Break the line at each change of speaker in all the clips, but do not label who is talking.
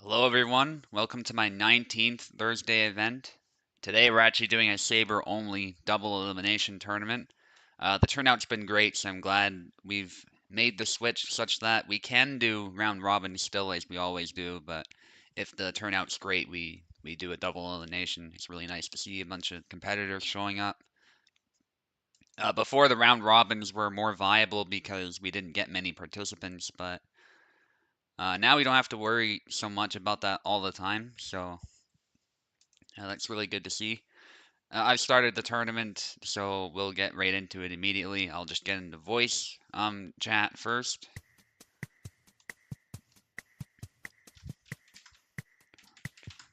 Hello everyone, welcome to my 19th Thursday event. Today we're actually doing a Saber only double elimination tournament. The turnout's been great, so I'm glad we've made the switch such that we can do round robin still as we always do, but if the turnout's great, we do a double elimination. It's really nice to see a bunch of competitors showing up. Before the round robins were more viable because we didn't get many participants, but now we don't have to worry so much about that all the time, so that's really good to see. I've started the tournament, so we'll get right into it immediately. I'll just get into voice chat first.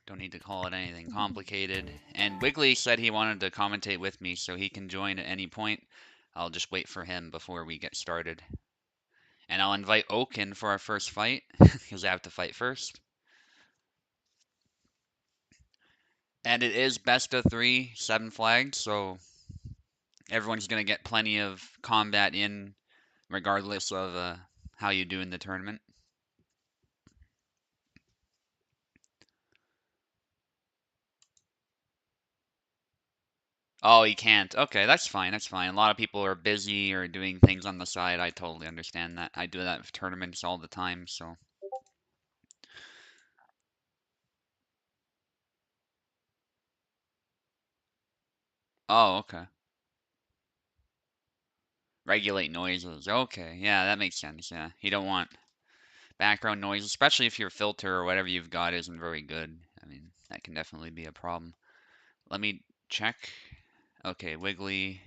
Don't need to call it anything complicated. And Wiggly said he wanted to commentate with me, so he can join at any point. I'll just wait for him before we get started. And I'll invite Oak in for our first fight, because I have to fight first. And it is best of 3, 7 flags, so everyone's going to get plenty of combat in, regardless of how you do in the tournament. Oh, he can't. Okay, that's fine. That's fine. A lot of people are busy or doing things on the side. I totally understand that. I do that with tournaments all the time, so. Oh, okay. Regulate noises. Okay, yeah, that makes sense. Yeah, you don't want background noise, especially if your filter or whatever you've got isn't very good. I mean, that can definitely be a problem. Let me check. Okay, Wiggly.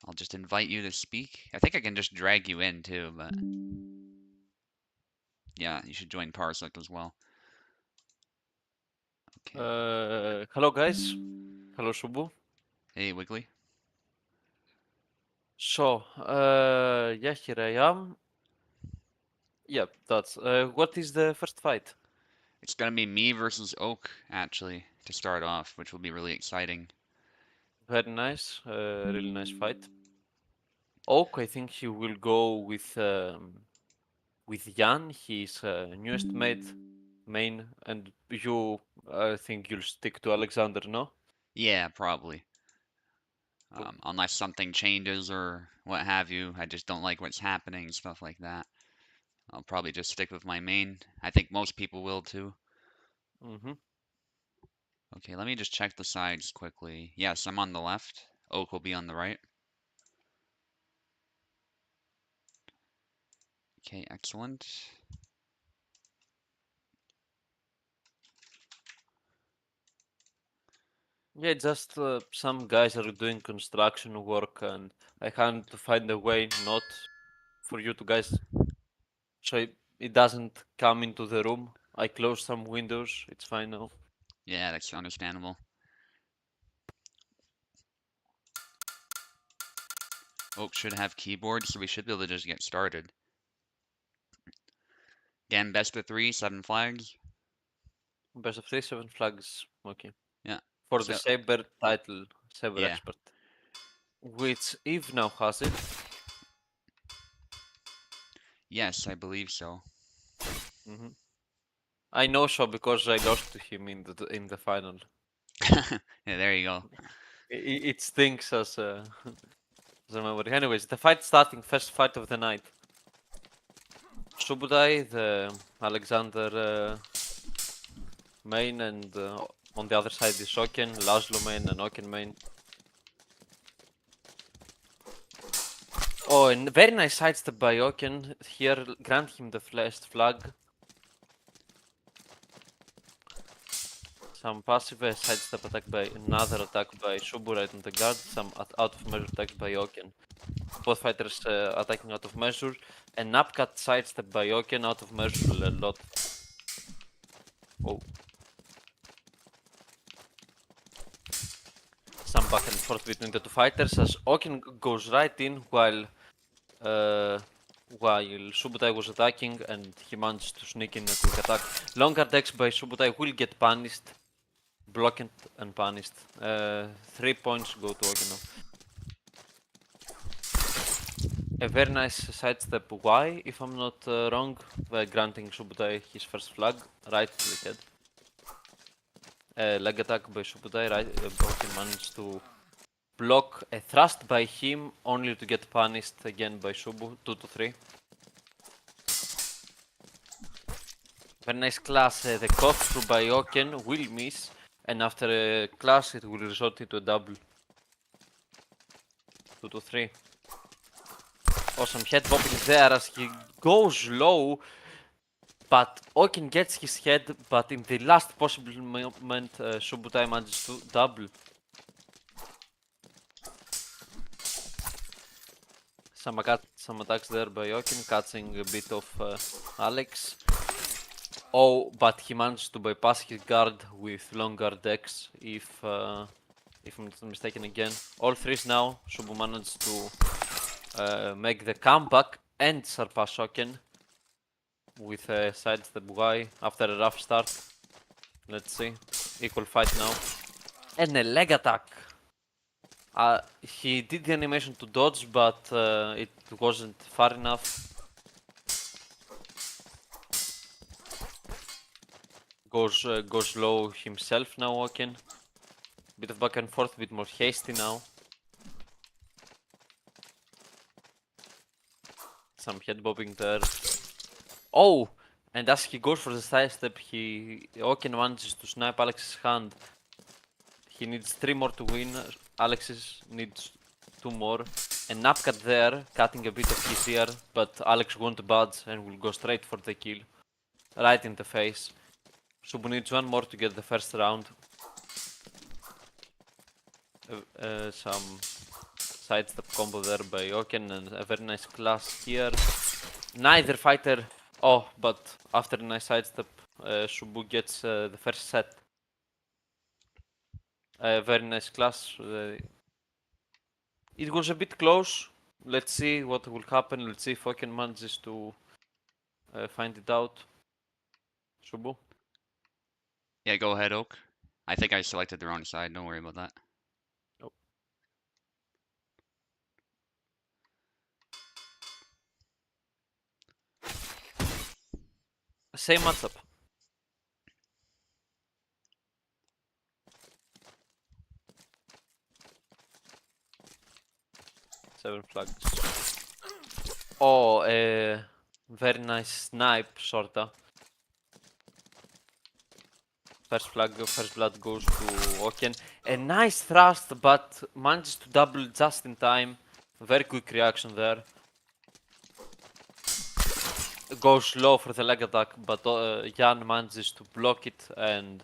I'll just invite you to speak. I think I can just drag you in too, but yeah, you should join Parsec as well. Okay.
Hello guys. Hello Shubu.
Hey, Wiggly.
So, yeah, here I am. Yep, that's. What is the first fight?
It's gonna be me versus Oak, actually, to start off, which will be really exciting.
Very nice. Really nice fight. Oak, I think he will go with Jan, his newest mate, main, and you. I think you'll stick to Alexander, no?
Yeah, probably.
Cool.
Unless something changes or what have you. I just don't like what's happening, stuff like that. I'll probably just stick with my main. I think most people will too.
Mhm.
Okay, let me just check the sides quickly. Yes, I'm on the left. Oak will be on the right. Okay, excellent.
Yeah, just some guys are doing construction work, and I had to find a way not for you to guys So it doesn't come into the room. I closed some windows. It's fine now.
Yeah, that's understandable. Oak should have keyboard, so we should be able to just get started. Again, best of 3, 7 flags.
Best of 3, 7 flags. Okay.
Yeah.
For the
So,
Saber title, Saber
yeah.
expert. Which Eve now has it.
Yes, I believe so.
Mm-hmm. I know so because I lost to him in the final.
Yeah, there you go.
It stinks as as a memory. Anyways, the fight starting, first fight of the night. Subudai, the Alexander main, and on the other side is Oken, Laszlo main, and Oken main. Oh, and very nice sidestep by Oken. Here, grant him the first flag. Some passive sidestep attack by another attack by Shubu right on the guard. Some out of measure attacks by Oken. Both fighters attacking out of measure. An upcut sidestep by Oken out of measure a lot. Oh. Some back and forth between the two fighters as Oken goes right in uh, while Subutai was attacking and he managed to sneak in a quick attack. Longer decks by Subutai will get punished. Blocked and punished. 3 points go to Oken now. A very nice sidestep Y, if I'm not wrong, by granting Subutai his first flag, right to the head. Leg attack by Subutai, right, Oken managed to block a thrust by him, only to get punished again by Shubu, 2 to 3. Very nice class, the cough through by Oken will miss, and after a class it will result into a double. 2 to 3. Awesome head bopping there as he goes low, but Oken gets his head, but in the last possible moment Subutai manages to double. Some attacks there by Oken, catching a bit of Alex. Oh, but he managed to bypass his guard with long guard decks, if I'm not mistaken again. All threes now, Shubu managed to make the comeback and surpass Oken with a sidestep Y after a rough start. Let's see. Equal fight now. And a leg attack. He did the animation to dodge, but it wasn't far enough. Goes low himself now, Oken. Bit of back and forth, bit more hasty now. Some head bobbing there. Oh! And as he goes for the side step, Oken manages to snipe Alex's hand. He needs 3 more to win. Alex's needs 2 more. An upcut there, cutting a bit of his ear, but Alex won't budge and will go straight for the kill. Right in the face. Subu needs 1 more to get the first round. Some sidestep combo there by Oken and a very nice class here. Neither fighter... Oh, but after a nice sidestep, Subu gets the first set. Very nice class. It was a bit close. Let's see what will happen. Let's see if Oken manages to find it out. Subu?
Yeah, go ahead, Oak. I think I selected the wrong side. Don't worry about that.
Oh. Same matchup. Seven flags. Oh, very nice snipe, sorta. First flag, first blood goes to Oken. A nice thrust, but manages to double just in time. Very quick reaction there. Goes low for the leg attack, but Jan manages to block it and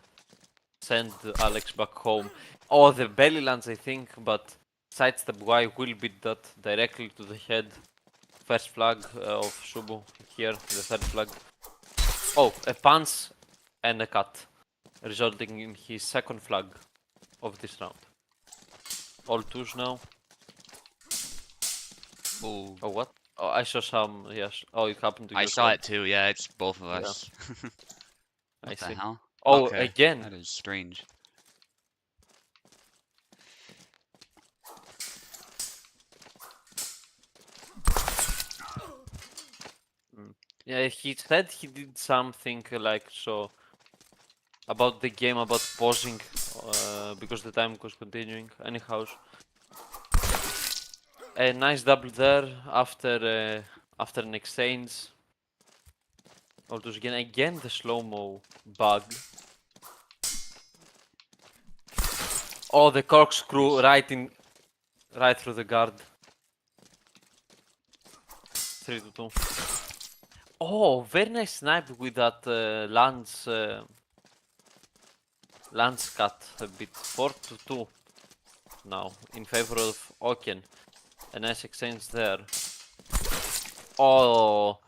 send Alex back home. Oh, the belly lands, I think, but sidestep Y will beat that directly to the head. first flag of Shubu here, the third flag. Oh, a punch and a cut, resulting in his second flag of this round. All twos now.
Oh,
Oh, what? Oh, I saw some, yes. Oh, it happened to
I
you as
saw
well?
it too. Yeah, it's both of
Yeah.
us.
I
What the
see.
hell?
Oh,
Okay,
again.
that is strange.
Yeah, he said he did something like so about the game, about pausing, because the time was continuing. Anyhow, a nice double there after an exchange. Altus again the slow-mo bug. Oh, the corkscrew right through the guard. 3-2. Oh, very nice snipe with that lance cut a bit. 4-2 now in favor of Oken. A nice exchange there. Oh,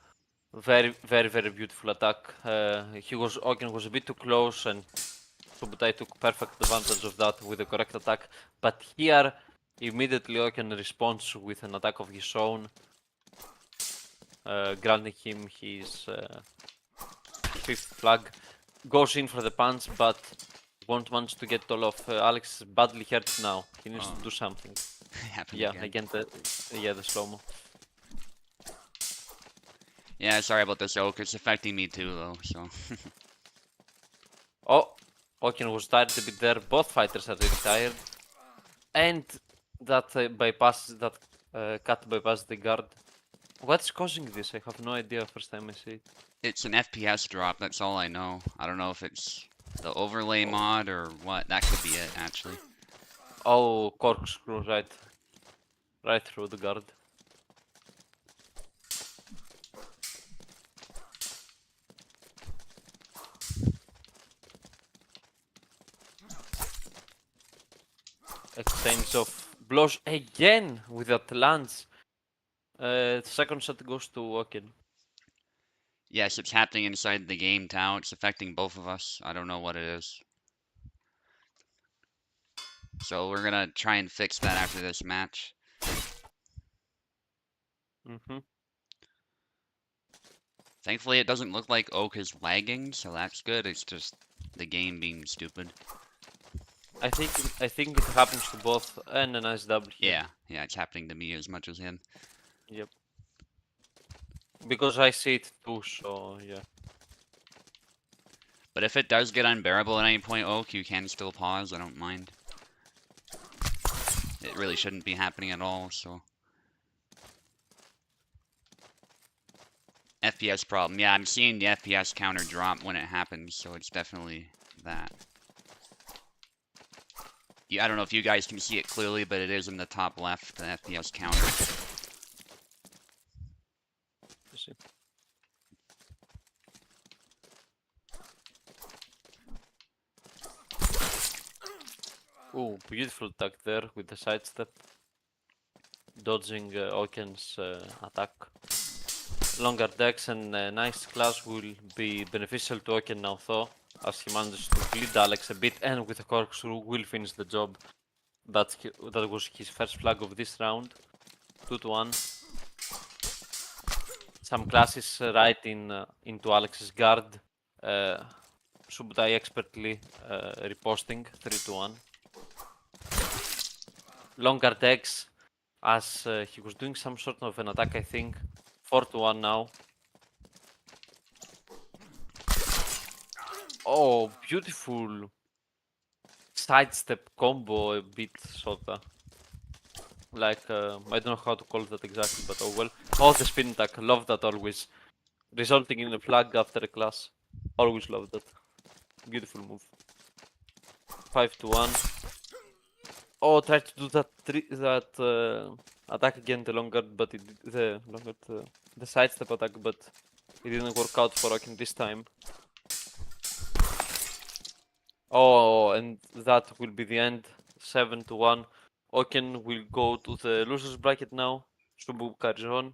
very beautiful attack. Oken was a bit too close, and Subutai took perfect advantage of that with the correct attack. But here, immediately Oken responds with an attack of his own, granting him his fifth flag. Goes in for the punch, but won't manage to get it all off. Alex is badly hurt now. He needs to do something.
Happened
Yeah,
again.
again the slow-mo.
Yeah, sorry about this oak. It's affecting me too, though. So.
Oh, Oken was tired a bit there. Both fighters are really tired. And that cut bypasses the guard. What's causing this? I have no idea first time I see it.
It's an FPS drop, that's all I know. I don't know if it's the overlay
Oh,
mod or what. That could be it, actually.
oh, corkscrew right through the guard. Exchange of blows again with that lance. Second shot goes to Oken.
Yes, it's happening inside the game now. It's affecting both of us. I don't know what it is. So we're gonna try and fix that after this match. Thankfully, it doesn't look like Oak is lagging, so that's good. It's just the game being stupid.
I think it happens to both, and a nice double here.
Yeah, it's happening to me as much as him.
Yep. Because I see it too, so yeah.
But if it does get unbearable at any point, Oak, you can still pause. I don't mind. It really shouldn't be happening at all, so. FPS problem. Yeah, I'm seeing the FPS counter drop when it happens, so it's definitely that. Yeah, I don't know if you guys can see it clearly, but it is in the top left, the FPS counter.
See. Oh, beautiful attack there with the sidestep. Dodging Oken's attack. Longer decks and nice class will be beneficial to Oken now though, as he manages to bleed Alex a bit and with a corkscrew will finish the job. That was his first flag of this round. 2-1. Some classes right into Alex's guard. Subutai expertly riposting 3-1. Longer decks as he was doing some sort of an attack, I think. 4-1 now. Oh, beautiful sidestep combo, a bit sorta. Like, I don't know how to call that exactly, but oh well. Oh, the spin attack, love that always. Resulting in a flag after a class. Always love that. Beautiful move. 5-1. Oh, tried to do that attack again, the long guard, but it the sidestep attack, but it didn't work out for Oken this time. Oh, and that will be the end. 7-1. Oken will go to the losers bracket now. Subu carries on.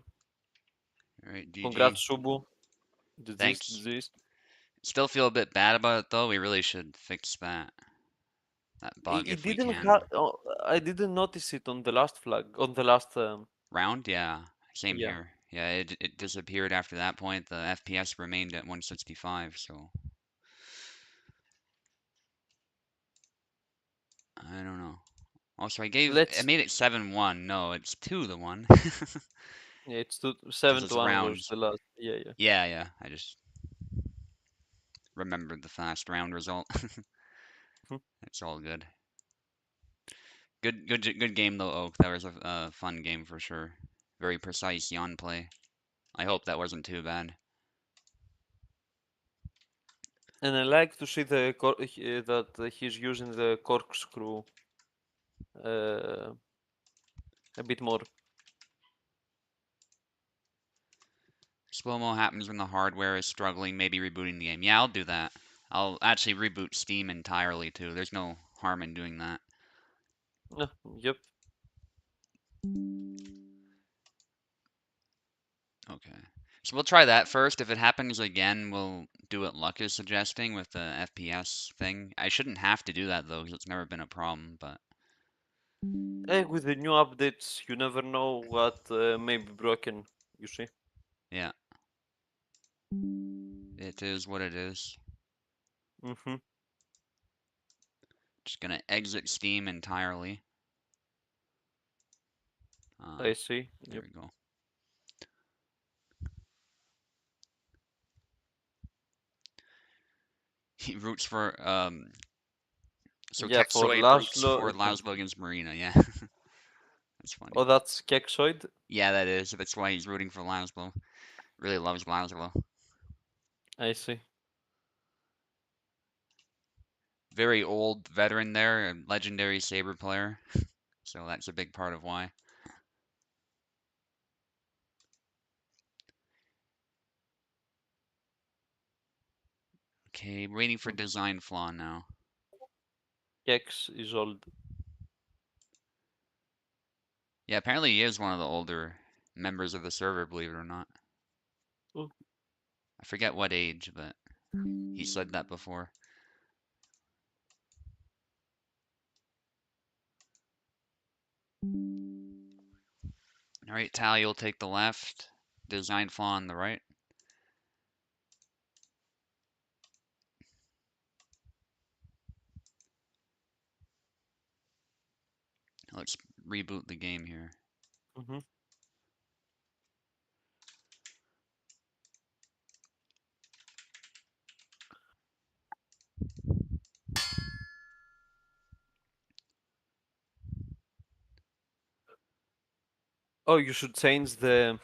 Alright, GG.
Congrats, Shubu. GG's,
Thanks.
GG's.
Still feel a bit bad about it though. We really should fix that bug
It
if we
didn't
can.
I didn't notice it on the last flag, on the last,
Round? Yeah, same
yeah.
here. Yeah, it disappeared after that point. The FPS remained at 165, so I don't know. Also, I
Let's,
made it 7-1. No, it's 2-1.
yeah, it's
Because
7 to
it's
1 was
rounds.
the last, yeah, yeah.
Yeah, yeah. I just remembered the fast round result.
Mhm.
It's all good. Good game though, Oak. That was a fun game for sure. Very precise yawn play. I hope that wasn't too bad.
And I like to see that he's using the corkscrew uh, a bit more.
Slow-mo happens when the hardware is struggling, maybe rebooting the game. Yeah, I'll do that. I'll actually reboot Steam entirely too. There's no harm in doing that.
Yep.
Okay. So we'll try that first. If it happens again, we'll do what Luck is suggesting with the FPS thing. I shouldn't have to do that though, because it's never been a problem, but
With the new updates, you never know what may be broken, you see.
yeah, it is what it is.
Mm-hmm.
Just gonna exit Steam entirely.
I see.
There
Yep.
we go. He roots for so
Yeah, for
Kexoid roots for
Laszlo.
Laszlo against Marina. Yeah, that's funny.
Oh, that's Keksoid.
Yeah, that is. That's why he's rooting for Laszlo. Really loves Laszlo.
I see.
Very old veteran there, a legendary Saber player. So that's a big part of why. Okay, waiting for design flaw now.
Kex is old.
Yeah, apparently he is one of the older members of the server, believe it or not.
Oh,
I forget what age, but he said that before. Alright, Tally will take the left. Design flaw on the right. Let's reboot the game here.
mm-hmm. Oh, you should change the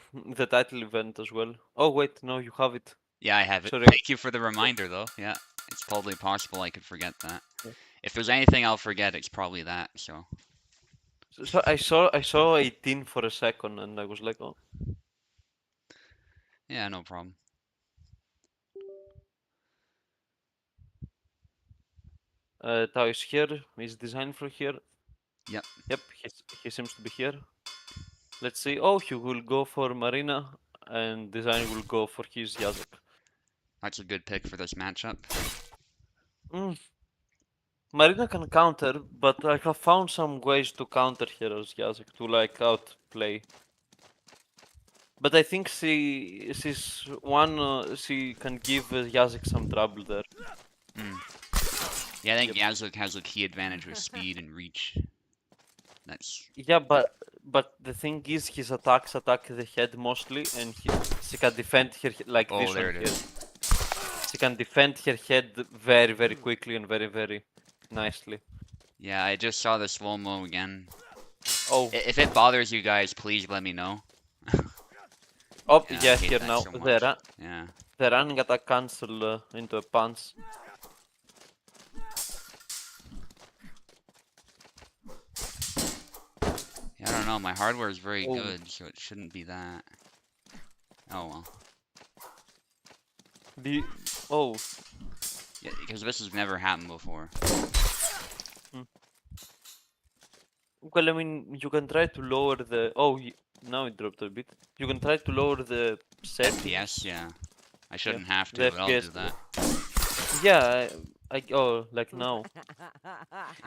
title event as well. Oh wait, no, you have it.
Yeah, I have it.
Sorry.
Thank you for the reminder, though. Yeah, it's probably possible I could forget that.
Yeah.
If there's anything I'll forget, it's probably that, so.
So I saw 18 for a second, and I was like, oh,
Yeah, no problem.
Tao is here. Is design for here?
Yep.
Yep, he seems to be here. Let's see. Oh, he will go for Marina, and design will go for his Yazek.
That's a good pick for this matchup.
Mm. Marina can counter, but I have found some ways to counter here as Yazek to like outplay. But I think she can give Yazek some trouble there.
Mm. Yeah, I think
Yep.
Yazuk has a key advantage with speed and reach. That's
Yeah, but the thing is, his attacks attack the head mostly, and she can defend her like
oh,
this
there
one
it
here.
is.
She can defend her head very, very quickly and very, very nicely.
Yeah, I just saw the slow-mo again.
Oh,
If it bothers you guys, please let me know.
oh,
Yeah, I
yeah,
hate
here
that
now.
so much. Yeah.
The running attack cancel into a punch.
Yeah, I don't know. My hardware is very
Oh,
good, so it shouldn't be that. Oh well.
the oh.
Yeah, because this has never happened before.
Hmm. Well, I mean, you can try to lower the. Oh, now it dropped a bit. You can try to lower the
FPS,
settings.
yeah. I
Yeah,
shouldn't have
the
to, but I'll do
FPS.
that.
Yeah, oh, like now.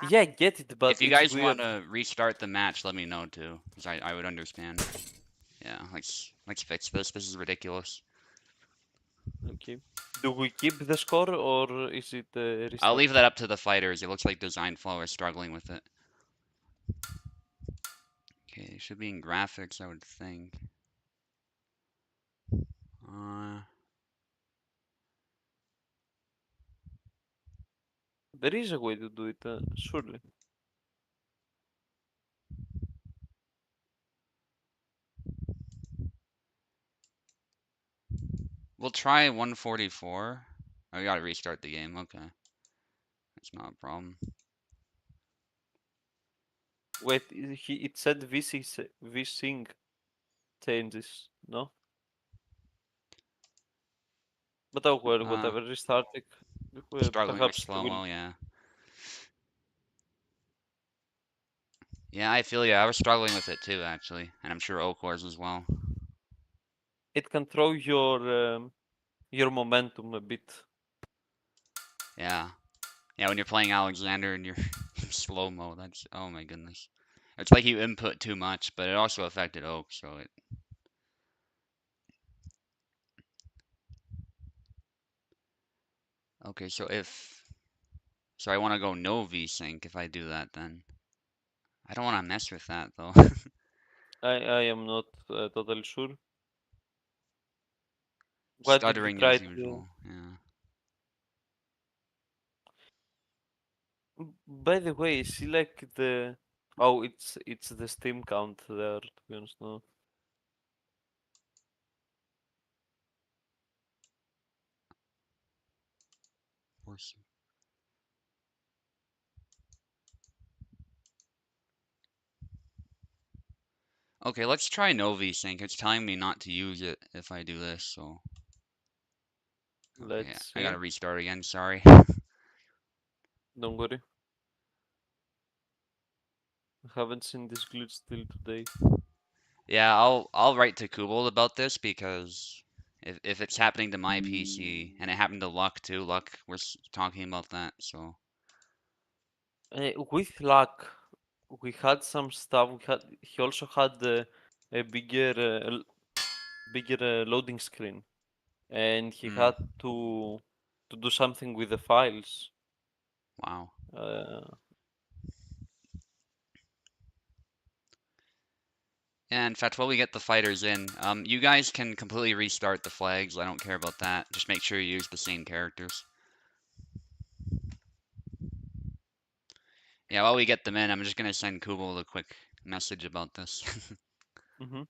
Yeah, I get it, but
If you
it's
guys want
weird.
to restart the match, let me know too, because I would understand. Yeah, let's fix this. This is ridiculous.
Okay. Do we keep the score or is it
I'll
restart?
leave that up to the fighters. It looks like Design Flow is struggling with it. Okay, it should be in graphics, I would think. Uh,
There is a way to do it, surely.
we'll try 144. I gotta restart the game. Okay, that's not a problem.
Wait, it said VSync changes, no? But oh well,
Uh,
whatever, restarting.
struggling with
Perhaps we'll.
slow-mo, yeah. Yeah, I feel you. I was struggling with it too, actually, and I'm sure Oak as well.
It can throw your momentum a bit.
Yeah, yeah. When you're playing Alexander and you're in slow-mo, that's oh my goodness. It's like you input too much, but it also affected Oak, so it. Okay, so I want to go no VSync if I do that then. I don't want to mess with that though.
I am not totally sure. What did we
Stuttering
try
as
to?
usual. Yeah.
By the way, see like the. Oh, it's the Steam count there. To be honest, no.
Okay, let's try no VSync. It's telling me not to use it if I do this, so okay,
Let's
I
see.
gotta restart again, sorry.
Don't worry. I haven't seen this glitch till today.
Yeah, I'll write to Kubel about this because if it's happening to my PC and it happened to Luck too, Luck was talking about that, so
With luck, we had some stuff. He also had a bigger loading screen, and he
hmm,
had to do something with the files.
wow.
Uh,
And in fact, while we get the fighters in, you guys can completely restart the flags. I don't care about that. Just make sure you use the same characters. Yeah, while we get them in, I'm just gonna send Kubel a quick message about this.
mhm.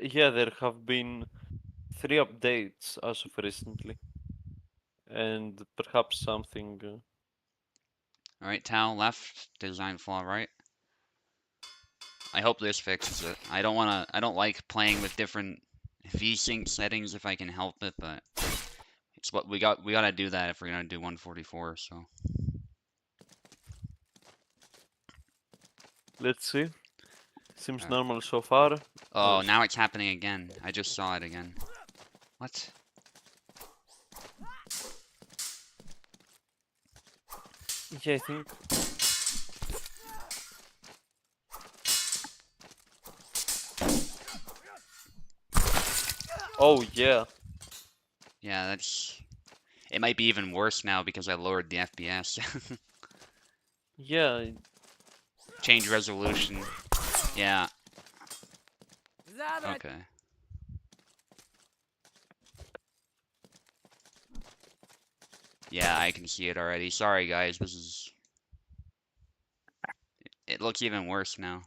Yeah, there have been 3 updates as of recently, and perhaps something.
All right, Tal left, design flaw right. I hope this fixes it. I don't like playing with different VSync settings if I can help it, but it's what we gotta do that if we're gonna do 144, so.
Let's see. Seems
Alright.
normal so far.
Oh, now it's happening again. I just saw it again. What?
Yeah, I think. Oh yeah,
Yeah, that's. It might be even worse now because I lowered the FPS.
yeah.
Change resolution. Yeah, okay. Yeah, I can see it already. Sorry, guys. This is. It looks even worse now.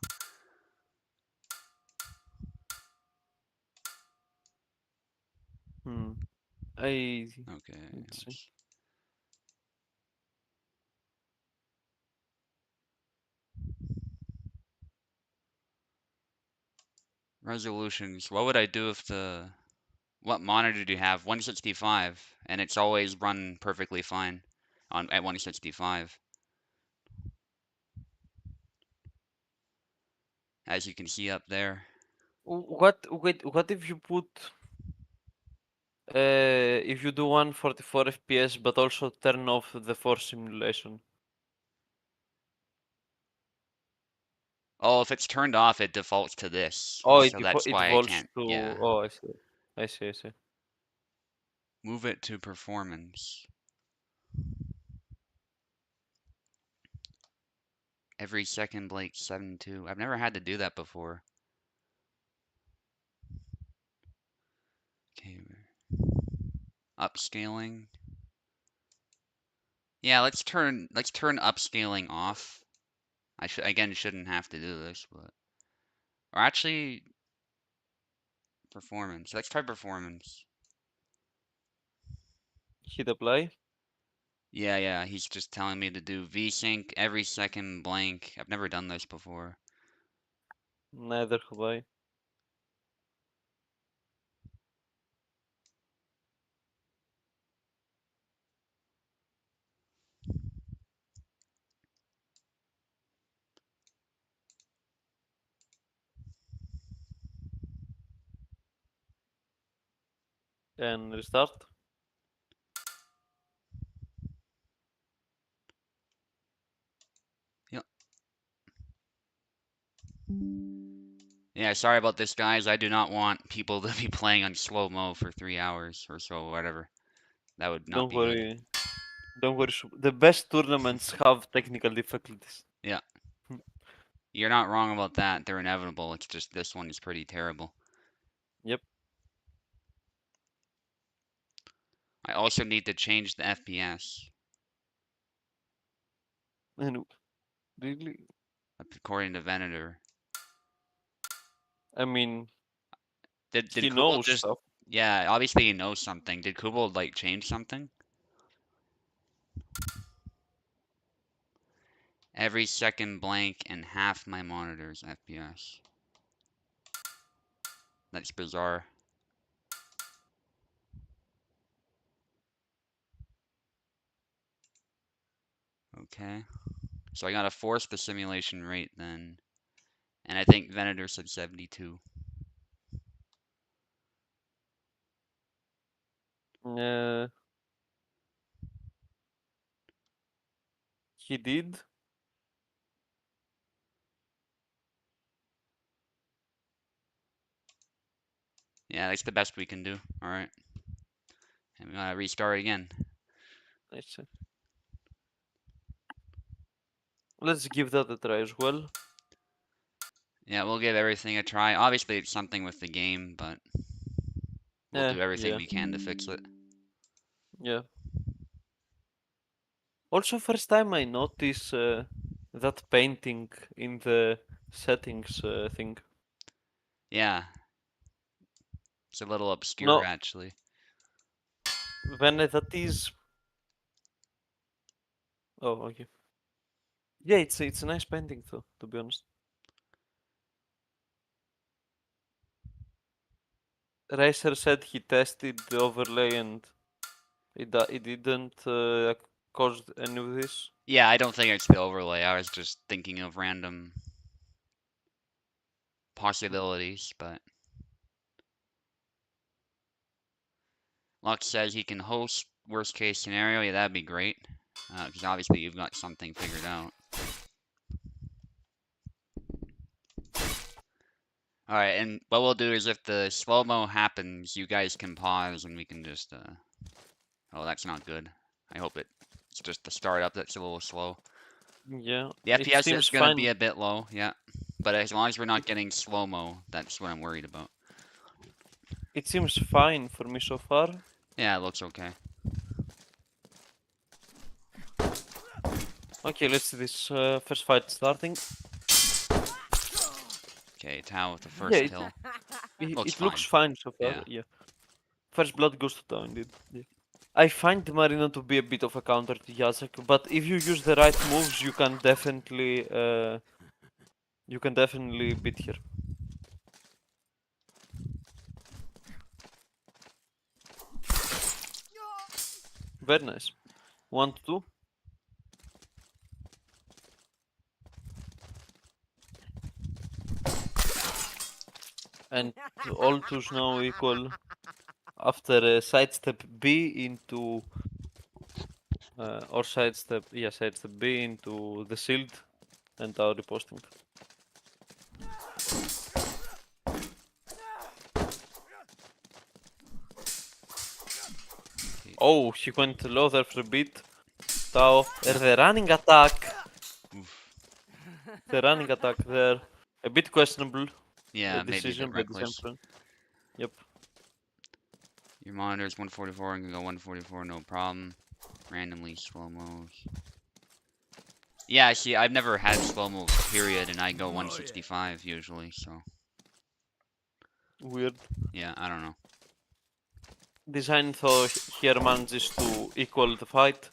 Hmm. I
Okay,
let's see.
let's. Resolutions. What would I do if the. What monitor do you have? 165, and it's always run perfectly fine. at 165. As you can see up there.
What if you put if you do 144 FPS but also turn off the force simulation?
Oh, if it's turned off, it defaults to this.
Oh,
So that's
it
why I
defaults
can't.
to.
Yeah.
Oh, I see. I see. I see.
Move it to performance. Every second, Blake 7.2. I've never had to do that before. Okay. Upscaling. Yeah, let's turn upscaling off. I shouldn't have to do this, but or actually performance. Let's try performance.
Hit apply.
Yeah, he's just telling me to do VSync every second blank. I've never done this before.
Neither have I. And restart.
Yep. Yeah, sorry about this, guys. I do not want people to be playing on slow-mo for 3 hours or so, whatever. That would not
Don't
be good.
worry. Don't worry. The best tournaments have technical difficulties.
Yeah, you're not wrong about that. They're inevitable. It's just this one is pretty terrible.
Yep.
I also need to change the FPS,
And really,
according to Venator.
I mean,
Did
he
Kubel
knows
just?
stuff.
Yeah, obviously he knows something. Did Kubel like change something? Every second blank and half my monitor's FPS. That's bizarre. Okay. So I gotta force the simulation rate then. And I think Venator said 72.
Uh, he did.
Yeah, that's the best we can do. Alright. And we gotta restart again.
I see. Let's give that a try as well.
Yeah, we'll give everything a try. Obviously it's something with the game, but we'll do everything
Yeah.
we can to fix it.
Yeah. Also, first time I notice that painting in the settings thing.
Yeah. It's a little obscure
No,
actually.
when that is. Oh, okay. Yeah, it's a nice painting though, to be honest. Racer said he tested the overlay and it didn't cause any of this.
Yeah, I don't think it's the overlay. I was just thinking of random possibilities, but Lux says he can host worst case scenario. Yeah, that'd be great. Because obviously you've got something figured out. Alright, and what we'll do is if the slow-mo happens, you guys can pause and we can just, oh, that's not good. I hope it's just the startup that's a little slow.
Yeah,
The
it
FPS is
seems
gonna be
fine.
a bit low, yeah. But as long as we're not getting slow-mo, that's what I'm worried about.
It seems fine for me so far.
Yeah, it looks okay.
Okay, let's see this first fight starting.
Okay, Tau with the
Yeah,
first kill. Looks
it looks
fine.
fine so far.
Yeah.
Yeah, first blood goes to Tao indeed. Yeah. I find Marina to be a bit of a counter to Jacek, but if you use the right moves, you can definitely beat her. Very nice. 1 to 2. And all tools now equal after sidestep B into or sidestep B into the shield and our reposting. Oh, he went low there for a bit. Tao, the running attack.
Oof.
The running attack there. A bit questionable
Yeah, maybe a
decision
bit
by the
reckless.
Emperor. Yep.
Your monitor is 144 and can go 144, no problem. Randomly slow-mo. Yeah, see, I've never had slow-mo, period, and I go 165 usually, so...
Weird.
Yeah, I don't know.
Design though here manages to equal the fight.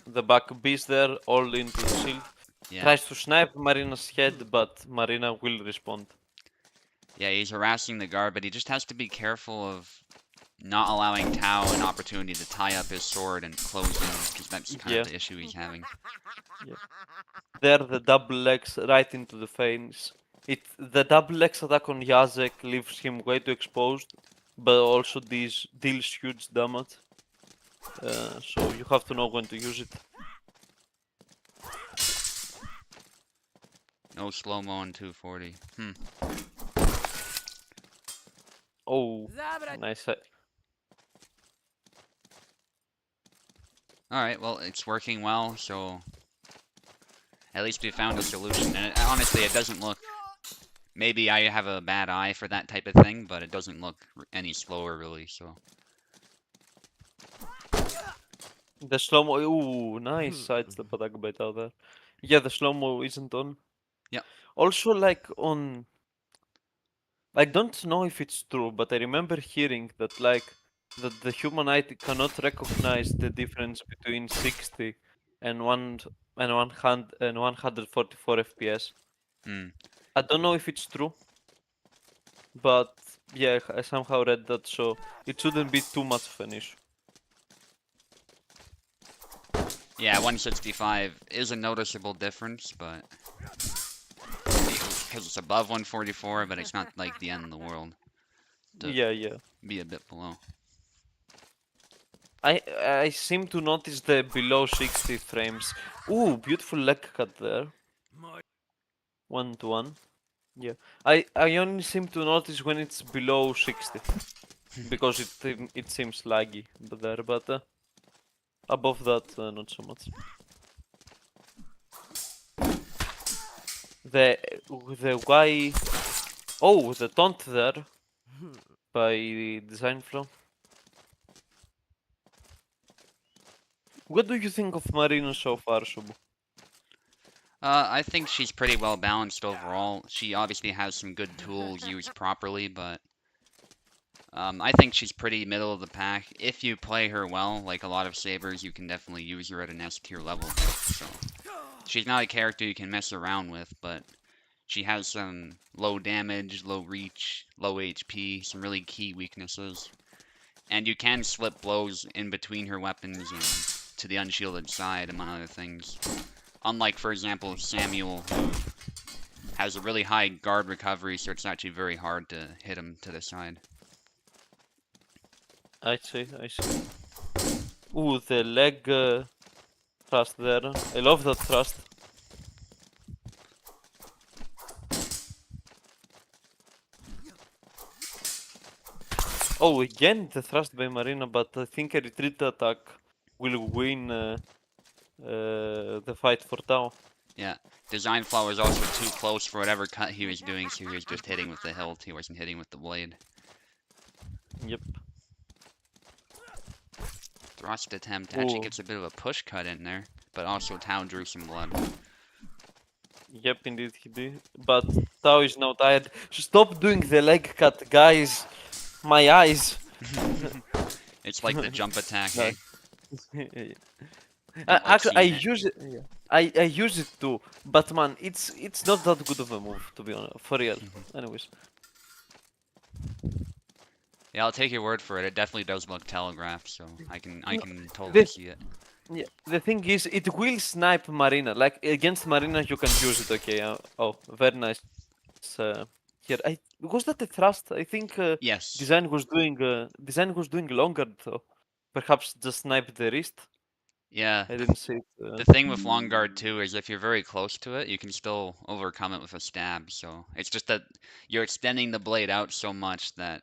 The back beast there, all into the shield.
Yeah.
Tries to snipe Marina's head, but Marina will respond.
Yeah, he's harassing the guard, but he just has to be careful of not allowing Tao an opportunity to tie up his sword and close in, because that's kind
Yeah.
of the issue he's having.
Yeah. There, the double legs right into the face. The double legs attack on Jacek leaves him way too exposed, but also deals huge damage. So you have to know when to use it.
No slow-mo on 240.
Oh, nice.
Alright, well, it's working well, so... At least we found a solution, and honestly, it doesn't look... Maybe I have a bad eye for that type of thing, but it doesn't look any slower, really, so...
The slow-mo, ooh, nice sidestep attack by Tao there. Yeah, the slow-mo isn't on.
Yep.
Also, like, on... I don't know if it's true, but I remember hearing that, like, that the human eye cannot recognize the difference between 60 and 144 FPS. I don't know if it's true, but yeah, I somehow read that, so it shouldn't be too much of an issue.
Yeah, 165 is a noticeable difference, but... Because it's above 144, but it's not like the end of the world.
Yeah.
Be a bit below.
I seem to notice the below 60 frames. Ooh, beautiful leg cut there. 1-1. Yeah. I only seem to notice when it's below 60. Because it seems laggy there, but above that, not so much. The Y... Oh, the taunt there by Design Flow. What do you think of Marina so far, Shubu?
I think she's pretty well balanced overall. She obviously has some good tools used properly, but I think she's pretty middle of the pack. If you play her well, like a lot of sabers, you can definitely use her at an S tier level. So she's not a character you can mess around with, but she has some low damage, low reach, low HP, some really key weaknesses. And you can slip blows in between her weapons and to the unshielded side, among other things. Unlike, for example, Samuel, who has a really high guard recovery, so it's actually very hard to hit him to the side.
I see. Ooh, the leg thrust there. I love that thrust. Oh, again the thrust by Marina, but I think a retreat attack will win the fight for Tao.
Yeah, Design Flaw was also too close for whatever cut he was doing, so he was just hitting with the hilt, he wasn't hitting with the blade.
Yep.
Thrust attempt actually gets a bit of a push cut in there, but also Tao drew some blood.
Yep, indeed he did. But Tao is now tired. Stop doing the leg cut, guys! My eyes!
It's like the jump attack, eh?
Actually, I use it. Yeah. I use it too, but man, it's not that good of a move, to be honest, for real. Anyways.
Yeah, I'll take your word for it. It definitely does look telegraphed, so I can totally see it.
Yeah, the thing is, it will snipe Marina. Like against Marina, you can use it. Okay. Oh, very nice here. Was that a thrust? I think
Yes.
design was doing longer though. Perhaps just sniped the wrist.
Yeah.
I didn't see it.
The thing with long guard too is if you're very close to it, you can still overcome it with a stab. So it's just that you're extending the blade out so much that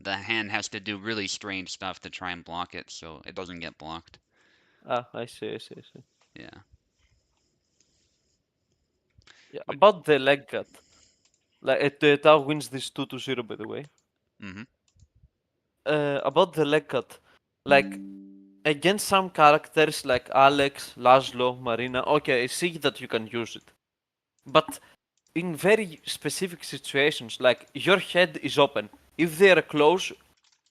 the hand has to do really strange stuff to try and block it so it doesn't get blocked.
I see, I see, I see.
Yeah.
Yeah,
But
about the leg cut. Like Tao wins this 2-0 by the way.
mhm.
About the leg cut. Like against some characters like Alex, Laszlo, Marina, okay, I see that you can use it. But in very specific situations, like your head is open. If they are close,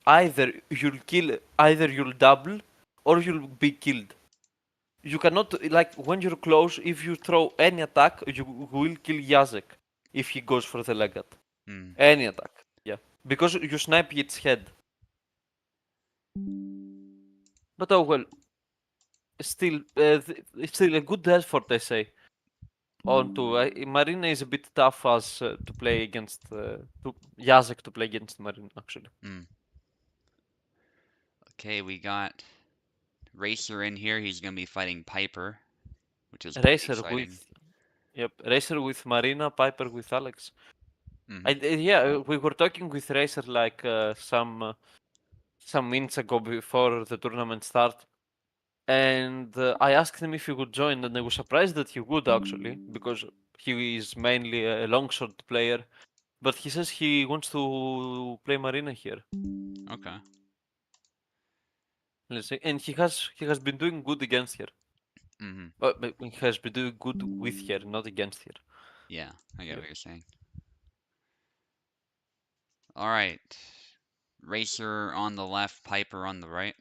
either you'll double or you'll be killed. You cannot, like when you're close, if you throw any attack, you will kill Jacek if he goes for the leg cut.
Mm.
Any attack. Yeah. Because you snipe its head. But oh well, it's still a good effort, I say. On to Marina is a bit tough as to play against to Jacek to play against Marina actually.
Mm. Okay, we got Racer in here. He's gonna be fighting Piper, which is pretty
Racer
exciting.
with Racer with Marina, Piper with Alex.
Mhm.
We were talking with Racer like some minutes ago before the tournament start, and I asked him if he would join, and I was surprised that he would actually because he is mainly a longsword player, but he says he wants to play Marina here.
Okay.
Let's see, and he has been doing good against her.
Mhm.
But he has been doing good with her, not against her.
Yeah, I get
Yep.
what you're saying. All right. Racer on the left, Piper on the right.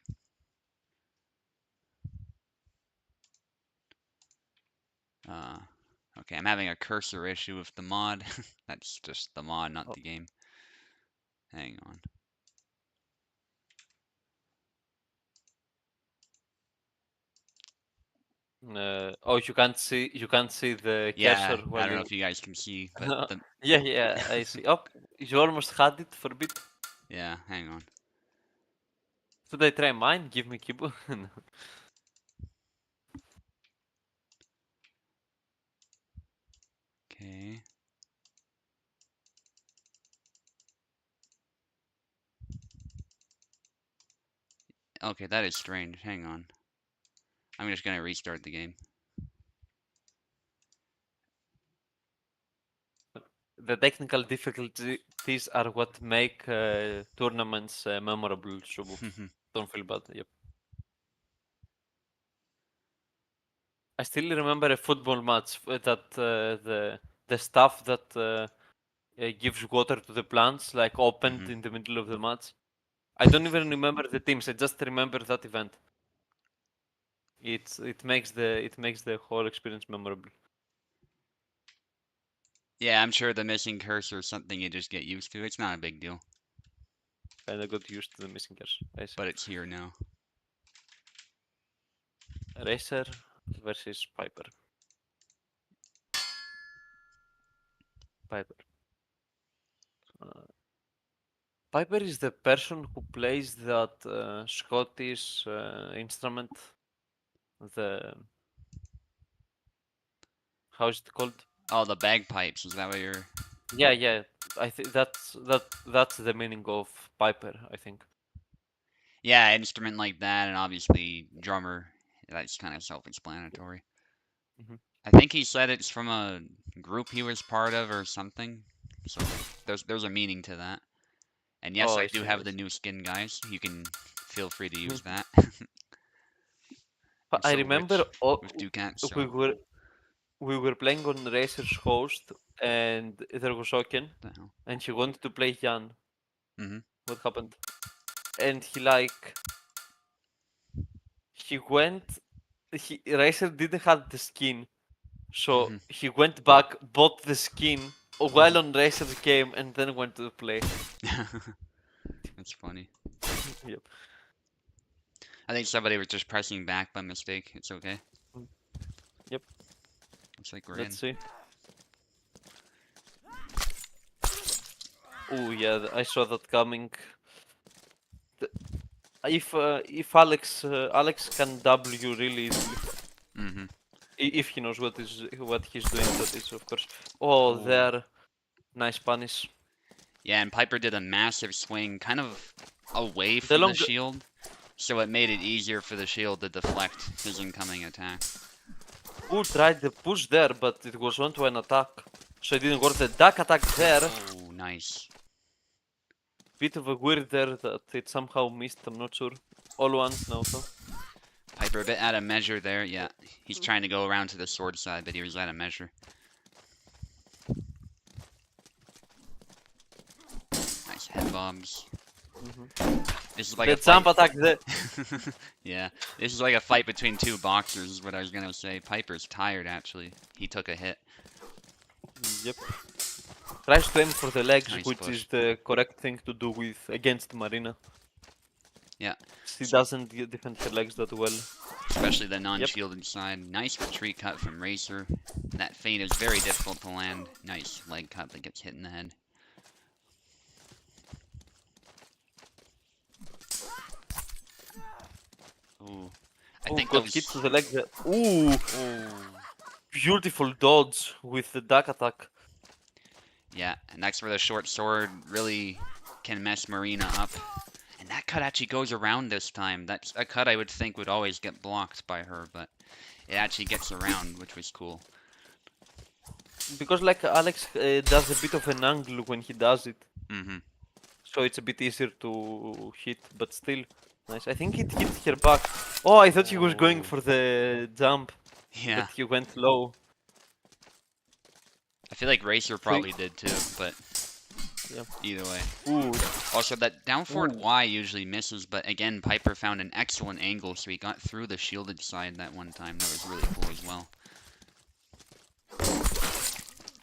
Uh, okay, I'm having a cursor issue with the mod. That's just the mod, not
Oh,
the game. Hang on.
you can't see the
Yeah,
cursor
I
while
don't know
you.
if you guys can see, but the
Yeah, yeah, I see. Oh, you almost had it for a bit.
yeah, hang on.
Should I try mine? Give me Kibu. No.
Okay. Okay, that is strange. Hang on. I'm just gonna restart the game.
The technical difficulties are what make tournaments memorable. So don't feel bad. Yep. I still remember a football match that the staff that gives water to the plants like opened
Mhm.
in the middle of the match. I don't even remember the teams. I just remember that event. It makes the whole experience memorable.
Yeah, I'm sure the missing cursor is something you just get used to. It's not a big deal,
Kinda got used to the missing cars. I see.
but it's here now.
Racer versus Piper. Piper. Uh, Piper is the person who plays that Scottish instrument. The how is it called?
Oh, the bagpipes. Is that what you're?
Yeah, yeah. I think that's the meaning of Piper. I think.
Yeah, instrument like that, and obviously drummer. That's kind of self-explanatory.
Hmm.
I think he said it's from a group he was part of or something. So there's a meaning to that. And yes,
Oh,
I
I
do
see.
have
I
the
see.
new skin, guys. You can feel free to use that. I'm
But I
so
remember
rich with ducats,
we
so
were we were playing on Racer's host, and there was Oken,
what the hell?
and he wanted to play Jan.
Mm-hmm.
What happened? And he went. Racer didn't have the skin, so he went back, bought the skin while on Racer's game, and then went to play.
That's funny.
Yep.
I think somebody was just pressing back by mistake. It's okay.
Mm, yep.
Looks like we're
Let's
in.
see. Oh yeah, I saw that coming. The- if Alex can W really easily.
Hmm.
If he knows what he's doing, that is of course. Oh,
Oh.
there, nice punish.
Yeah, and Piper did a massive swing kind of away
The
from the
long
shield, so it made it easier for the shield to deflect his incoming attack.
Who tried the push there, but it was onto an attack, so it didn't work. The duck attack there,
Oh, nice.
bit of a weird there that it somehow missed. I'm not sure. All ones now though.
Piper a bit out of measure there. Yeah, he's trying to go around to the sword side, but he was out of measure. Nice head bobs. This is like
The
a fight.
jump attack there.
Yeah, this is like a fight between two boxers, is what I was gonna say. Piper's tired, actually. He took a hit.
Yep. Tries to aim for the legs,
Nice
which is
push.
the correct thing to do with against Marina.
Yeah,
She doesn't defend her legs that well.
especially the
Yep.
non-shielded side. Nice retreat cut from Racer. That feint is very difficult to land. Nice leg cut that gets hit in the head. Ooh. I
Oh,
think
got hit
those...
to the leg there. Ooh,
Oh.
beautiful dodge with the duck attack.
Yeah, and that's where the short sword really can mess Marina up. And that cut actually goes around this time. That's a cut I would think would always get blocked by her, but it actually gets around, which was cool.
Because like Alex does a bit of an angle when he does it,
Mm-hmm.
so it's a bit easier to hit, but still nice. I think it hit her back. Oh, I thought he was going
Oh.
for the jump,
Yeah,
but he went low.
I feel like Racer
So
probably did too, but
yeah.
either way.
Ooh,
Also, that down forward
ooh.
Y usually misses, but again, Piper found an excellent angle, so he got through the shielded side that one time. That was really cool as well.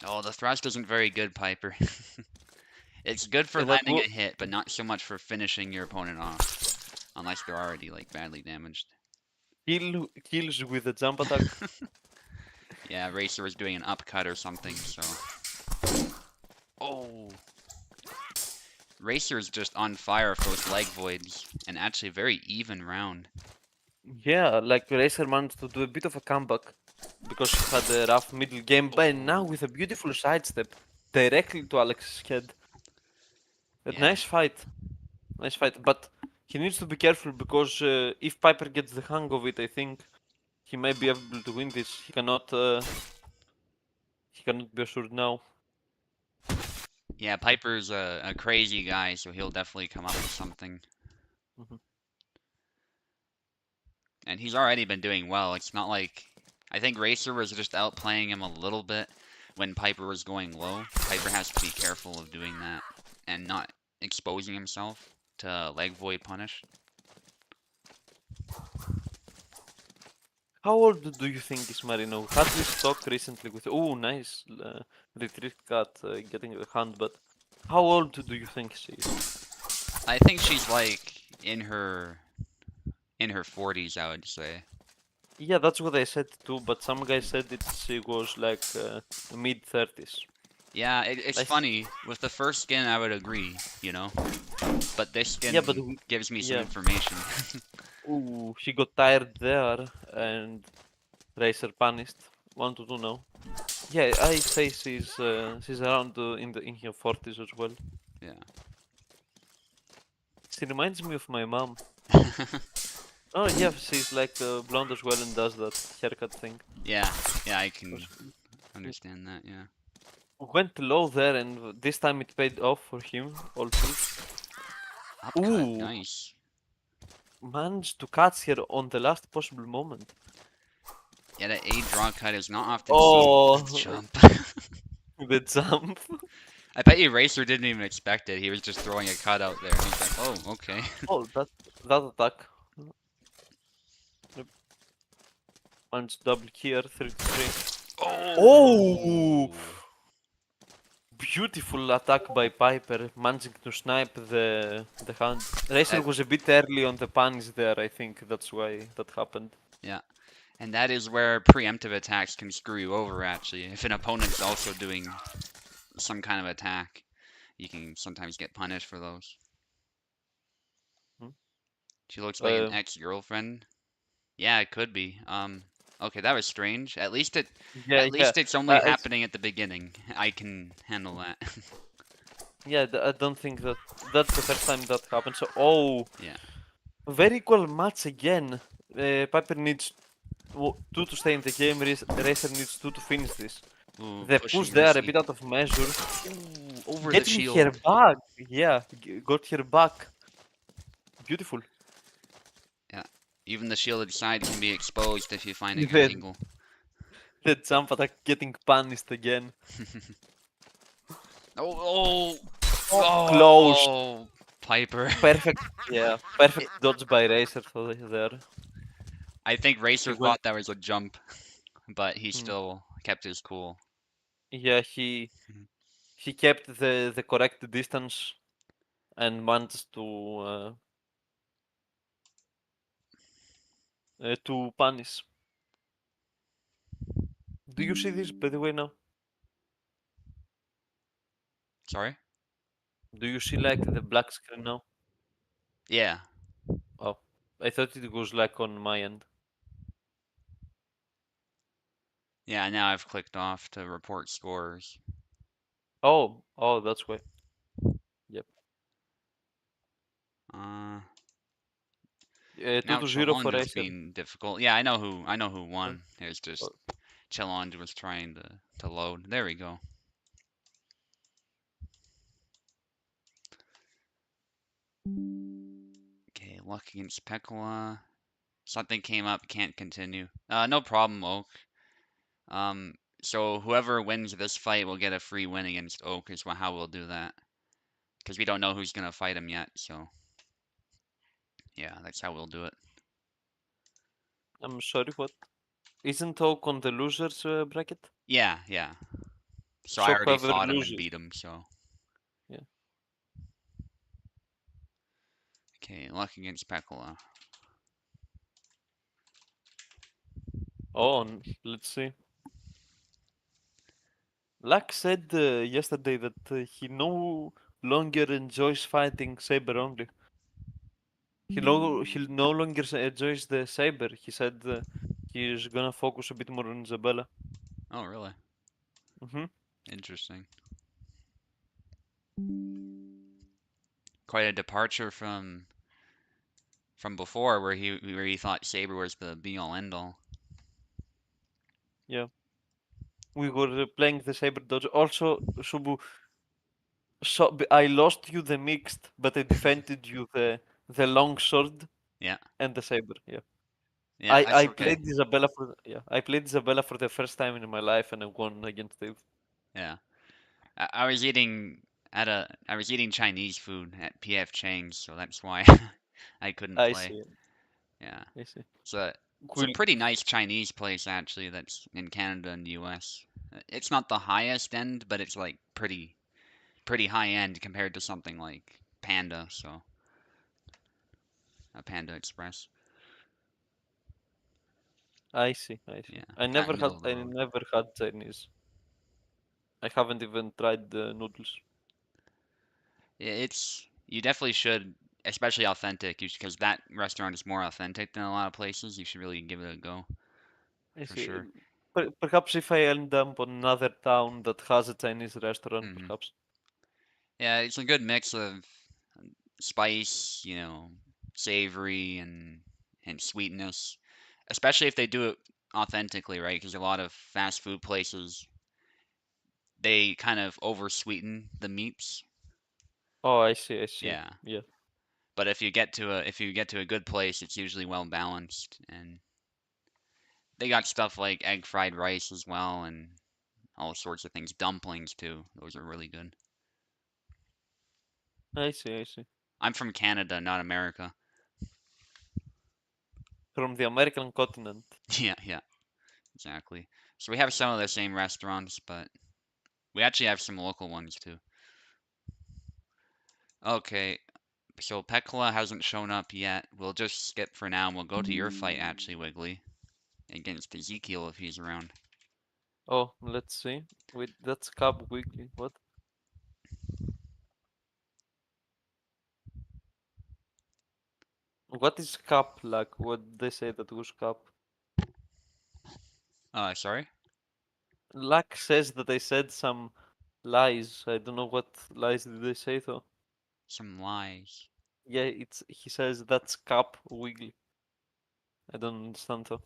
Oh, the thrust isn't very good, Piper. It's good for
Yeah, that
landing a hit, but not so much for finishing your opponent off, unless they're already like badly damaged.
kills with the jump attack.
Yeah, Racer was doing an upcut or something, so. Oh, Racer is just on fire for those leg voids, and actually a very even round.
Yeah, like Racer managed to do a bit of a comeback because she had a rough middle game, but now
Oh,
with a beautiful sidestep directly to Alex's head. A
yeah,
nice fight. Nice fight, but he needs to be careful because if Piper gets the hang of it, I think he may be able to win this. He cannot be assured now.
yeah. Piper's a crazy guy, so he'll definitely come up with something.
Mhm.
And he's already been doing well. It's not like I think Racer was just outplaying him a little bit when Piper was going low. Piper has to be careful of doing that and not exposing himself to leg void punish.
How old do you think is Marino? Had this talk recently with. Oh, nice retreat cut, getting the hand. But how old do you think she is?
I think she's like in her 40s, I would say.
Yeah, that's what I said too. But some guy said she was like mid 30s.
Yeah, it's
I s-
funny. With the first skin, I would agree. But this
yeah, but
skin gives me some
yeah.
information.
Ooh, she got tired there, and Racer punished. 1-2 now. Yeah, I say she's around in her 40s as well.
Yeah.
She reminds me of my mom. Oh yeah, she's like blonde as well and does that haircut thing.
Yeah, yeah, I can
Was-
understand that, yeah.
Went low there, and this time it paid off for him. Also,
Upcut,
ooh,
nice.
managed to catch her on the last possible moment.
Yeah, that A draw cut is not often seen.
Oh,
The jump.
the jump.
I bet you Racer didn't even expect it. He was just throwing a cut out there. And he's like, oh, okay.
Oh, that attack. Yep. Managed double here, 33. Oh!
Oh!
Beautiful attack by Piper, managing to snipe the hand. Racer
That,
was a bit early on the punish there, I think that's why that happened.
yeah. And that is where preemptive attacks can screw you over, actually. If an opponent's also doing some kind of attack, You can sometimes get punished for those.
Hmm?
She looks like an
Uh,
ex-girlfriend. Yeah, it could be. Okay, that was strange.
yeah,
At
yeah.
least it's only
It's
happening at the beginning. I can handle that.
yeah. I don't think that that's the first time that happened. So, oh,
Yeah.
very equal match again. Piper needs two to stay in the game. Racer needs two to finish this.
Ooh,
The push
pushing
there a
Mercy.
bit out of measure.
Ooh, over the
Getting her
shield.
back. Yeah, got her back. Beautiful.
Yeah. Even the shielded side can be exposed if you find a good
The
angle.
the jump attack getting punished again.
Oh,
Oh, close.
oh, Piper.
Perfect. Yeah, perfect
It,
dodge by Racer there.
I think
He
Racer
went.
thought that was a jump, but he
Hmm.
still kept his cool.
Yeah, he kept the correct distance and managed to punish. Do you see this by the way now?
Sorry?
Do you see like the black screen now?
Yeah.
Oh, I thought it was like on my end.
Yeah, now I've clicked off to report scores.
Oh, that's why. Yep.
Uh,
Two
Now
to zero for
challenge is
Racer.
being difficult. Yeah, I know who
Uh,
won. It's
uh,
just challenge was trying to load. There we go. Okay, luck against Pekla. Something came up, can't continue. No problem, Oak. So whoever wins this fight will get a free win against Oak is how we'll do that. Because we don't know who's gonna fight him yet, so yeah, that's how we'll do it.
I'm sorry, what? Isn't Oak on the losers bracket?
Yeah, yeah. So I
So
already
whoever
fought him and
loses.
beat him, so.
Yeah.
Okay, luck against Pekla.
Oh, let's see. Luck said yesterday that he no longer enjoys fighting Saber only. He no longer enjoys the Saber. He said he's gonna focus a bit more on Isabella.
Oh, really?
Hmm.
Interesting. Quite a departure from before where he thought Saber was the be all end all.
Yeah. We were playing the Saber dodge. Also, Subu, I lost you the mixed, but I defended you the long sword
Yeah.
and the Saber. Yeah.
Yeah,
I
that's okay.
played Isabella for I played Isabella for the first time in my life and I won against Dave.
Yeah. I was eating I was eating Chinese food at PF Chang's, so that's why I couldn't
I
play.
see.
Yeah.
I see.
So it's a
Cool.
pretty nice Chinese place actually that's in Canada and the US. It's not the highest end, but it's like pretty high end compared to something like Panda, so a Panda Express.
I see. I see.
Yeah,
I
kind
never
of
had
middle of the
I
road.
never had Chinese. I haven't even tried the noodles.
It's you definitely should, especially authentic, because that restaurant is more authentic than a lot of places. You should really give it a go
I
for
see.
sure.
Perhaps if I end up on another town that has a Chinese restaurant,
Hmm.
perhaps.
Yeah, it's a good mix of spice, savory and sweetness, especially if they do it authentically, right? Because a lot of fast food places they kind of over sweeten the meats.
Oh, I see. I see.
Yeah.
Yeah.
But if you get to a good place, it's usually well balanced, and they got stuff like egg fried rice as well, and all sorts of things. Dumplings too; those are really good.
I see. I see.
I'm from Canada, not America.
From the American continent.
Yeah, yeah, exactly. So we have some of the same restaurants, but we actually have some local ones too. Okay, so Pekla hasn't shown up yet. We'll just skip for now, and we'll go to your fight actually, Wiggly, against Ezekiel if he's around.
Oh, let's see. Wait, that's Cub Weekly. What? What is cap like? What did they say that was cap?
Sorry?
Lack says that I said some lies. I don't know what lies did they say though.
Some lies.
Yeah, he says that's cap wiggly. I don't understand though.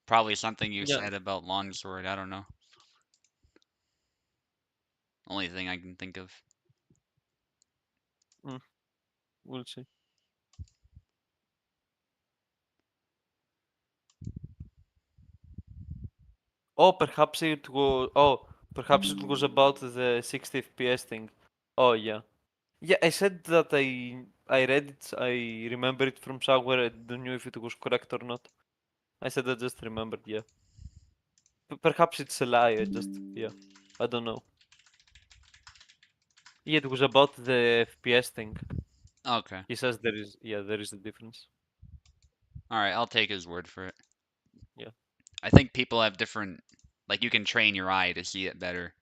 Probably something you
Yeah,
said about longsword, I don't know. Only thing I can think of.
mm, we'll see. Oh, perhaps it was. Oh, perhaps it was about the 60 FPS thing. Oh yeah, yeah. I said that I read it. I remember it from somewhere. I don't know if it was correct or not. I said I just remembered. Yeah. Perhaps it's a lie. I just yeah. I don't know. Yeah, it was about the FPS thing.
Okay.
He says there is a difference.
Alright, I'll take his word for it.
Yeah.
I think people have different, like you can train your eye to see it better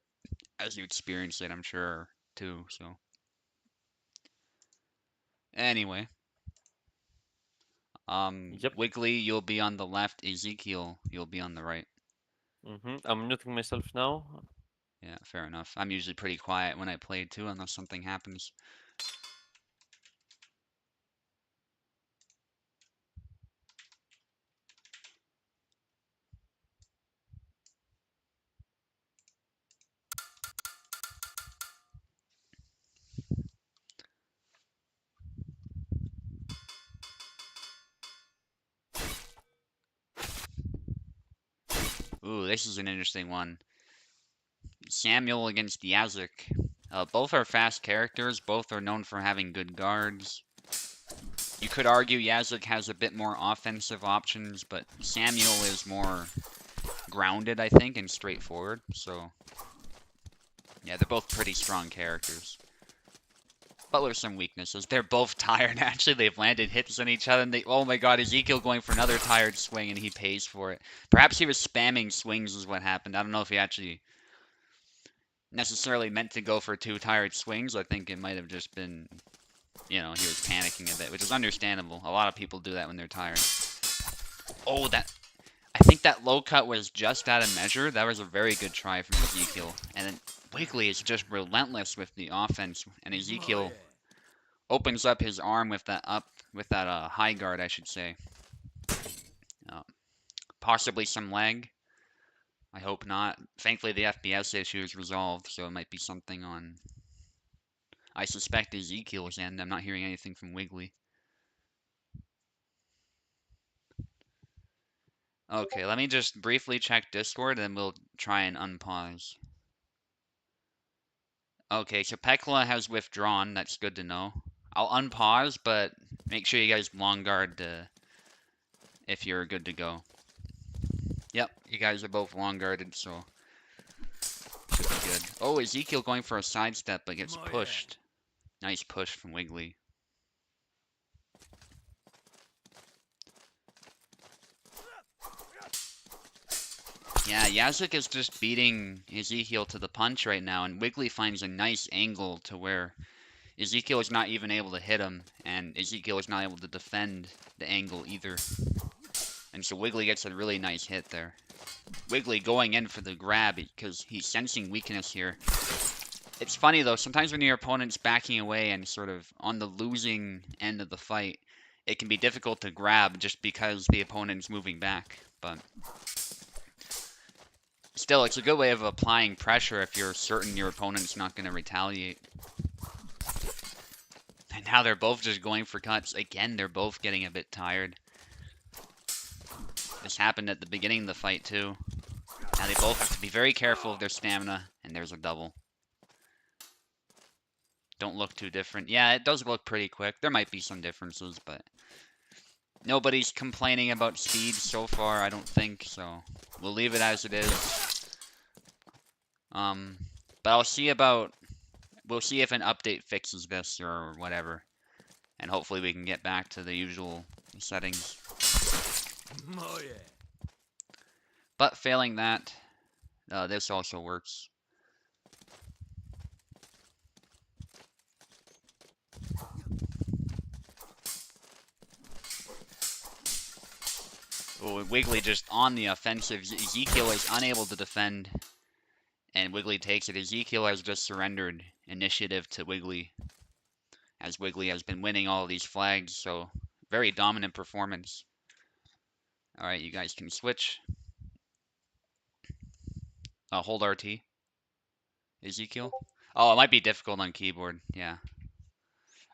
as you experience it, I'm sure, too, so. Anyway,
Yep.
Wiggly, you'll be on the left, Ezekiel, you'll be on the right.
I'm muting myself now.
Yeah, fair enough. I'm usually pretty quiet when I play too, unless something happens. Ooh, this is an interesting one. Samuel against Yazuk. Both are fast characters, both are known for having good guards. You could argue Yazuk has a bit more offensive options, but Samuel is more grounded, I think, and straightforward. So, yeah, they're both pretty strong characters. But with some weaknesses. They're both tired, actually. They've landed hits on each other, and oh my god, Ezekiel going for another tired swing, and he pays for it. Perhaps he was spamming swings is what happened. I don't know if he actually necessarily meant to go for two tired swings. I think it might have just been, he was panicking a bit, which is understandable. A lot of people do that when they're tired. Oh, I think that low cut was just out of measure. That was a very good try from Ezekiel. And then Wiggly is just relentless with the offense, and Ezekiel opens up his arm with that high guard, I should say. Uh, Possibly some lag. I hope not. Thankfully, the FPS issue is resolved, so it might be something on. I suspect Ezekiel's end. I'm not hearing anything from Wiggly. Okay, let me just briefly check Discord, and we'll try and unpause. Okay, so Pekla has withdrawn. That's good to know. I'll unpause, but make sure you guys long guard if you're good to go. Yep, you guys are both long guarded, so should be good. Oh, Ezekiel going for a sidestep, but gets pushed. Nice push from Wiggly. Yeah, Yazuk is just beating Ezekiel to the punch right now, and Wiggly finds a nice angle to where Ezekiel is not even able to hit him, and Ezekiel is not able to defend the angle either. And so Wiggly gets a really nice hit there. Wiggly going in for the grab because he's sensing weakness here. It's funny though, sometimes when your opponent's backing away and sort of on the losing end of the fight, it can be difficult to grab just because the opponent's moving back. But still, it's a good way of applying pressure if you're certain your opponent's not going to retaliate. And now they're both just going for cuts. Again, they're both getting a bit tired. This happened at the beginning of the fight too. Now they both have to be very careful of their stamina, and there's a double. Don't look too different. Yeah, it does look pretty quick. There might be some differences, but nobody's complaining about speed so far, I don't think, so we'll leave it as it is. But we'll see if an update fixes this or whatever, and hopefully we can get back to the usual settings. But failing that, this also works. Oh, Wiggly just on the offensive. Ezekiel is unable to defend, and Wiggly takes it. Ezekiel has just surrendered initiative to Wiggly, as Wiggly has been winning all these flags, so very dominant performance. All right, you guys can switch. Hold RT. Ezekiel. Oh, it might be difficult on keyboard. Yeah.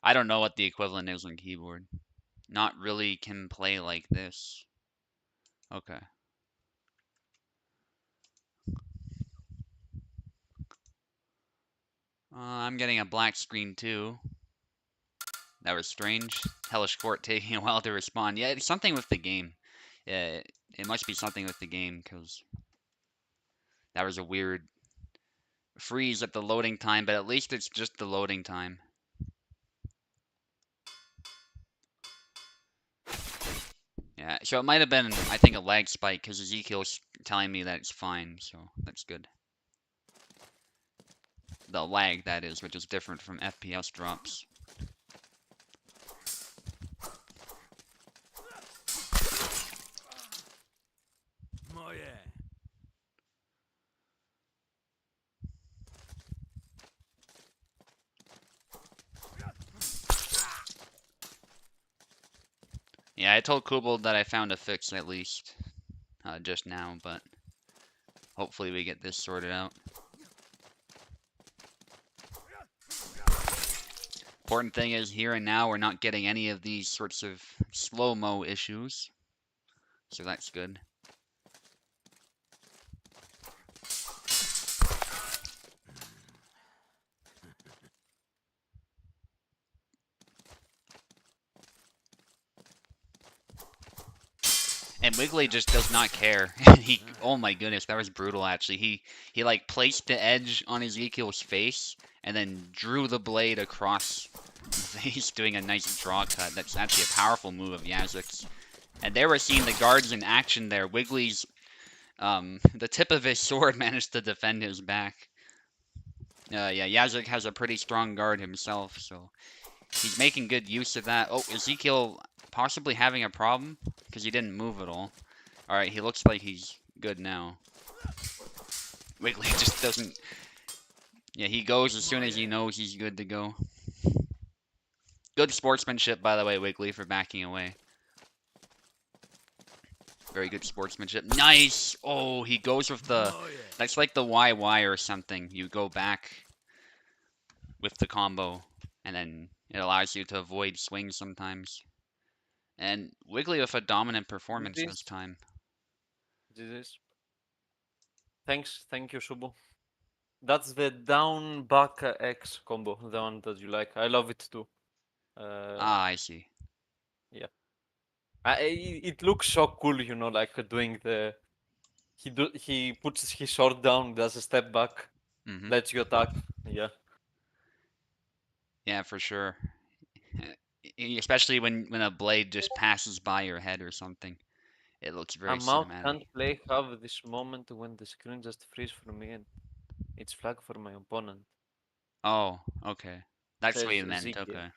I don't know what the equivalent is on keyboard. Not really can play like this. Okay. I'm getting a black screen too. That was strange. Hellish Quart taking a while to respond. Yeah, it's something with the game. Yeah, it must be something with the game because that was a weird freeze at the loading time, but at least it's just the loading time. Yeah, so it might have been, I think, a lag spike because Ezekiel's telling me that it's fine, so that's good. The lag, that is, which is different from FPS drops. Yeah, I told Kubel that I found a fix at least just now, but hopefully we get this sorted out. Important thing is here and now we're not getting any of these sorts of slow-mo issues, so that's good. And Wiggly just does not care. Oh my goodness, that was brutal actually. He like placed the edge on Ezekiel's face and then drew the blade across the face, doing a nice draw cut. That's actually a powerful move of Yazik's. And there we're seeing the guards in action there. Wiggly's the tip of his sword managed to defend his back. Yeah, Yazik has a pretty strong guard himself, so he's making good use of that. Oh, Ezekiel possibly having a problem because he didn't move at all. All right, he looks like he's good now. Wiggly just doesn't. Yeah, he goes as soon as he knows he's good to go. Good sportsmanship, by the way, Wiggly, for backing away. Very good sportsmanship. Nice! Oh, he goes with the... That's like the YY or something. You go back with the combo, and then it allows you to avoid swings sometimes. And Wiggly with a dominant performance this
This,
time.
this is. Thank you, Shubo. That's the down back X combo, the one that you like. I love it too.
Ah, I see.
Yeah. It looks so cool, like doing the he puts his sword down, does a step back,
Hmm.
lets you attack. Yeah.
Yeah, for sure. Especially when a blade just passes by your head or something. It looks
A
very
mouse
cinematic.
can't play have this moment when the screen just freeze for me and it's flag for my opponent.
Oh, okay. That's what
Says
you meant.
Ezekiel.
Okay.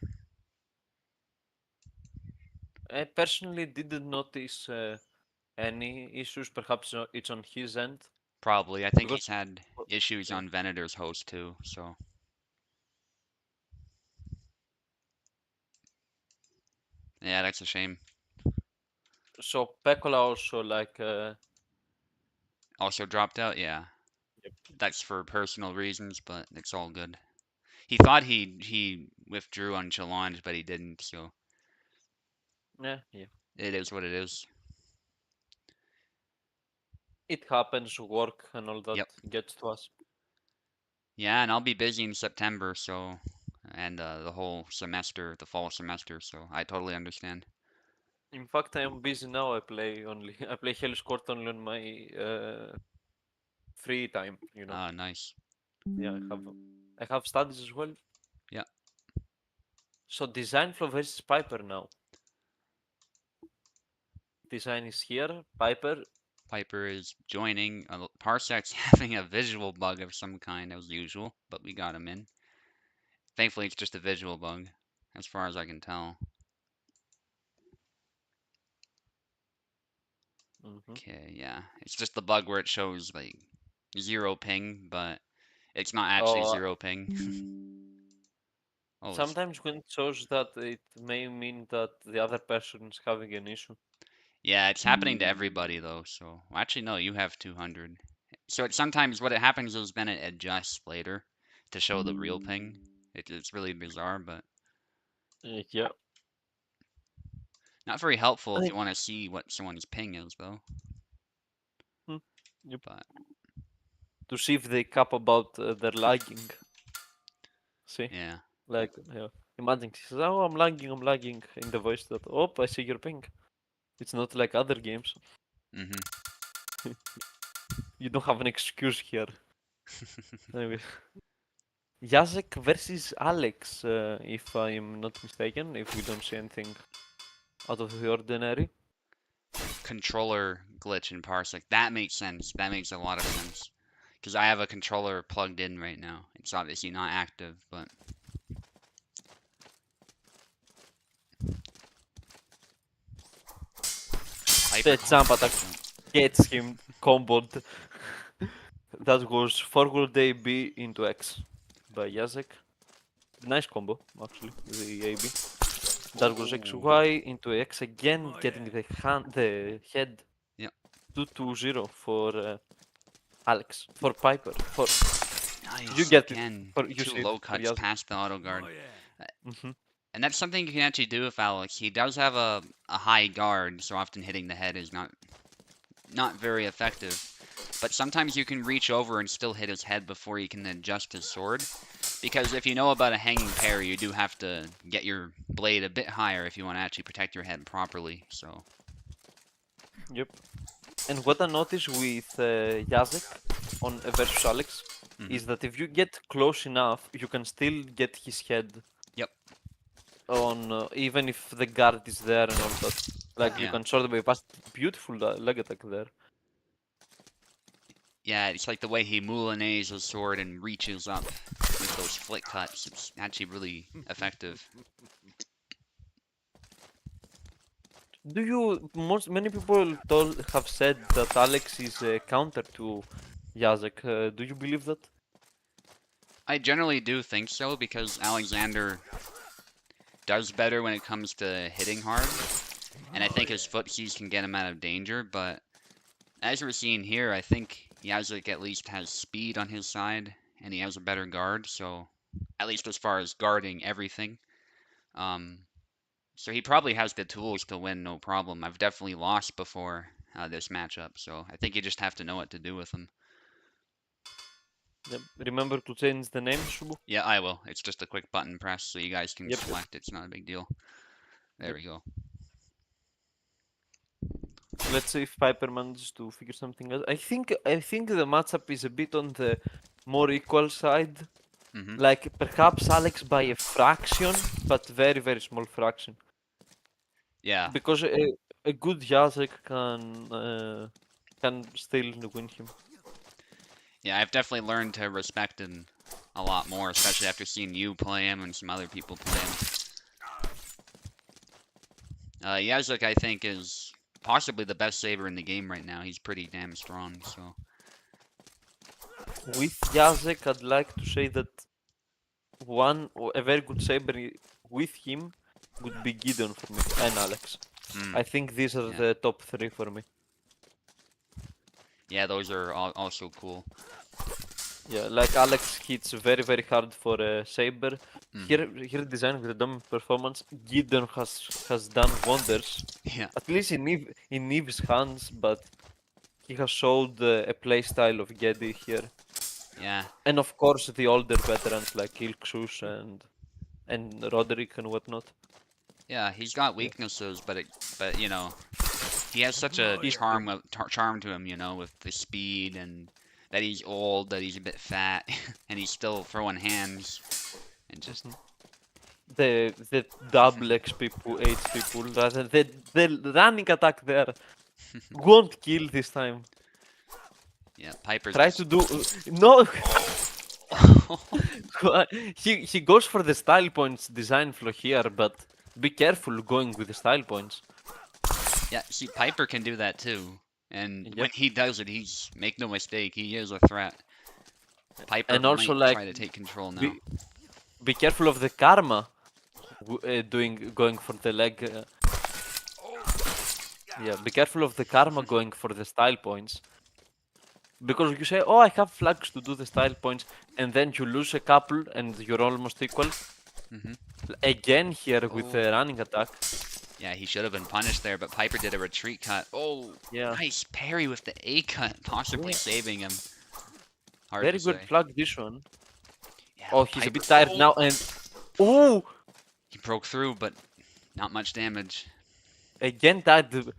I personally didn't notice any issues. Perhaps it's on his end
Probably. I think
because
he's had issues
yeah.
on Venator's host too, so yeah, that's a shame.
So Pecola also like
Also dropped out, yeah.
yep.
That's for personal reasons, but it's all good. He thought he withdrew on challenge, but he didn't, so
Yeah.
it is what it is.
It happens, work and all that
Yep.
gets to us.
Yeah, and I'll be busy in September, so and the whole semester, the fall semester, so I totally understand.
In fact, I am busy now. I play only I play Hellish Court only on my free time.
Ah, nice.
Yeah, I have studies as well.
Yeah.
So design flow versus Piper now. Design is here. Piper.
Piper is joining. Parsec's having a visual bug of some kind as usual, but we got him in. Thankfully, it's just a visual bug, as far as I can tell.
Mm-hmm.
Okay, yeah. It's just the bug where it shows like 0 ping, but it's not actually
Oh,
0 ping. Oh,
sometimes when it shows that, it may mean that the other person is having an issue.
yeah, it's happening to everybody though. So, well, actually, no, you have 200. So it sometimes what it happens is then it adjusts later to show the real ping. It's really bizarre, but
Yeah.
not very helpful if
I-
you want to see what someone's ping is though.
Hmm, yep.
But
To see if they cap about their lagging. See?
yeah.
Like, yeah. Imagine she says, "Oh, I'm lagging," in the voice that, "Oh, I see your ping." It's not like other games.
Mhm.
You don't have an excuse here. Anyway. Jacek versus Alex, if I'm not mistaken, if we don't see anything out of the ordinary.
Controller glitch in Parsec. That makes sense. That makes a lot of sense. Because I have a controller plugged in right now. It's obviously not active, but hyper
The jump attack gets him comboed. That was forward AB into X by Jacek. Nice combo, actually, the AB. That was
Oh,
XY into X again, getting the head
yep.
2-0 for Alex, for Piper, for you
Nice.
get it,
Again,
for you
two
see it,
low
for
cuts
Jacek.
past the auto guard.
Hmm.
And that's something you can actually do with Alex. He does have a high guard, so often hitting the head is not very effective. But sometimes you can reach over and still hit his head before you can adjust his sword. Because if you know about a hanging parry, you do have to get your blade a bit higher if you want to actually protect your head properly. So,
Yep. And what I noticed with Jacek on versus Alex
mhm.
is that if you get close enough, you can still get his head
Yep.
on, even if the guard is there and all that. Like you
Yeah.
can sort of bypass. Beautiful leg attack there.
Yeah, it's like the way he moulinets his sword and reaches up with those flick cuts. It's actually really effective.
Do you many people have said that Alex is a counter to Jacek. Do you believe that?
I generally do think so because Alexander does better when it comes to hitting hard, and I think his footsies can get him out of danger, but as we're seeing here, I think Yazlik at least has speed on his side, and he has a better guard, so at least as far as guarding everything. Um, so he probably has the tools to win, no problem. I've definitely lost before this matchup, so I think you just have to know what to do with him.
Yep. Remember to change the name, Shubu?
Yeah, I will. It's just a quick button press, so you guys can
Yep, yep,
select. It's not a big deal. There
yep.
we go.
Let's see if Piper manages to figure something out. I think the matchup is a bit on the more equal side.
Hmm.
Like perhaps Alex by a fraction, but very very small fraction.
Yeah,
Because a good Jacek can still win him.
yeah, I've definitely learned to respect him a lot more, especially after seeing you play him and some other people play him. Yazuk, I think, is possibly the best saber in the game right now. He's pretty damn strong, so
With Jacek, I'd like to say that a very good saber with him would be Gideon for me and Alex. I think these are
yeah.
the top three for me.
Yeah, those are also cool.
Yeah, like Alex hits very very hard for a saber.
Hmm.
Here design with the dominant performance, Gideon has done wonders.
Yeah,
At least in Eve's hands, but he has showed a playstyle of Gedi here.
yeah,
And of course the older veterans like Ilksus and Roderick and whatnot.
yeah. He's got
Yeah.
weaknesses, but you know, he has such a
He's cool.
charm to him, you know, with the speed and that he's old, that he's a bit fat, and he's still throwing hands and just
Mhm. The double XP HP pull, the running attack there won't kill this time.
yeah. Piper's
Try to
just
do no. He goes for the style points design flow here, but be careful going with the style points.
yeah. See, Piper can do that too. And when
Yep.
he does it, he's make no mistake, he is a threat. Piper
And also
might
like
try to take control now.
be be careful of the karma doing going for the leg. Yeah, be careful of the karma going for the style points. Because you say, oh, I have flags to do the style points, and then you lose a couple and you're almost equal.
Hmm.
Again here with
Oh,
the running attack.
yeah, he should have been punished there, but Piper did a retreat cut. Oh,
Yeah.
nice parry with the A cut, possibly
Yeah.
saving him. Hard to
Very good
say.
flag this one.
Yeah,
Oh,
but
he's a
Piper,
bit tired
oh,
now and oh,
he broke through, but not much damage.
again tired.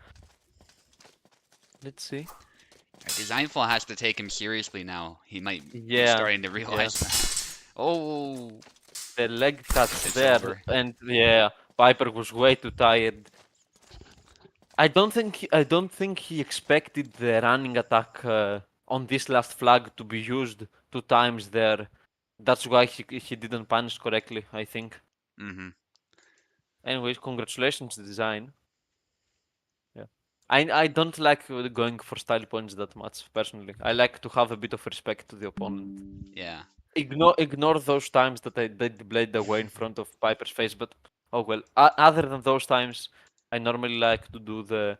Let's see.
Designful has to take him seriously now. He might be
Yeah.
starting to
Yeah.
realize that. Oh,
The leg cuts
it's
there
over.
and yeah, Piper was way too tired. I don't think he expected the running attack on this last flag to be used 2 times there. That's why he didn't punish correctly, I think.
Hmm.
Anyways, congratulations, design. Yeah. I don't like going for style points that much, personally. I like to have a bit of respect to the opponent.
Yeah.
Ignore those times that I did the blade away in front of Piper's face, but oh well. Other than those times, I normally like to do the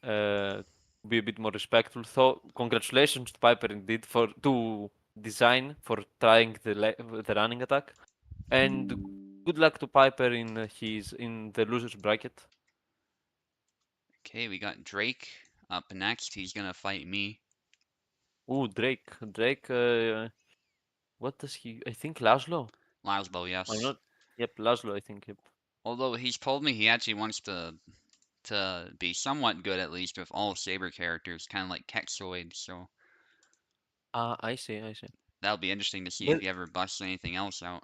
uh, be a bit more respectful. So congratulations to Piper indeed for to design for trying the running attack, and good luck to Piper in his in the losers bracket.
Okay, we got Drake up next. He's gonna fight me.
Ooh, Drake. What does he? I think Laszlo.
Laszlo,
I'm
yes.
not. Yep, Laszlo. I think. Yep.
Although he's told me he actually wants to be somewhat good at least with all Saber characters, kind of like Kexoid. So
Ah, I see. I see.
that'll be interesting to see if
But
he ever busts anything else out.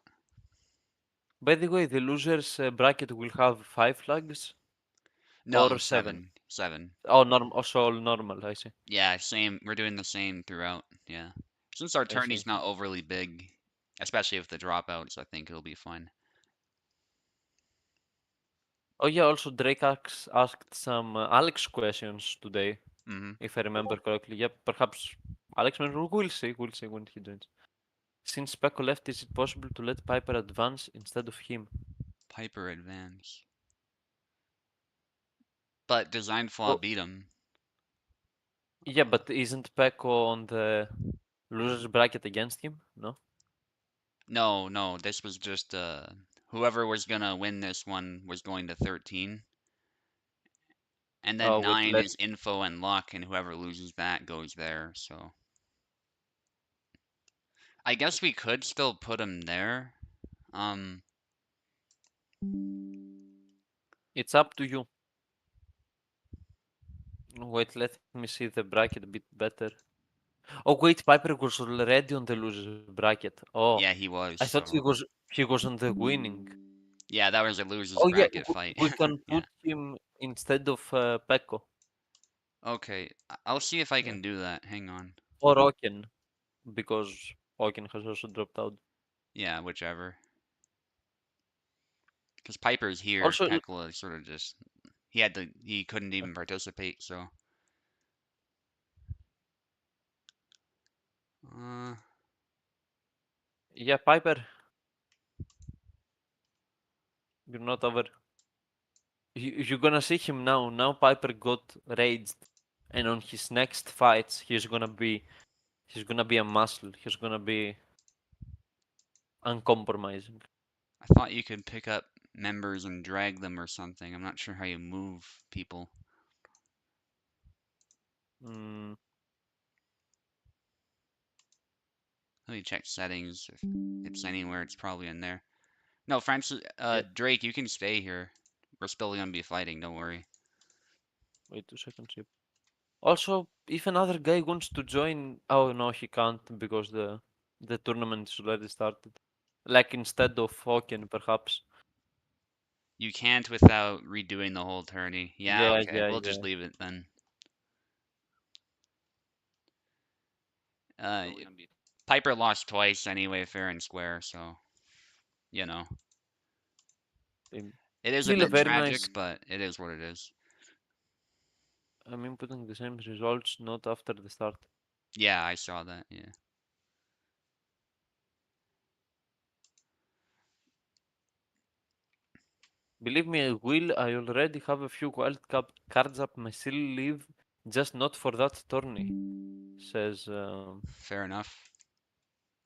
by the way, the losers bracket will have 5 flags
No,
or 7.
seven, seven.
Oh, also all normal. I see.
Yeah, same. We're doing the same throughout. Yeah, since our
I see.
tourney's not overly big, especially with the dropouts, I think it'll be fine.
Oh yeah, also Drake asked some Alex questions today,
Hmm.
if I remember correctly. Yep, perhaps Alex mentioned. We'll see when he joins. Since Peko left, is it possible to let Piper advance instead of him?
Piper advance, but Design Flaw
Oh,
beat him.
yeah, but isn't Peko on the losers bracket against him? No?
No, no, this was just whoever was gonna win this one was going to 13. And then
Oh, would
9
let.
is info and luck, and whoever loses that goes there. So I guess we could still put him there. Um,
It's up to you. Wait, let me see the bracket a bit better. Oh wait, Piper was already on the losers bracket. Oh,
yeah, he was.
I thought
So
he was on the winning.
yeah, that was a losers
Oh yeah,
bracket fight.
we can
Yeah.
put him instead of Peko
Okay, I'll see if I
yeah.
can do that. Hang on.
Or Oken because Oken has also dropped out.
Yeah, whichever. Because Piper's here.
Also,
Tekla sort of just he couldn't even participate. So uh,
yeah, Piper, you're not over. You're gonna see him now. Now Piper got raged, and on his next fights, he's gonna be a muscle. He's gonna be uncompromising.
I thought you could pick up members and drag them or something. I'm not sure how you move people.
Mm,
Let me check settings. If it's anywhere, it's probably in there. No, Francis,
yeah.
Drake, you can stay here. We're still gonna be fighting. Don't worry.
Wait 2 seconds. Yep. Also, if another guy wants to join, oh no, he can't because the tournament is already started. Like instead of Oken, perhaps.
You can't without redoing the whole tourney. Yeah,
Yeah,
okay.
yeah,
We'll
yeah.
just leave it then. Uh, Piper lost twice anyway, fair and square. So you know,
Um,
it is a
Still a
bit
very nice,
tragic, but it is what it is.
I'm inputting the same results, not after the start.
Yeah, I saw that. Yeah.
Believe me, I will. I already have a few wild cards up my sleeve, just not for that tourney, says
Fair enough.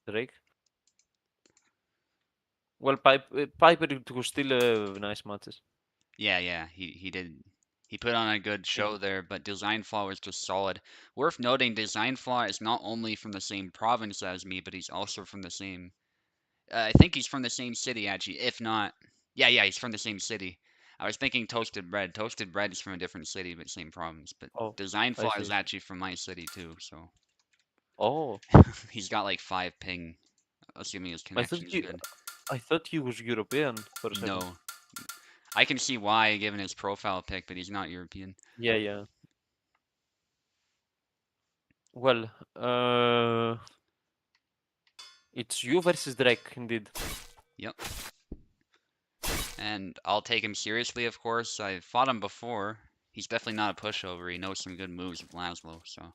Drake. Well, Piper, it was still nice matches.
Yeah, yeah, he did. He put on a good
Yeah.
show there, but Design Flaw was just solid. Worth noting, Design Flaw is not only from the same province as me, but he's also from the same. I think he's from the same city, actually. If not, yeah, he's from the same city. I was thinking Toasted Bread. Toasted Bread is from a different city, but same province. But
Oh,
Design
I
Flaw
see.
is actually from my city too, so
Oh,
he's got like 5 ping, assuming his
I thought
connection's
he,
good.
I thought he was European for a second.
No, I can see why given his profile pic, but he's not European.
Yeah, yeah. Well, it's you versus Drake, indeed.
Yep. And I'll take him seriously, of course. I fought him before. He's definitely not a pushover. He knows some good moves with Laszlo, so.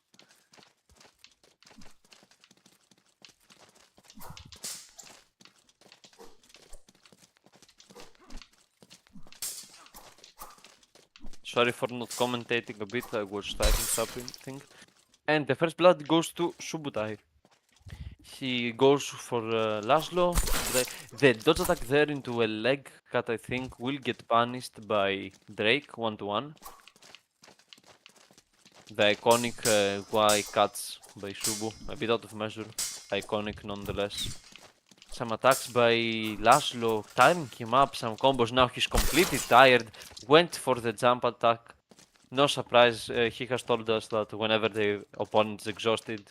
Sorry for not commentating a bit. I was typing something. And the first blood goes to Subutai. He goes for Laszlo. The dodge attack there into a leg cut, I think, will get punished by Drake 1-1. The iconic Y cuts by Subu, a bit out of measure, iconic nonetheless. Some attacks by Laszlo, tiring him up, some combos. Now he's completely tired, went for the jump attack. No surprise, he has told us that whenever the opponent is exhausted,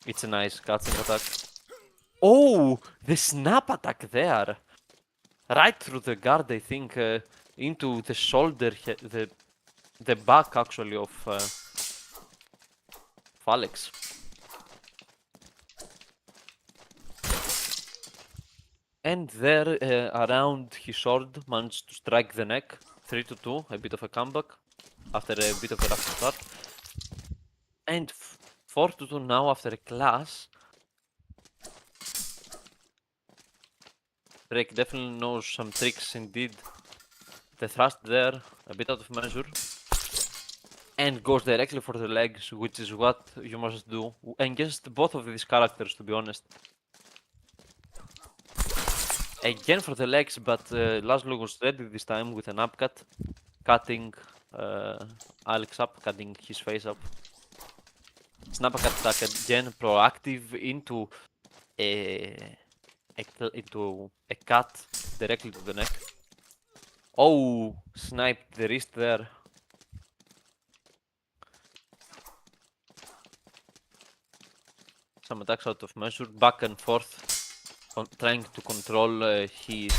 it's a nice catching attack. Oh, the snap attack there! Right through the guard, I think, into the shoulder, the back actually of Alex. And there, around his sword, managed to strike the neck. 3-2, a bit of a comeback after a bit of a rough start. And 4-2 now after a clash. Drake definitely knows some tricks indeed. The thrust there, a bit out of measure. And goes directly for the legs, which is what you must do against both of these characters, to be honest. Again for the legs, but Laszlo was ready this time with an upcut, cutting Alex up, cutting his face up. Snap attack again, proactive into into a cut directly to the neck. Oh, sniped the wrist there. Some attacks out of measure, back and forth, trying to control his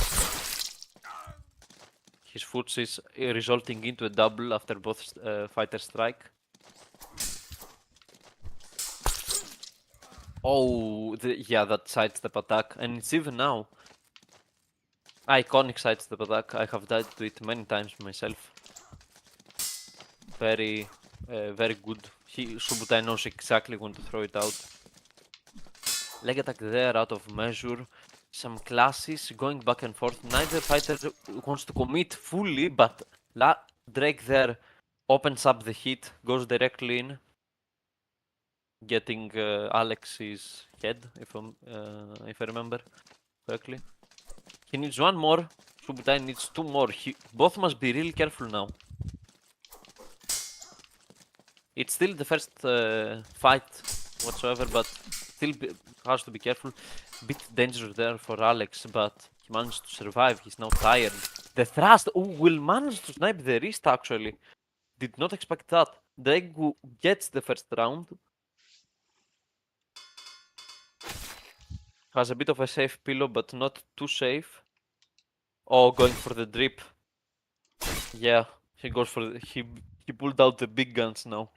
footsies, resulting into a double after both fighters strike. Oh, yeah, that sidestep attack, and it's even now. Iconic sidestep attack. I have died to it many times myself. Very, very good. Subutai knows exactly when to throw it out. Leg attack there, out of measure. Some classes going back and forth. Neither fighter wants to commit fully, but Drake there opens up the hit, goes directly in, getting Alex's head, if I remember correctly. He needs one more. Subutai needs two more. Both must be really careful now. It's still the first fight whatsoever, but still has to be careful. Bit dangerous there for Alex, but he managed to survive. He's now tired. The thrust will manage to snipe the wrist actually. Did not expect that. Daegu gets the first round. Has a bit of a safe pillow, but not too safe. Oh, going for the drip. Yeah, he goes for he pulled out the big guns now.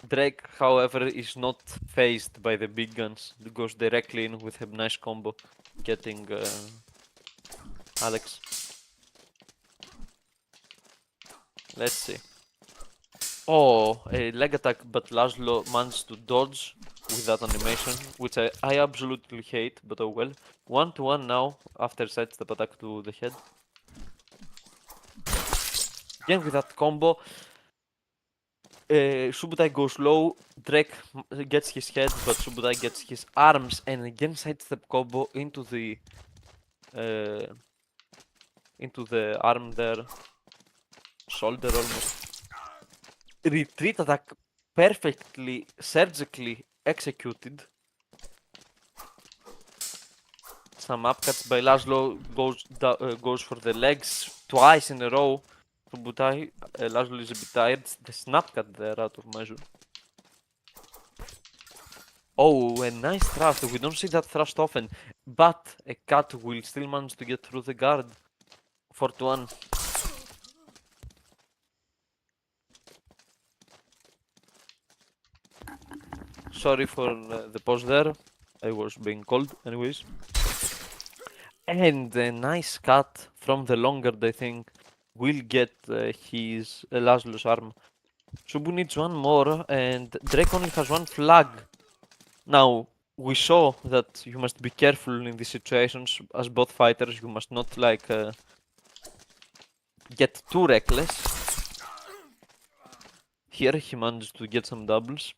Drake, however, is not phased by the big guns. He goes directly in with a nice combo, getting Alex. Let's see. Oh, a leg attack, but Laszlo managed to dodge with that animation, which I absolutely hate, but oh well. 1-1 now, after sidestep attack to the head. Again with that combo, Subutai goes low, Drake gets his head, but Subutai gets his arms, and again sidestep combo into the arm there, shoulder almost. Retreat attack perfectly, surgically executed. Some upcuts by Laszlo goes for the legs twice in a row. Subutai, Laszlo is a bit tired. The snap cut there out of measure. Oh, a nice thrust. We don't see that thrust often, but a cut will still manage to get through the guard. 4-1. Sorry for the pause there. I was being cold, anyways. And a nice cut from the Longard, I think, will get his Laszlo's arm. Subu needs one more, and Drake only has one flag. Now, we saw that you must be careful in these situations. As both fighters, you must not, like, get too reckless. Here, he managed to get some doubles.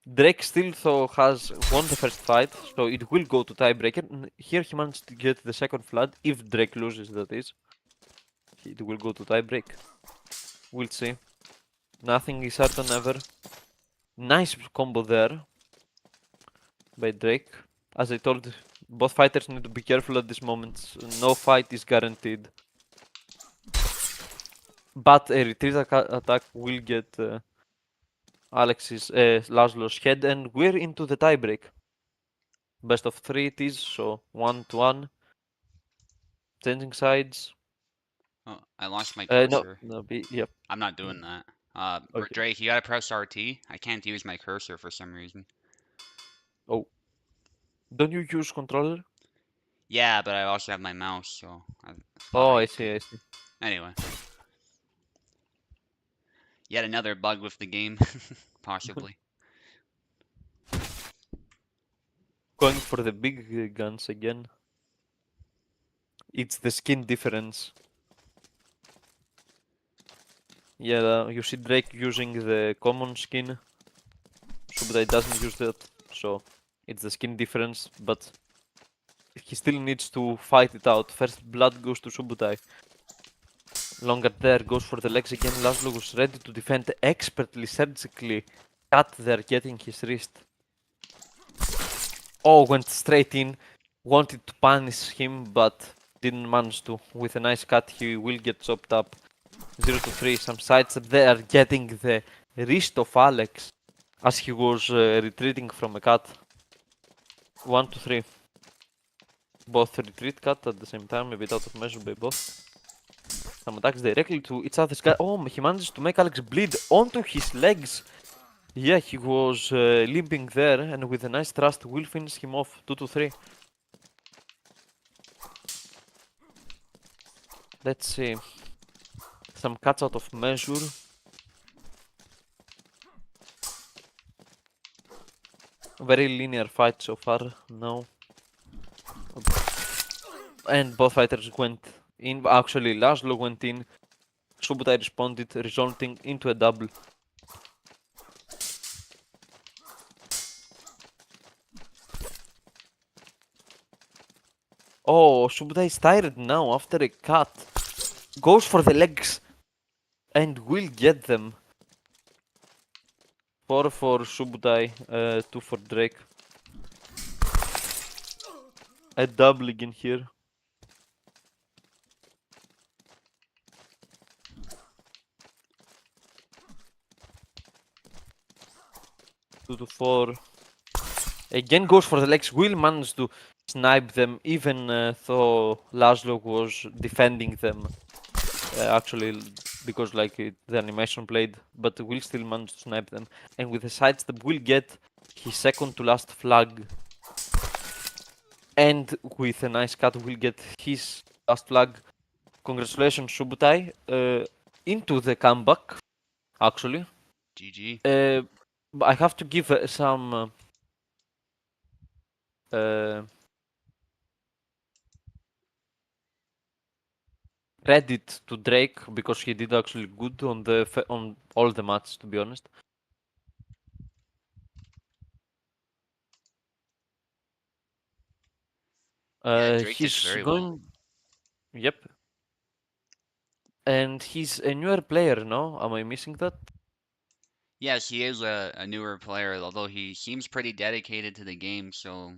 Drake still though has won the first fight, so it will go to tiebreaker. Here he managed to get the second flood, if Drake loses that is. It will go to tiebreak. We'll see. Nothing is certain ever. Nice combo there by Drake. As I told, both fighters need to be careful at this moment. No fight is guaranteed. But a retreat attack will get Alex's Laszlo's head, and we're into the tiebreak. Best of 3 it is, so 1-1. Changing sides.
Oh, I lost my
No,
cursor.
yep.
I'm not doing that.
Okay.
Drake, you gotta press RT. I can't use my cursor for some reason.
Oh. Don't you use controller?
Yeah, but I also have my mouse, so I thought
Oh,
I
I see, I
could.
see.
Anyway. Yet another bug with the game, possibly.
Going for the big guns again. It's the skin difference. Yeah, you see Drake using the common skin. Subutai doesn't use that, so it's the skin difference, but he still needs to fight it out. First blood goes to Subutai. Longer there goes for the legs again. Laszlo was ready to defend expertly, surgically. Cut there, getting his wrist. Oh, went straight in. Wanted to punish him, but didn't manage to. With a nice cut, he will get chopped up. 0-3. Some sides there, getting the wrist of Alex as he was retreating from a cut. 1-3. Both retreat cut at the same time, a bit out of measure by both. Some attacks directly to each other's guy. Oh, he managed to make Alex bleed onto his legs. Yeah, he was limping there, and with a nice thrust, will finish him off. 2-3. Let's see. Some cuts out of measure. Very linear fight so far now. And both fighters went in. Actually, Laszlo went in. Subutai responded, resulting into a double. Oh, Subutai is tired now after a cut. Goes for the legs and will get them. 4 for Subutai, 2 for Drake. A double again here. Two to 4. Again goes for the legs. Will manage to snipe them, even though Laszlo was defending them. Actually, because like the animation played, but will still manage to snipe them. And with the sidestep, will get his second to last flag. and with a nice cut will get his last flag. Congratulations, Subutai, into the comeback, actually.
GG.
But I have to give some credit to Drake because he did actually good on on all the matches, to be honest.
Yeah, Drake did
He's
very well.
going, yep, and he's a newer player, no? Am I missing that?
Yes, he is a newer player, although he seems pretty dedicated to the game, so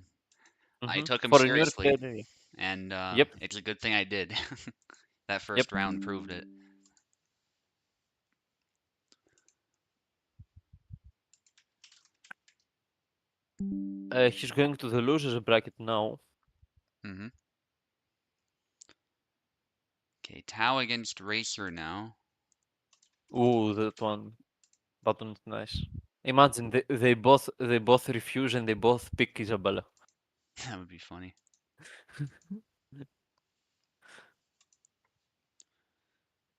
I
Mm-hmm.
took him
For a newer
seriously,
player,
and
yep,
it's a good thing I did. That
yep.
first round proved it.
He's going to the losers bracket now.
Hmm. Okay, Tau against Racer now.
Ooh, that one's nice. Imagine they both refuse and they both pick Isabella.
That would be funny.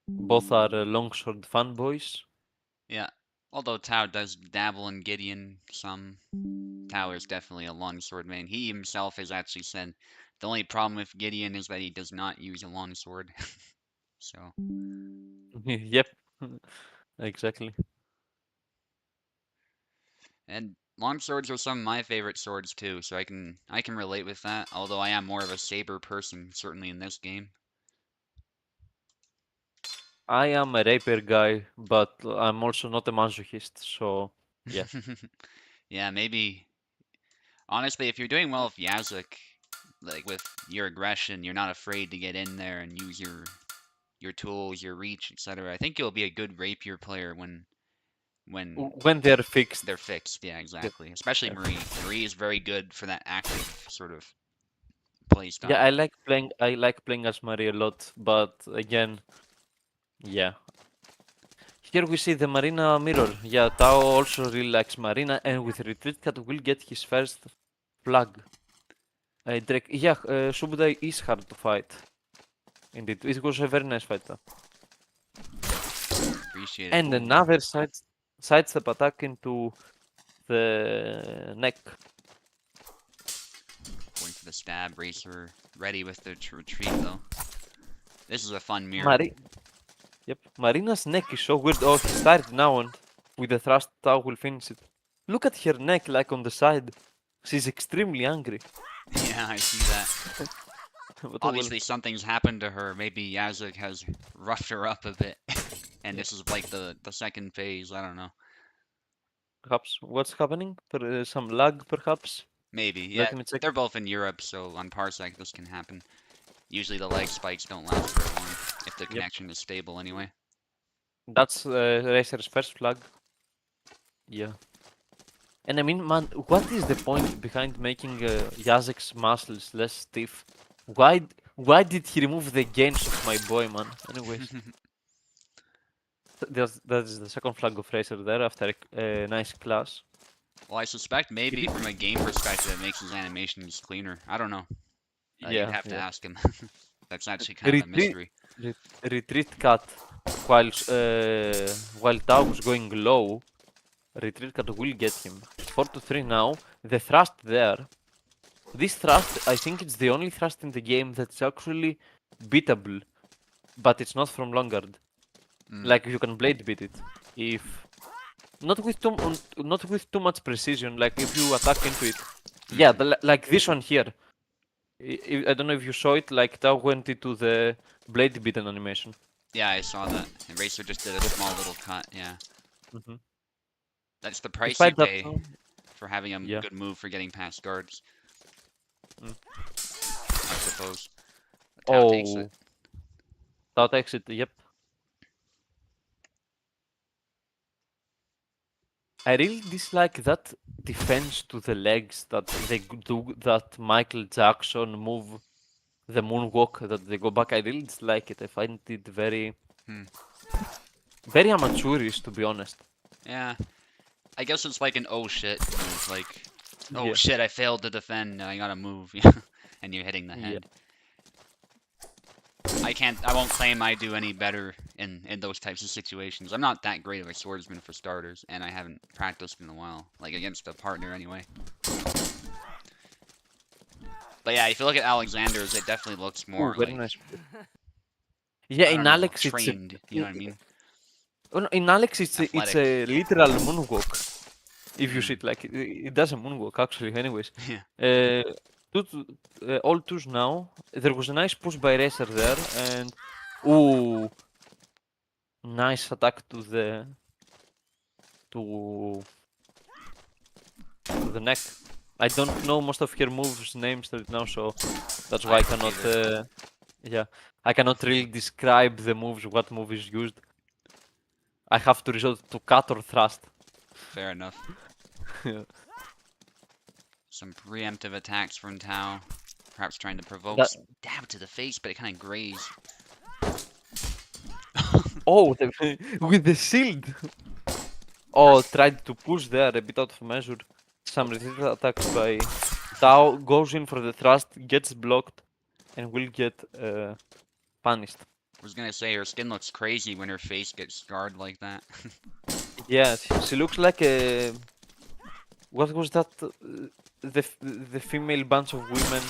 Both are longsword fanboys.
Yeah, although Tau does dabble in Gideon some. Tau is definitely a longsword man. He himself has actually said the only problem with Gideon is that he does not use a longsword. So,
Yep, exactly.
and longswords are some of my favorite swords too, so I can relate with that. Although I am more of a saber person, certainly in this game.
I am a rapier guy, but I'm also not a masochist, so yeah.
Yeah, maybe honestly, if you're doing well with Yazuk, like with your aggression, you're not afraid to get in there and use your tools, your reach, etc. I think you'll be a good rapier player when
When they're fixed.
they're fixed. Yeah,
Yep.
exactly. Especially
Yeah.
Marie. Marie is very good for that active sort of play
Yeah,
style.
I like playing as Marie a lot, but again, yeah. Here we see the Marina mirror. Yeah, Tao also really likes Marina, and with Retreat Cat will get his first flag. Drake, yeah, Subudai is hard to fight. Indeed, it was a very nice fight though.
Appreciate it.
And
Ooh,
another sidestep attack into the neck.
going for the stab. Racer ready with the retreat though. This is a fun mirror.
Mari Yep, Marina's neck is so weird. Oh, he's tired now, and with the thrust, Tao will finish it. Look at her neck, like on the side. She's extremely angry.
Yeah, I see that.
But oh well.
Obviously, something's happened to her. Maybe Yazuk has roughed her up a bit, and
Yep.
this is like the second phase. I don't know.
Perhaps. What's happening? Some lag, perhaps?
Maybe. Yeah,
Let me check.
they're both in Europe, so on Parsec this can happen. Usually the lag spikes don't last very long if the
Yep.
connection is stable anyway.
That's Racer's first flag. Yeah. And I mean, man, what is the point behind making Yazek's muscles less stiff? Why did he remove the gains of my boy, man? Anyways, that is the second flag of Racer there after a nice class.
Well, I suspect
He
maybe
did.
from a game perspective it makes his animations cleaner. I don't know. You'd
Yeah,
have to
yeah.
ask him. That's actually kind of a
Retreat,
mystery.
retreat cut while Tao was going low. Retreat cut will get him. 4-3 now. The thrust there. This thrust, I think it's the only thrust in the game that's actually beatable, but it's not from long guard.
Mm.
Like you can blade beat it if not with too much precision. Like if you attack into it, yeah, like this one here. I don't know if you saw it. Like Tao went into the blade beaten animation.
Yeah, I saw that. And Racer just did a
Yep.
small little cut. Yeah,
Hmm.
that's the price you
Despite that,
pay for having a
yeah.
good move for getting past guards,
Mm.
I suppose. But Tao takes it.
Oh, Tao takes it. Yep. I really dislike that defense to the legs that they do. That Michael Jackson move, the moonwalk that they go back. I really dislike it. I find it very,
Hmm.
very amateurish, to be honest.
Yeah, I guess it's like an oh shit move. Like Oh
Yeah,
shit, I failed to defend. I gotta move. And you're hitting the
yeah.
head. I won't claim I do any better in those types of situations. I'm not that great of a swordsman for starters, and I haven't practiced in a while, like against a partner anyway. But yeah, if you look at Alexander's, it definitely looks
Oh,
more
very
like,
nice. Yeah,
I
in
don't know,
Alex it's a,
trained, you know what I mean?
oh, no, in Alex it's
Athletic.
a literal moonwalk. If you see
Mm,
it, like it does a moonwalk actually. Anyways,
yeah.
uh, all twos now. There was a nice push by Racer there, and ooh, nice attack to to the neck. I don't know most of her moves names right now, so that's why
I
I
don't
cannot.
either.
Yeah, I cannot really describe the moves, what move is used. I have to resort to cut or thrust.
Fair enough.
Yeah.
Some preemptive attacks from Tao. Perhaps trying to provoke
That
stab to the face, but it kind of grazed.
oh, with the shield. Oh, tried to push there a bit out of measure. Some resisted attacks by Tao goes in for the thrust, gets blocked, and will get punished.
I was gonna say her skin looks crazy when her face gets scarred like that.
Yeah, she looks like a what was that? The female bunch of women,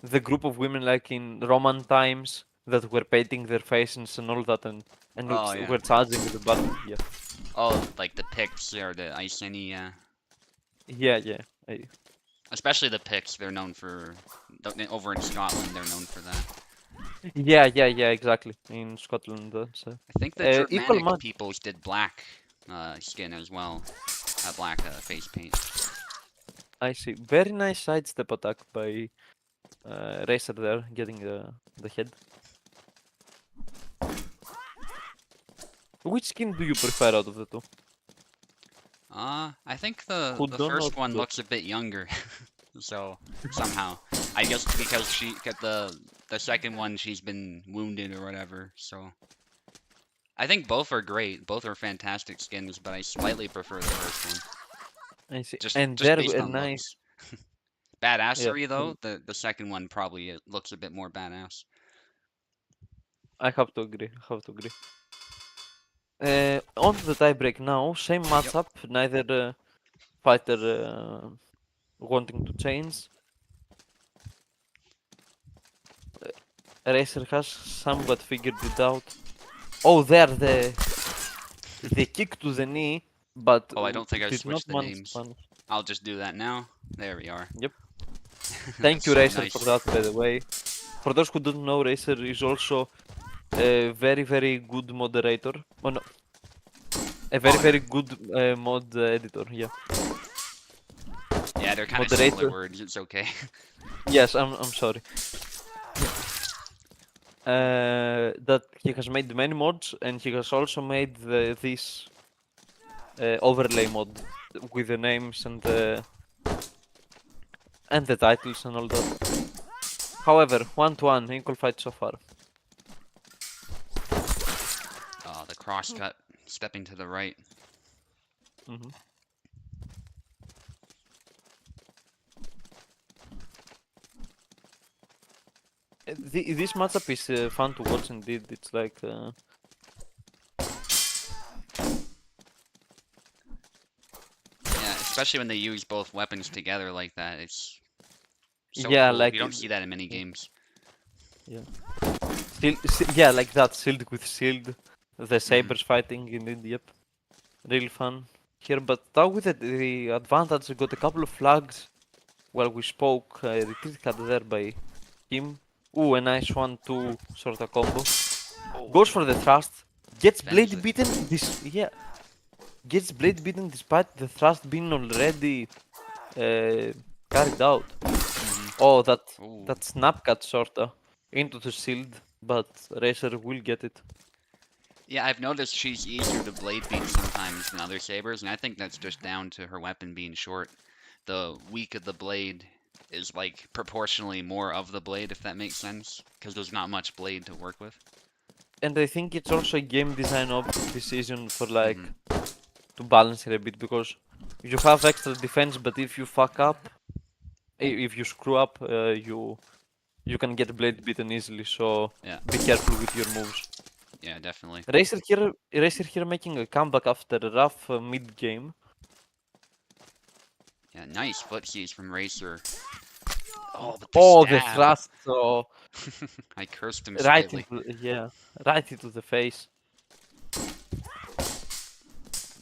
the group of women like in Roman times that were painting their faces and all that, and
Oh yeah.
were charging the battle. Yeah,
Oh, like the Picts or the Iceni, yeah.
yeah, yeah.
Especially the Picts, they're known for over in Scotland. They're known for that.
Yeah, yeah, yeah. Exactly. In Scotland, so.
I think the
Equal
Germanic
match.
peoples did black skin as well, black face paint.
I see. Very nice sidestep attack by Racer there, getting the head. Which skin do you prefer out of the two?
I think the
Houdon or
first one
Houdon?
looks a bit younger, so somehow I guess because she got the second one she's been wounded or whatever. So I think both are great, both are fantastic skins, but I slightly prefer the first one,
I see.
just
And
just
there
based
a
on
nice.
looks.
Yeah,
Badassery though, the second one probably looks a bit more badass.
I have to agree. I have to agree. On to the tiebreak now. Same
Yep.
matchup. Neither fighter wanting to change. Racer has somewhat figured it out. Oh, there the kick to the knee, but
Oh, I don't think I
did not
switched the
manage to
names.
punish.
I'll just do that now. There we are.
Yep.
That's
Thank you,
so
Racer, for
nice.
that, by the way. For those who don't know, Racer is also a very, very good moderator. Oh no, a very,
Oh yeah.
very good mod editor. Yeah,
Yeah, they're kind of similar
moderator.
words. It's okay.
Yes, I'm sorry. That he has made many mods, and he has also made this overlay mod with the names and the titles and all that. However, 1-1 equal fight so far.
Oh, the crosscut, stepping to the right.
Mhm. This matchup is fun to watch indeed. It's like
Yeah, especially when they use both weapons together like that. It's so
yeah,
cool. You
like
don't see that in many games.
yeah, yeah, like that shield with shield, the
Hmm.
sabers fighting indeed. Yep, really fun here. But now with the advantage, we got a couple of flags while we spoke. Retreat cut there by him. Ooh, a nice 1-2 sort of combo.
Oh,
Goes for the thrust. Gets
defends
blade
it.
beaten. This yeah, gets blade beaten despite the thrust being already uh, carried out.
Hmm.
Oh,
Oh,
that snap cut sorta into the shield, but Racer will get it.
yeah. I've noticed she's easier to blade beat sometimes than other sabers, and I think that's just down to her weapon being short. The weak of the blade is like proportionally more of the blade, if that makes sense, because there's not much blade to work with.
And I think it's also a game design decision for like
Hmm.
to balance it a bit because You have extra defense, but if you fuck up, if you screw up, you can get blade beaten easily. So
Yeah,
be careful with your moves.
yeah, definitely.
Racer here making a comeback after a rough mid game.
Yeah, nice footsies from Racer. Oh, but the
Oh, the
stab.
thrust! So
I cursed him
right
slightly.
into right into the face.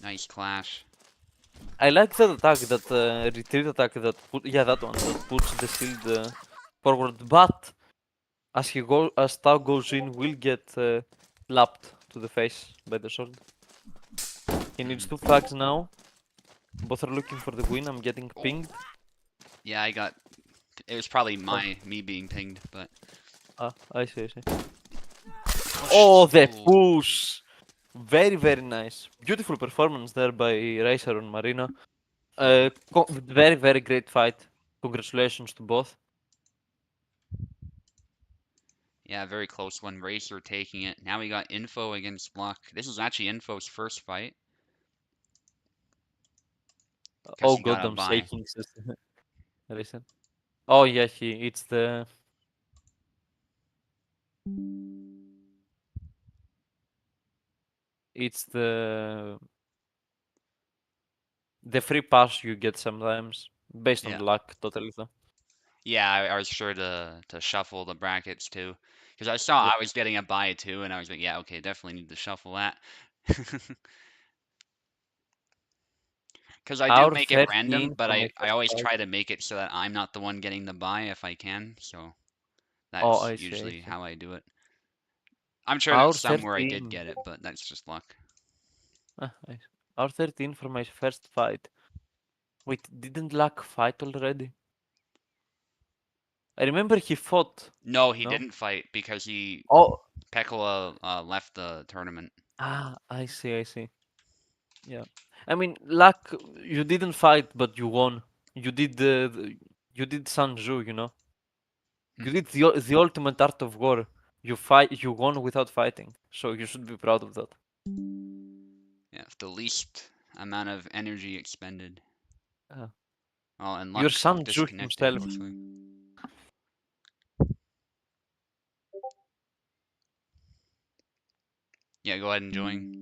Nice clash.
I like that attack, that retreat attack that that one that puts the shield forward. But as Tao goes in, will get lapped to the face by the sword. He needs
Hmm.
2 frags now. Both are looking for the win. I'm getting
Oh,
pinged.
yeah, I got. It was probably
Oh,
me being pinged, but
I see, I see.
pushed.
Oh, the
Oh,
push! Very, very nice. Beautiful performance there by Racer on Marina. Very, very great fight. Congratulations to both.
yeah, very close one. Racer taking it. Now we got Info against Luck. This is actually Info's first fight because
Oh
he got
god,
a
I'm
bye.
shaking, sister. Racer. Oh yeah, it's the free pass you get sometimes based on
Yeah,
luck, totally though.
yeah, I was sure to shuffle the brackets too because I saw
Yep.
I was getting a bye too, and I was like, yeah, okay, definitely need to shuffle that. Because I do
Our
make it
13
random, but
for my
I
first
always
fight.
try to make it so that I'm not the one getting the buy if I can. So
Oh,
that's
I see, I
usually
see.
how I do it. I'm sure
Our
there's some where I did
13.
get it, but that's just luck.
I see. Our 13 for my first fight. Wait, didn't luck fight already? I remember he fought.
No, he
No?
didn't fight because he
Oh,
Pekala left the tournament.
I see, I see. Yeah. I mean, luck, you didn't fight, but you won. You did you did Sanju, you know? You
Mhm.
did the ultimate art of war. You won without fighting. So you should be proud of that.
Yeah, the least amount of energy expended.
Uh,
Oh, and
your
luck
Sanju
disconnected, it
himself.
looks like. Yeah, go ahead and join.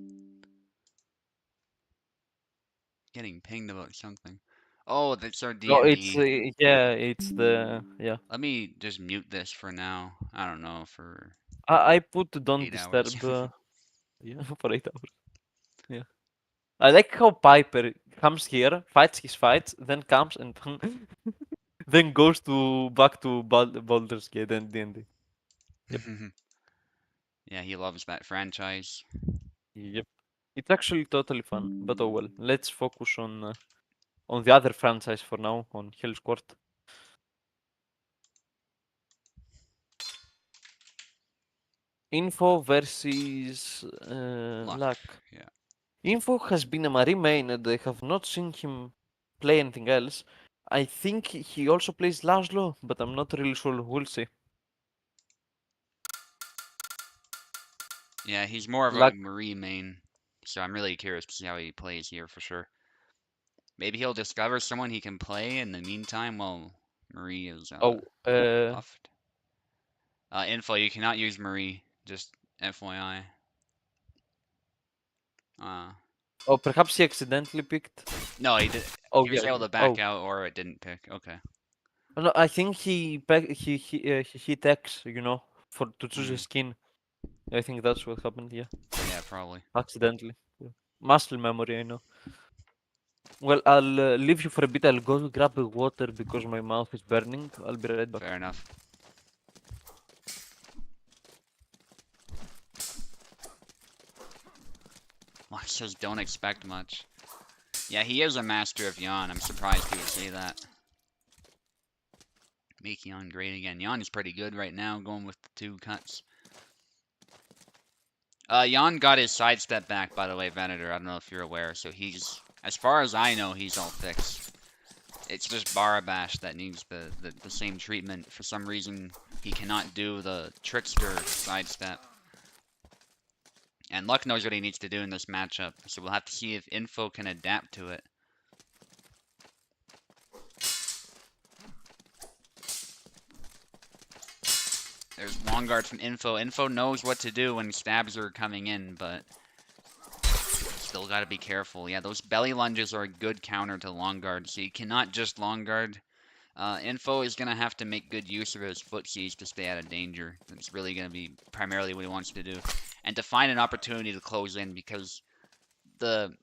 Getting pinged about something. Oh, that's our
No, it's
D&D.
it's the yeah.
Let me just mute this for now. I don't know, for
I put don't
8 hours.
disturb yeah for 8 hours. Yeah. I like how Piper comes here, fights his fights, then comes and then goes to back to Baldur's Gate and D&D. Yep.
Yeah, he loves that franchise.
Yep. It's actually totally fun, but oh well. Let's focus on the other franchise for now, on Hellish Quart. Info versus
Luck.
Luck.
Yeah.
Info has been a Marine main and I have not seen him play anything else. I think he also plays Laszlo, but I'm not really sure. We'll see.
Yeah, he's more of a
Luck.
Marie main, so I'm really curious to see how he plays here for sure. Maybe he'll discover someone he can play in the meantime while Marie is
Oh,
buffed. Info, you cannot use Marie, just FYI. Uh,
oh, perhaps he accidentally picked.
no, he did.
Oh
He was
yeah.
able to back
Oh,
out, or it didn't pick. Okay.
no, I think he hit X, you know, for to choose a
Mm,
skin. I think that's what happened. Yeah,
yeah, probably.
accidentally. Yeah. Muscle memory, I know. Well, I'll leave you for a bit. I'll go grab a water because my mouth is burning. I'll be right back.
Fair enough. Mark says don't expect much. Yeah, he is a master of yawn. I'm surprised he would say that. Make yawn great again. Yawn is pretty good right now, going with the 2 cuts. Yawn got his sidestep back, by the way, Venator. I don't know if you're aware. So he's, as far as I know, he's all fixed. It's just Barabash that needs the same treatment. For some reason, he cannot do the Trickster sidestep. And Luck knows what he needs to do in this matchup, so we'll have to see if Info can adapt to it. There's long guard from Info. Info knows what to do when stabs are coming in, but still gotta be careful. Yeah, those belly lunges are a good counter to long guard, so you cannot just long guard. Info is gonna have to make good use of his footsies to stay out of danger. That's really gonna be primarily what he wants to do, and to find an opportunity to close in because the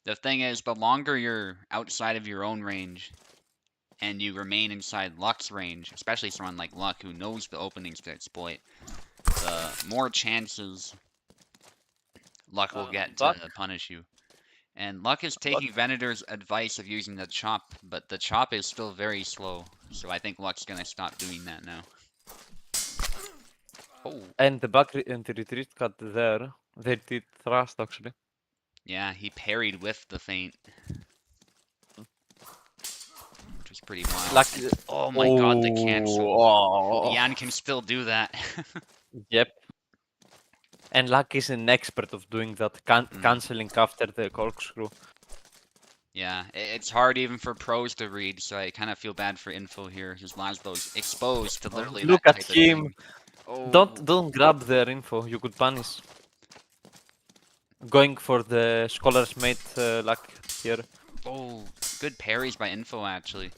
the thing is, the longer you're outside of your own range and you remain inside Luck's range, especially someone like Luck who knows the openings to exploit, the more chances Luck will get
Buck,
to punish you. And Luck is
Buck,
taking Venator's advice of using the chop, but the chop is still very slow, so I think Luck's gonna stop doing that now. Oh,
and the back and the retreat cut there. They did thrust actually.
yeah, he parried with the feint, which was pretty wild.
Like,
And oh my god, the cancel.
oh,
Yan can still do that.
yep. And Luck is an expert of doing that,
Mhm.
canceling after the corkscrew.
Yeah, it's hard even for pros to read, so I kind of feel bad for Info here. His Laszlo's exposed to
Oh,
literally
look
that
at
type of
him!
thing. Oh,
Don't grab their info. You could punish. Going for the scholar's mate Luck here.
oh, good parries by Info actually.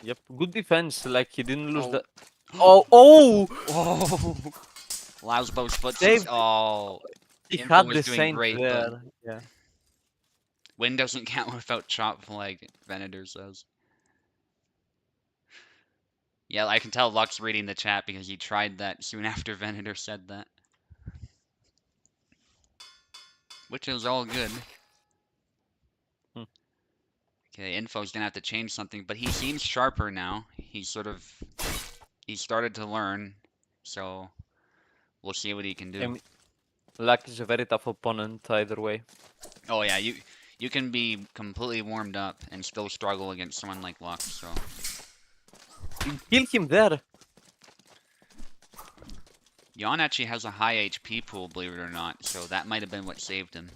Yep, good defense. Like he didn't lose
Oh,
the. Oh, oh!
oh, Laszlo's footsies.
Saved.
Oh,
He
Info
had
was
the
doing
saint
great, but
there. Yeah.
win doesn't count without chop, like Venator says. Yeah, I can tell Luck's reading the chat because he tried that soon after Venator said that, which is all good.
Hmm.
Okay, Info's gonna have to change something, but he seems sharper now. He started to learn, so we'll see what he can
I
do.
mean, Luck is a very tough opponent either way.
Oh yeah, you can be completely warmed up and still struggle against someone like Luck, so
Kill him there.
Yon actually has a high HP pool, believe it or not, so that might have been what saved him.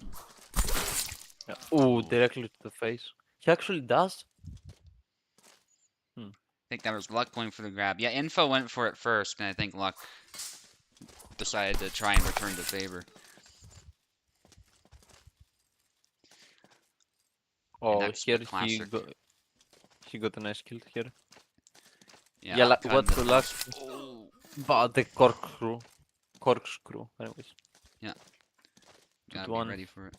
Yeah. Ooh,
Ooh.
directly to the face. He actually does. Hmm.
I think that was Luck going for the grab. Yeah, Info went for it first, and I think Luck decided to try and return the favor. And
Oh,
that's the
here
classic.
he got a nice kill here.
Yeah,
Yeah, like
upcut in
what
the
the Luck,
face. Oh,
but the corkscrew. Anyways,
yeah,
good
gotta be
one.
ready for it.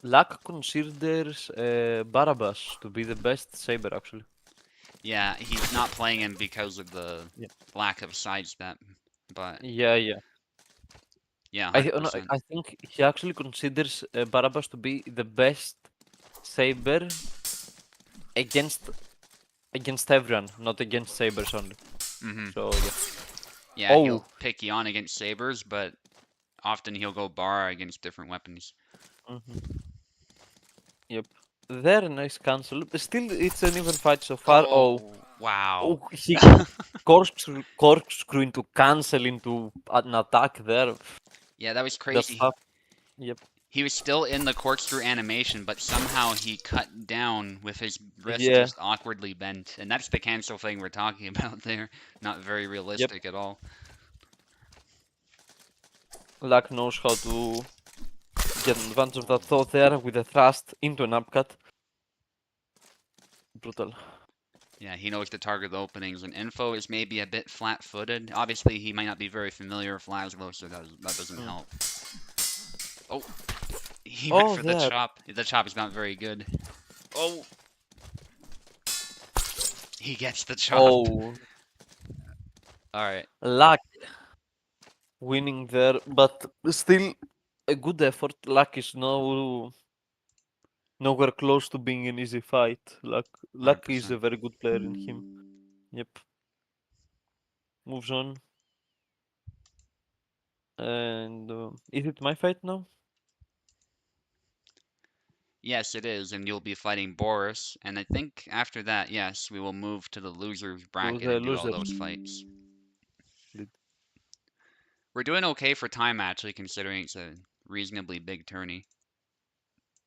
Luck considers Barabbas to be the best Saber actually.
Yeah, he's not playing him because of the
Yeah.
lack of sidestep, but
Yeah, yeah.
yeah,
No,
100%.
I think he actually considers Barabbas to be the best Saber against everyone, not against Sabers only.
Hmm.
So yeah.
Yeah,
Oh,
he'll pick Yon against sabers, but often he'll go bar against different weapons.
mhm. Yep. Very nice cancel. But still, it's an even fight so far. Oh,
Oh, wow.
oh, he corkscrew into cancel into an attack there.
Yeah, that was
That's
crazy.
tough. Yep.
He was still in the corkscrew animation, but somehow he cut down with his wrist
Yeah.
just awkwardly bent. And that's the cancel thing we're talking about there. Not very
Yep.
realistic at all.
Luck knows how to get advantage of that thought there with a thrust into an upcut. Brutal.
Yeah, he knows to target the openings, and Info is maybe a bit flat-footed. Obviously, he might not be very familiar with Laszlo, so that doesn't
Mm.
help. Oh, he went
Oh,
for the
there.
chop. The chop is not very good. Oh, he gets the chop.
Oh,
All right.
Luck winning there, but still a good effort. Luck is nowhere close to being an easy fight. Luck is a
100%.
very good player in him. Yep. Moves on. And is it my fight now?
Yes, it is, and you'll be fighting Boris, and I think after that, yes, we will move to the losers bracket
Loser,
and do all
loser.
those fights. We're doing okay for time, actually, considering it's a reasonably big tourney.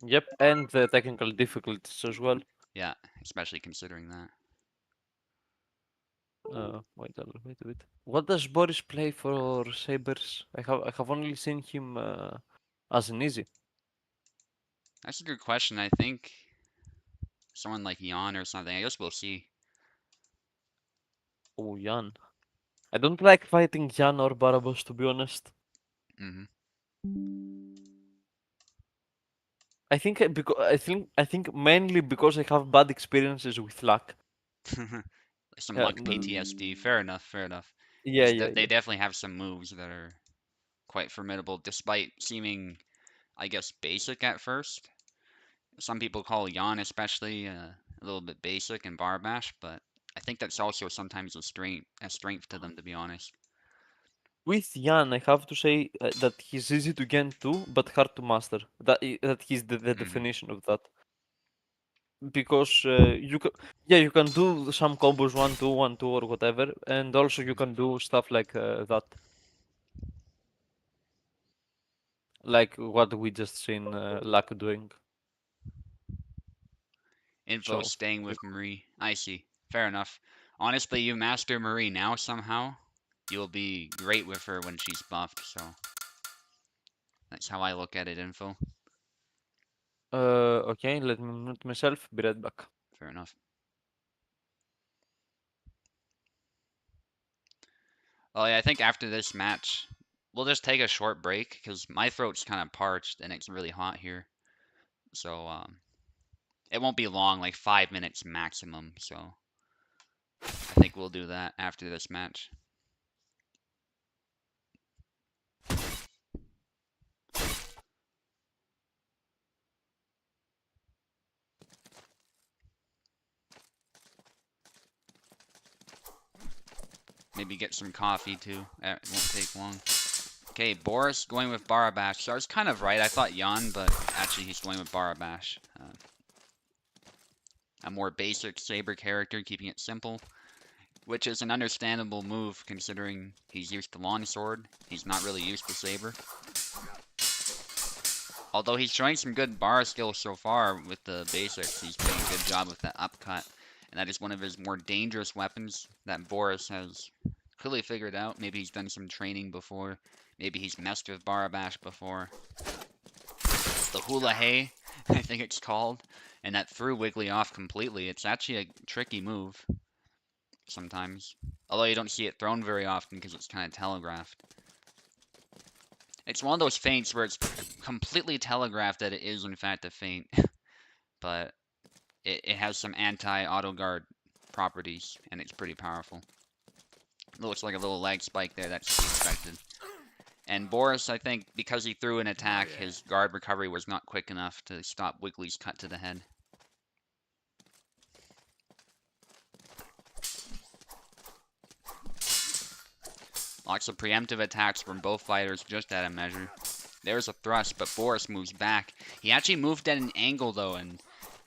Yep, and the technical difficulties as well.
Yeah, especially considering that.
Wait a bit. What does Boris play for Sabers? I have only seen him as an easy.
That's a good question. I think someone like Jan or something. I guess we'll see.
Oh, Jan. I don't like fighting Jan or Barabbas, to be honest.
Hmm.
I think mainly because I have bad experiences with luck.
Some
Yeah,
luck PTSD. Fair enough. Fair enough.
yeah,
Because
yeah,
they
yeah.
definitely have some moves that are quite formidable, despite seeming, I guess, basic at first. Some people call Jan especially a little bit basic and Barbash, but I think that's also sometimes a strength to them, to be honest.
With Jan, I have to say that he's easy to gain too, but hard to master. That he's the
Hmm.
definition of that. Because you can do some combos 1-2, 1-2 or whatever, and also you can do stuff like that, like what we just seen Luck doing.
Info
So
staying
yeah.
with Marie. I see. Fair enough. Honestly, you master Marie now somehow. You'll be great with her when she's buffed, so that's how I look at it, Info.
Okay, let me mute myself. Be right back.
Fair enough. Well, yeah, I think after this match, we'll just take a short break because my throat's kind of parched and it's really hot here. So, it won't be long, like 5 minutes maximum. So, I think we'll do that after this match. Maybe get some coffee too. It won't take long. Okay, Boris going with Barabash. So I was kind of right. I thought Jan, but actually he's going with Barabash. A more basic Saber character, keeping it simple, which is an understandable move considering he's used to Longsword. He's not really used to Saber. Although he's showing some good bar skills so far with the basics, he's doing a good job with that upcut. And that is one of his more dangerous weapons that Boris has clearly figured out. Maybe he's done some training before. Maybe he's messed with Barabash before. The hula hay, I think it's called. And that threw Wiggly off completely. It's actually a tricky move sometimes. Although you don't see it thrown very often because it's kind of telegraphed. It's one of those feints where it's completely telegraphed that it is in fact a feint, but it has some anti-auto guard properties, and it's pretty powerful. It looks like a little leg spike there, that's to be expected. And Boris, I think, because he threw an attack, his guard recovery was not quick enough to stop Wiggly's cut to the head. Lots of preemptive attacks from both fighters just out of measure. There's a thrust, but Boris moves back. He actually moved at an angle, though, and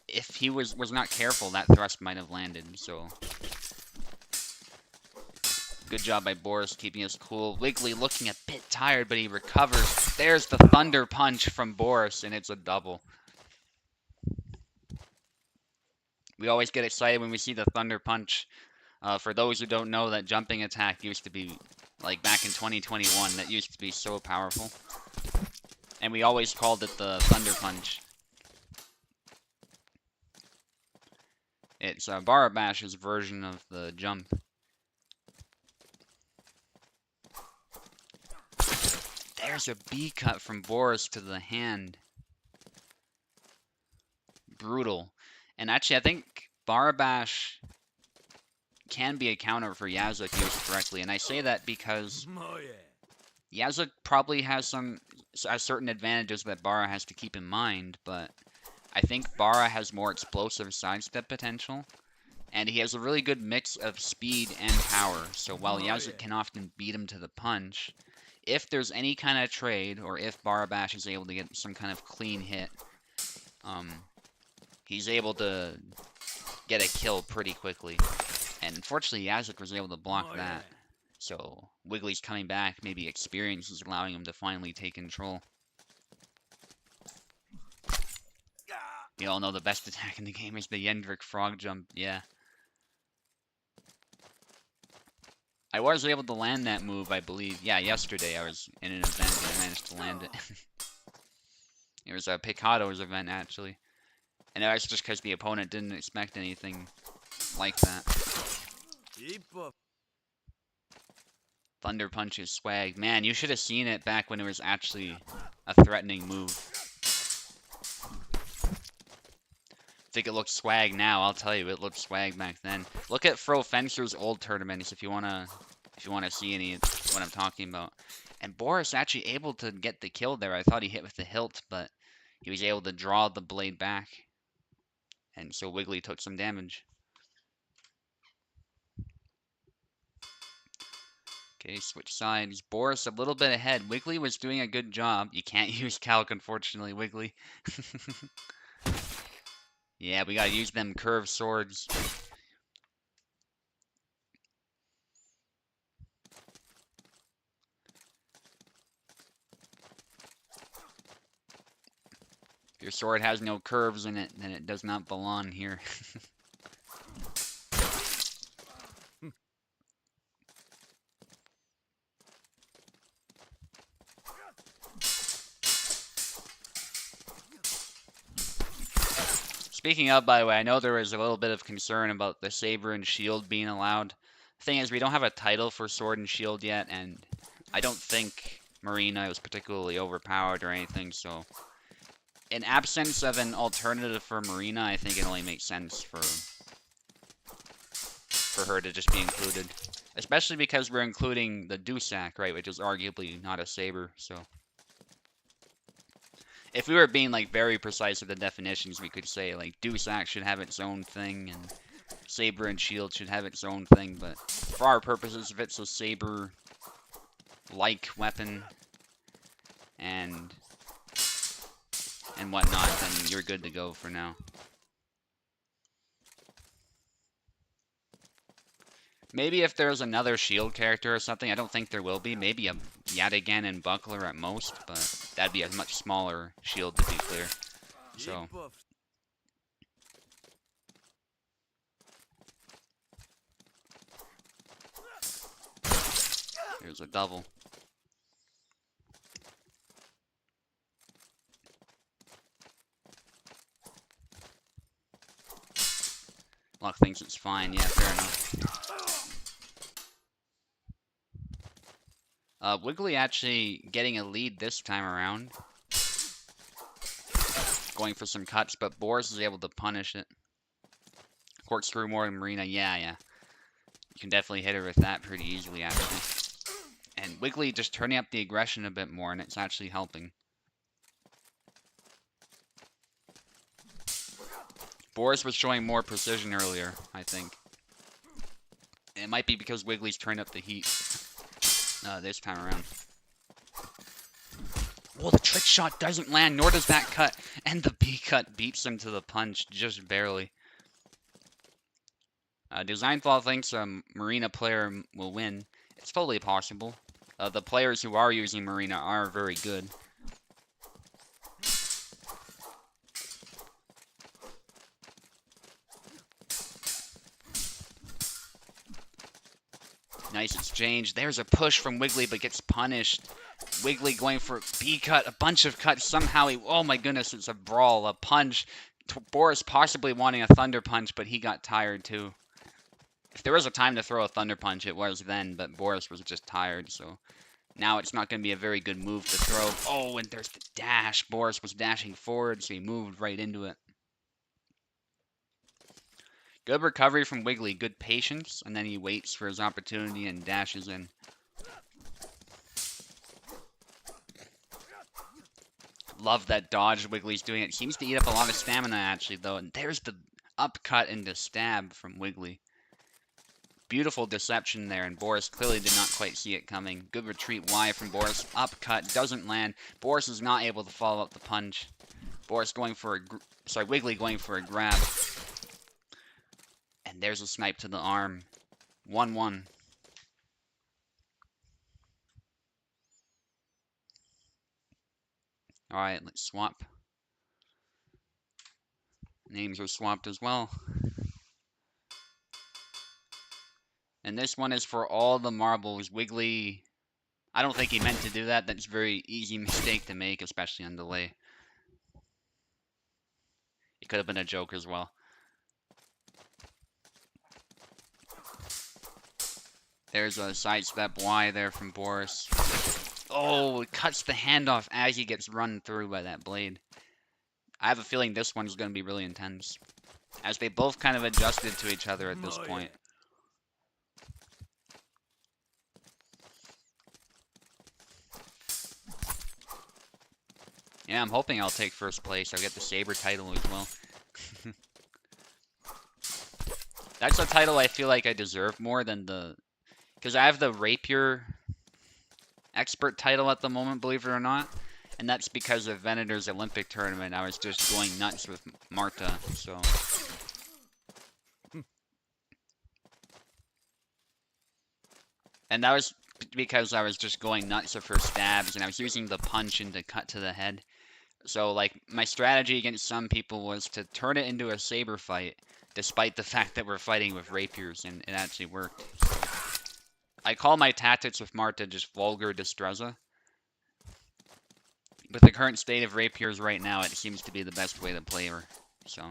if he was not careful, that thrust might have landed, so good job by Boris keeping us cool. Wiggly looking a bit tired, but he recovers. There's the Thunder Punch from Boris, and it's a double. We always get excited when we see the Thunder Punch. For those who don't know, that jumping attack used to be, like back in 2021, that used to be so powerful. And we always called it the Thunder Punch. It's Barabash's version of the jump. There's a B cut from Boris to the hand. Brutal. And actually, I think Barabash can be a counter for Yazuk used correctly. And I say that because Yazuk probably has certain advantages that Bara has to keep in mind, but I think Bara has more explosive sidestep potential. And he has a really good mix of speed and power. So while Yazuk can often beat him to the punch, if there's any kind of trade, or if Barabash is able to get some kind of clean hit, he's able to get a kill pretty quickly. And unfortunately, Yazuk was able to block that. So Wiggly's coming back. Maybe experience is allowing him to finally take control. You all know the best attack in the game is the Yendrick frog jump. Yeah. I was able to land that move, I believe. Yeah, yesterday I was in an event and I managed to land it. It was a Picado's event, actually. And that was just because the opponent didn't expect anything like that. Thunder Punch is swag. Man, you should have seen it back when it was actually a threatening move. Think it looks swag now, I'll tell you, it looked swag back then. Look at Fro Fencer's old tournaments if you wanna see any of what I'm talking about. And Boris actually able to get the kill there. I thought he hit with the hilt, but he was able to draw the blade back. And so Wiggly took some damage. Okay, switch sides. Boris a little bit ahead. Wiggly was doing a good job. You can't use Calc, unfortunately, Wiggly. Yeah, we gotta use them curved swords. If your sword has no curves in it, then it does not belong here. Speaking of, by the way, I know there was a little bit of concern about the Saber and Shield being allowed. The thing is, we don't have a title for Sword and Shield yet, and I don't think Marina is particularly overpowered or anything, so in absence of an alternative for Marina, I think it only makes sense for her to just be included. Especially because we're including the Dusak, right, which is arguably not a Saber, so if we were being like very precise with the definitions, we could say like Dusak should have its own thing and Saber and Shield should have its own thing, but for our purposes, if it's a Saber-like weapon and whatnot, then you're good to go for now. Maybe if there's another Shield character or something, I don't think there will be. Maybe a Yatigan and Buckler at most, but that'd be a much smaller Shield to be clear. So here's a double. Luck thinks it's fine. Yeah, fair enough. Wiggly actually getting a lead this time around. Going for some cuts, but Boris is able to punish it. Corkscrew more than Marina. Yeah. You can definitely hit her with that pretty easily, actually. And Wiggly just turning up the aggression a bit more, and it's actually helping. Boris was showing more precision earlier, I think. It might be because Wiggly's turned up the heat this time around. Well, the trick shot doesn't land, nor does that cut. And the B cut beats him to the punch, just barely. Designflaw thinks a Marina player will win. It's totally possible. The players who are using Marina are very good. Nice exchange. There's a push from Wiggly, but gets punished. Wiggly going for B cut, a bunch of cuts. Somehow he, oh my goodness, it's a brawl, a punch. Boris possibly wanting a Thunder Punch, but he got tired too. If there was a time to throw a Thunder Punch, it was then, but Boris was just tired, so now it's not going to be a very good move to throw. Oh, and there's the dash. Boris was dashing forward, so he moved right into it. Good recovery from Wiggly, good patience, and then he waits for his opportunity and dashes in. Love that dodge Wiggly's doing. It seems to eat up a lot of stamina, actually, though. And there's the upcut into stab from Wiggly. Beautiful deception there, and Boris clearly did not quite see it coming. Good retreat Y from Boris. Upcut doesn't land. Boris is not able to follow up the punch. Boris going for a... Wiggly going for a grab. And there's a snipe to the arm. 1-1. Alright, let's swap. Names are swapped as well. And this one is for all the marbles. Wiggly, I don't think he meant to do that. That's a very easy mistake to make, especially on delay. It could have been a joke as well. There's a sidestep Y there from Boris. Oh, it cuts the hand off as he gets run through by that blade. I have a feeling this one's going to be really intense, as they both kind of adjusted to each other at this point. Yeah, I'm hoping I'll take first place. I'll get the Saber title as well. That's a title I feel like I deserve more than the... Because I have the Rapier expert title at the moment, believe it or not. And that's because of Venator's Olympic tournament. I was just going nuts with Marta, so... And that was because I was just going nuts with her stabs, and I was using the punch and the cut to the head. So, like, my strategy against some people was to turn it into a saber fight, despite the fact that we're fighting with rapiers, and it actually worked. So, I call my tactics with Marta just vulgar destreza. With the current state of rapiers right now, it seems to be the best way to play her. So,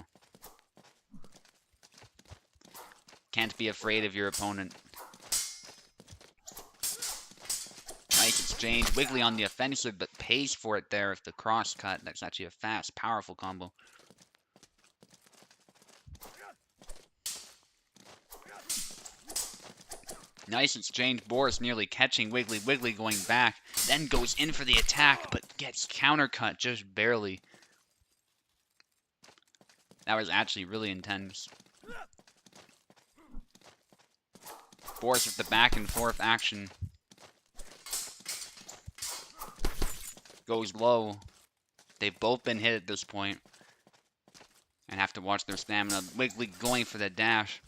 can't be afraid of your opponent. Nice exchange. Wiggly on the offensive, but pays for it there with the cross cut. That's actually a fast, powerful combo. Nice exchange. Boris nearly catching Wiggly. Wiggly going back, then goes in for the attack, but gets countercut just barely. That was actually really intense. Boris with the back and forth action. Goes low. They've both been hit at this point and have to watch their stamina. Wiggly going for the dash.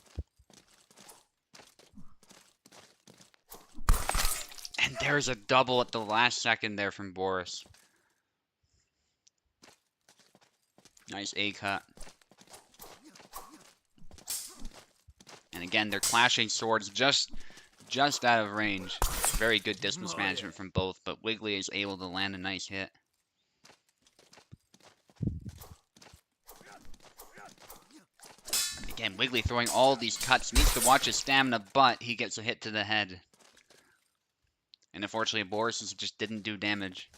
And there's a double at the last second there from Boris. Nice A cut. And again, they're clashing swords just out of range. Very good distance management from both, but Wiggly is able to land a nice hit. Again, Wiggly throwing all these cuts. Needs to watch his stamina, but he gets a hit to the head. And unfortunately, Boris just didn't do damage.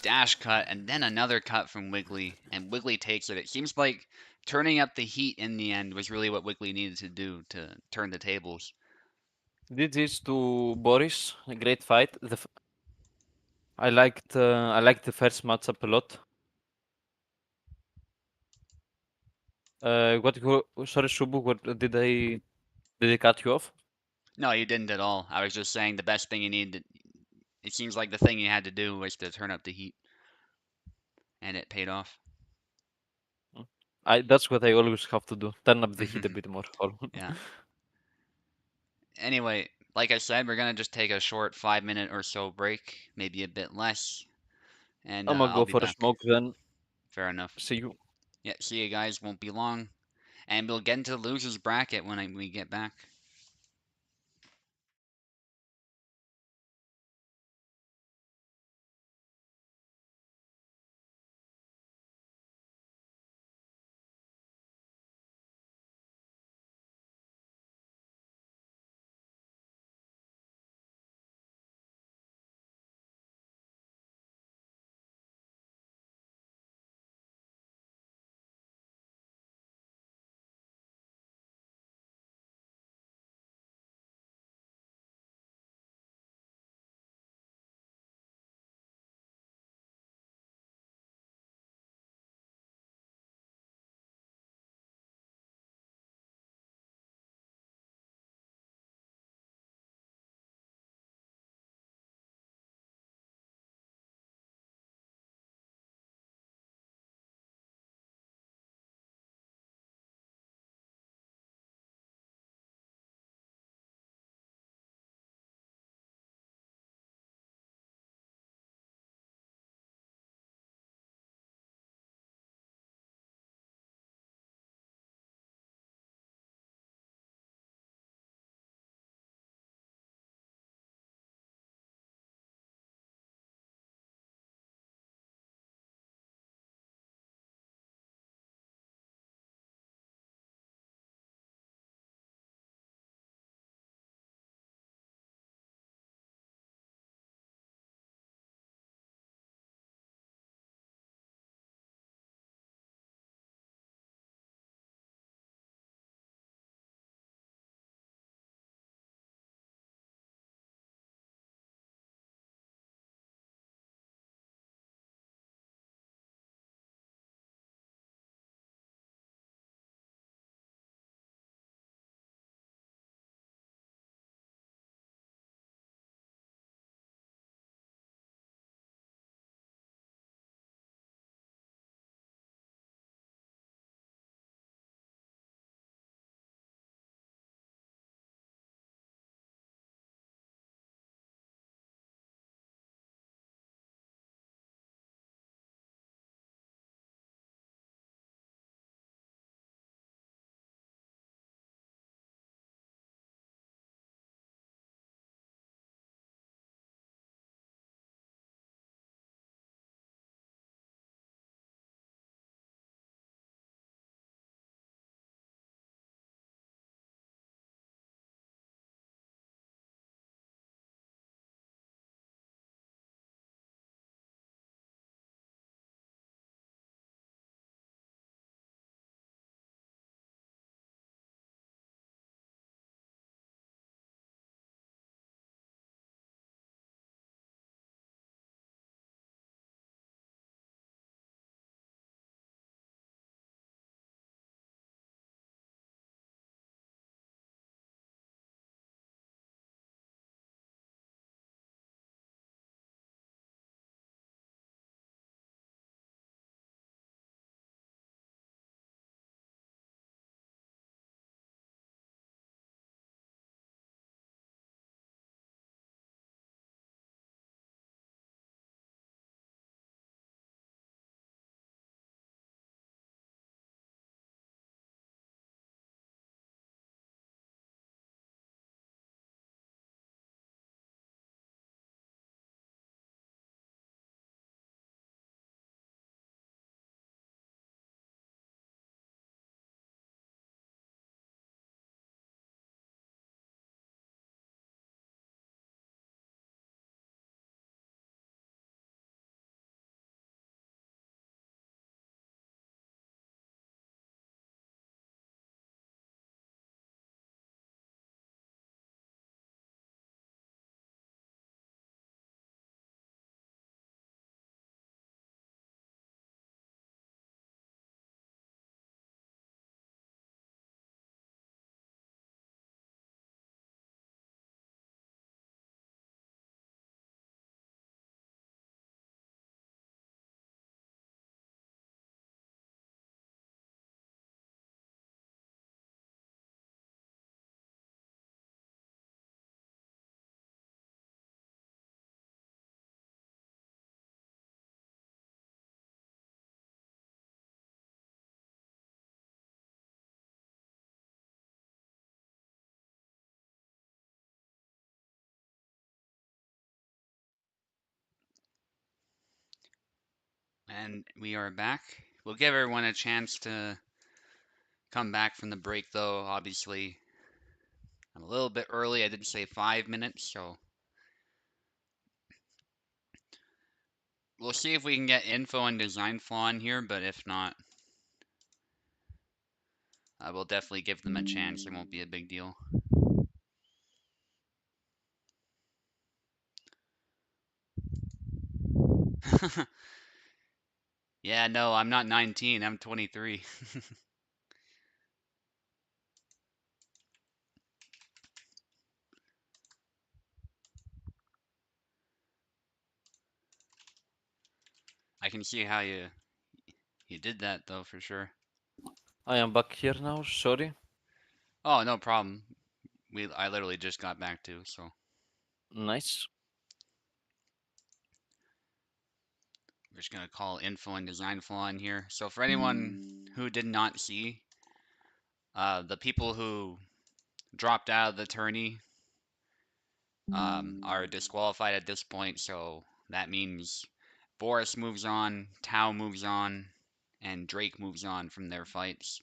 Dash cut, and then another cut from Wiggly, and Wiggly takes it. It seems like turning up the heat in the end was really what Wiggly needed to do to turn the tables.
Did this to Boris, a great fight. I liked the first matchup a lot. Sorry, Shubu, did I cut you off?
No, you didn't at all. I was just saying the best thing you needed. It seems like the thing you had to do was to turn up the heat, and it paid off.
That's what I always have to do. Turn up the heat a bit more.
Yeah. Anyway, like I said, we're gonna just take a short 5-minute or so break, maybe a bit less, and
I'm gonna
I'll
go
be
for a
back.
smoke then.
Fair enough.
See you.
Yeah, see you guys. Won't be long, and we'll get into the losers bracket when we get back. And we are back. We'll give everyone a chance to come back from the break, though. Obviously, I'm a little bit early. I did say 5 minutes, so we'll see if we can get info and design flaw in here, but if not, I will definitely give them a chance. It won't be a big deal. Yeah, no, I'm not 19. I'm 23. I can see how you did that though, for sure.
I am back here now, sorry.
Oh, no problem. I literally just got back to, so
Nice.
we're just gonna call info and design flaw in here. So for anyone who did not see, the people who dropped out of the tourney are disqualified at this point, so that means Boris moves on, Tau moves on, and Drake moves on from their fights.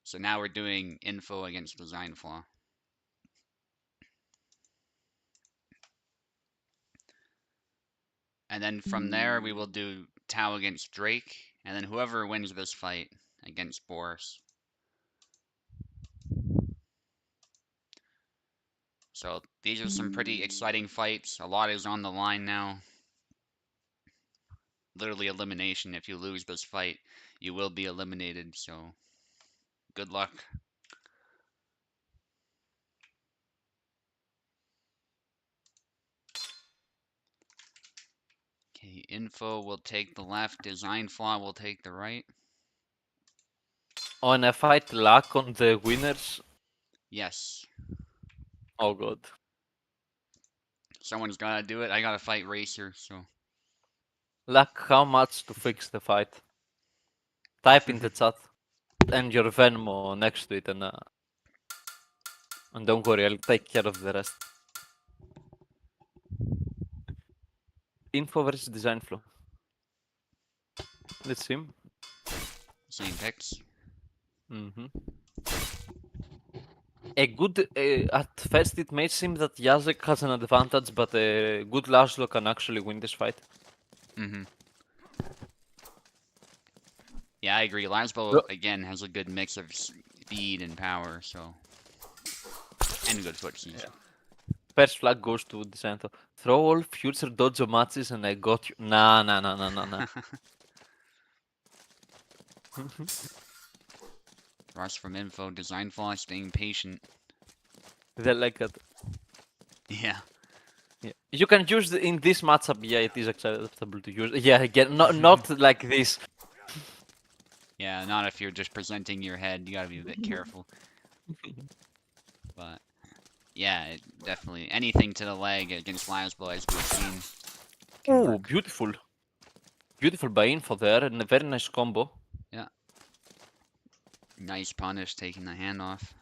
So now we're doing info against design flaw. And then from there we will do Tau against Drake, and then whoever wins this fight against Boris. So these are some pretty exciting fights. A lot is on the line now. Literally elimination. If you lose this fight, you will be eliminated. So good luck. Okay, info will take the left. Design flaw will take the right.
On a fight luck on the winners.
Yes.
Oh god.
Someone's gotta do it. I gotta fight Racer, so.
Luck how much to fix the fight? Type in the chat and your Venmo next to it and don't worry, I'll take care of the rest. Info versus design flow. Let's see.
Same picks.
A good at first it may seem that Jacek has an advantage, but a good Laszlo can actually win this fight.
Yeah, I agree. Laszlo, again, has a good mix of speed and power, so. And good footsies.
Yeah. First flag goes to DeSanto. Throw all future dojo matches and I got you. Nah.
Rush from info, design flaw, staying patient.
They like it.
Yeah.
Yeah. You can use in this matchup. Yeah, it is acceptable to use. Yeah, again, not like this.
Yeah, not if you're just presenting your head. You gotta be a bit careful. But yeah, definitely anything to the leg against Laszlo, as we've seen.
Oh, beautiful. Beautiful buy info there and a very nice combo.
Yeah. Nice punish, taking the hand off.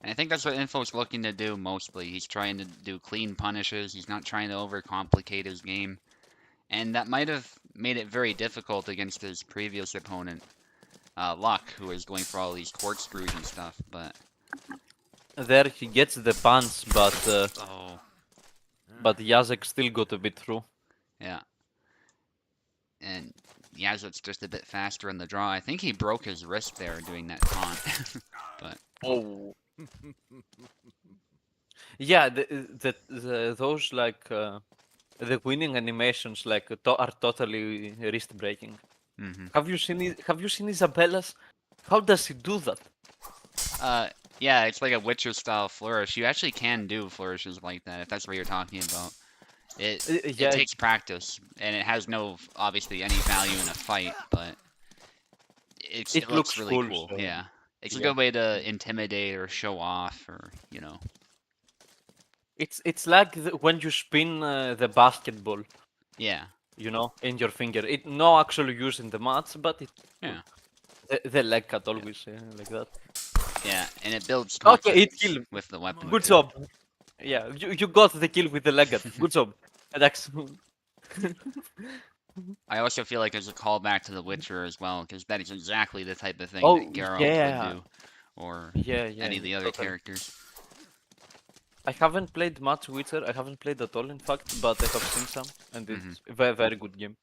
And I think that's what Info's looking to do mostly. He's trying to do clean punishes. He's not trying to overcomplicate his game. And that might have made it very difficult against his previous opponent, Luck, who was going for all these Quart screws and stuff, but...
There he gets the punch, but Jacek still got a bit through.
Yeah. And Yazek's just a bit faster in the draw. I think he broke his wrist there doing that taunt. But...
Oh. Yeah, those like the winning animations like are totally wrist breaking. Have you seen Isabella's? How does he do that?
Yeah, it's like a Witcher style flourish. You actually can do flourishes like that if that's what you're talking about. It takes practice, and it has no obviously any value in a fight, but it looks really cool. So, yeah, it's a good way to intimidate or show off, or you know.
It's like when you spin the basketball.
Yeah.
You know, in your finger. It no actually use in the mats, but it.
Yeah.
The leg cut always like that.
Yeah, and it builds confidence
okay, it killed
with the weapon.
Good job. Yeah, you got the kill with the leg cut. Good job. That's
I also feel like there's a callback to The Witcher as well, because that is exactly the type of thing that
Oh
Geralt would
yeah,
do, or
yeah,
any
yeah,
of the other
totally.
characters.
I haven't played much Witcher. I haven't played at all, in fact, but I have seen some, and
Hmm.
it's a very, very good game.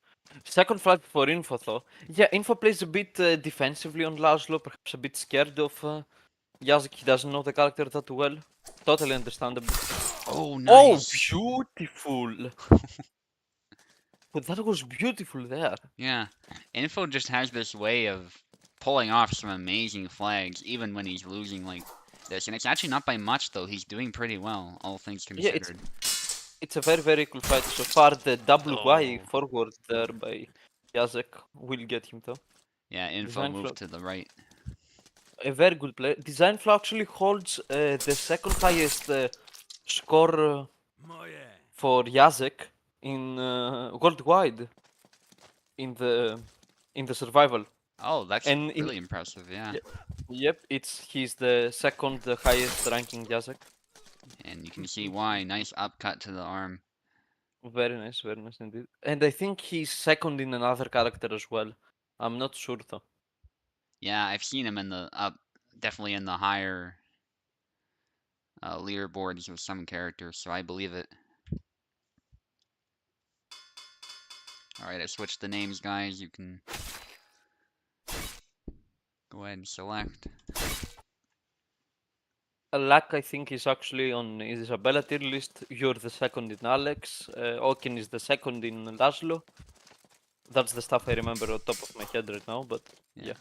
Second flag for Info, though. Yeah, Info plays a bit defensively on Laszlo, perhaps a bit scared of Yazek. He doesn't know the character that well. Totally understandable.
Oh,
Oh,
nice.
beautiful! But that was beautiful there.
Yeah, Info just has this way of pulling off some amazing flags, even when he's losing like this. And it's actually not by much, though. He's doing pretty well, all things
Yeah,
considered.
it's a very, very cool fight so far. The double Y
Oh.
forward there by Yazek will get him, though.
Yeah, Info
Design
moved
flow.
to the right.
A very good player. Design Flow actually holds the second highest score for Jacek in worldwide in the survival.
Oh, that's
And in
really impressive, yeah.
yep, he's the second highest ranking Jacek.
And you can see why. Nice upcut to the arm.
Very nice indeed. And I think he's second in another character as well. I'm not sure though.
Yeah, I've seen him in the up, definitely in the higher leaderboards with some characters, so I believe it. Alright, I switched the names, guys. You can go ahead and select.
Lack, I think, is actually on Isabella tier list. You're the second in Alex. Okin is the second in Laszlo. That's the stuff I remember on top of my head right now, but yeah.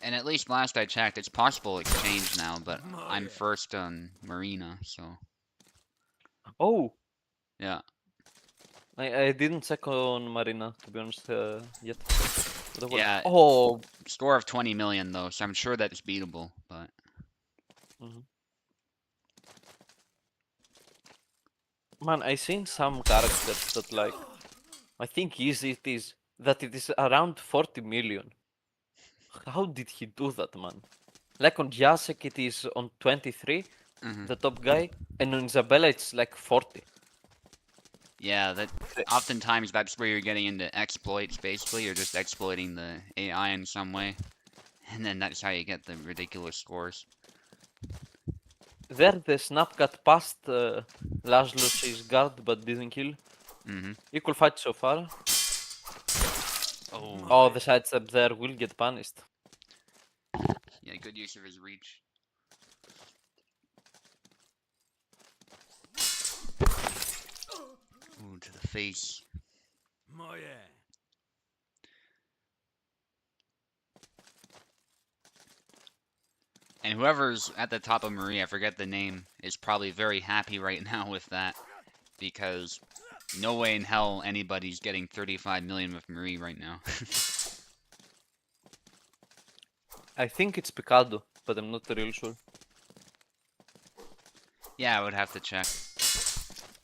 And at least last I checked, it's possible it's changed now, but I'm first on Marina, so
Oh,
yeah.
I didn't check on Marina, to be honest, yet.
Yeah,
Oh,
score of 20 million though, so I'm sure that's beatable, but
mhm. Man, I seen some characters that like, I think easy it is, that it is around 40 million. How did he do that, man? Like on Jacek it is on 23,
mhm.
the top guy, and on Isabella it's like 40.
Yeah, that oftentimes that's where you're getting into exploits basically, you're just exploiting the AI in some way. And then that's how you get the ridiculous scores.
There the snap got past Laszlo's guard but didn't kill.
Mm-hmm.
Equal fight so far.
Oh,
Oh, the sidestep there will get punished.
yeah, good use of his reach. Ooh, to the face. And whoever's at the top of Marie, I forget the name, is probably very happy right now with that. Because no way in hell anybody's getting 35 million with Marie right now.
I think it's Picado, but I'm not real sure.
Yeah, I would have to check.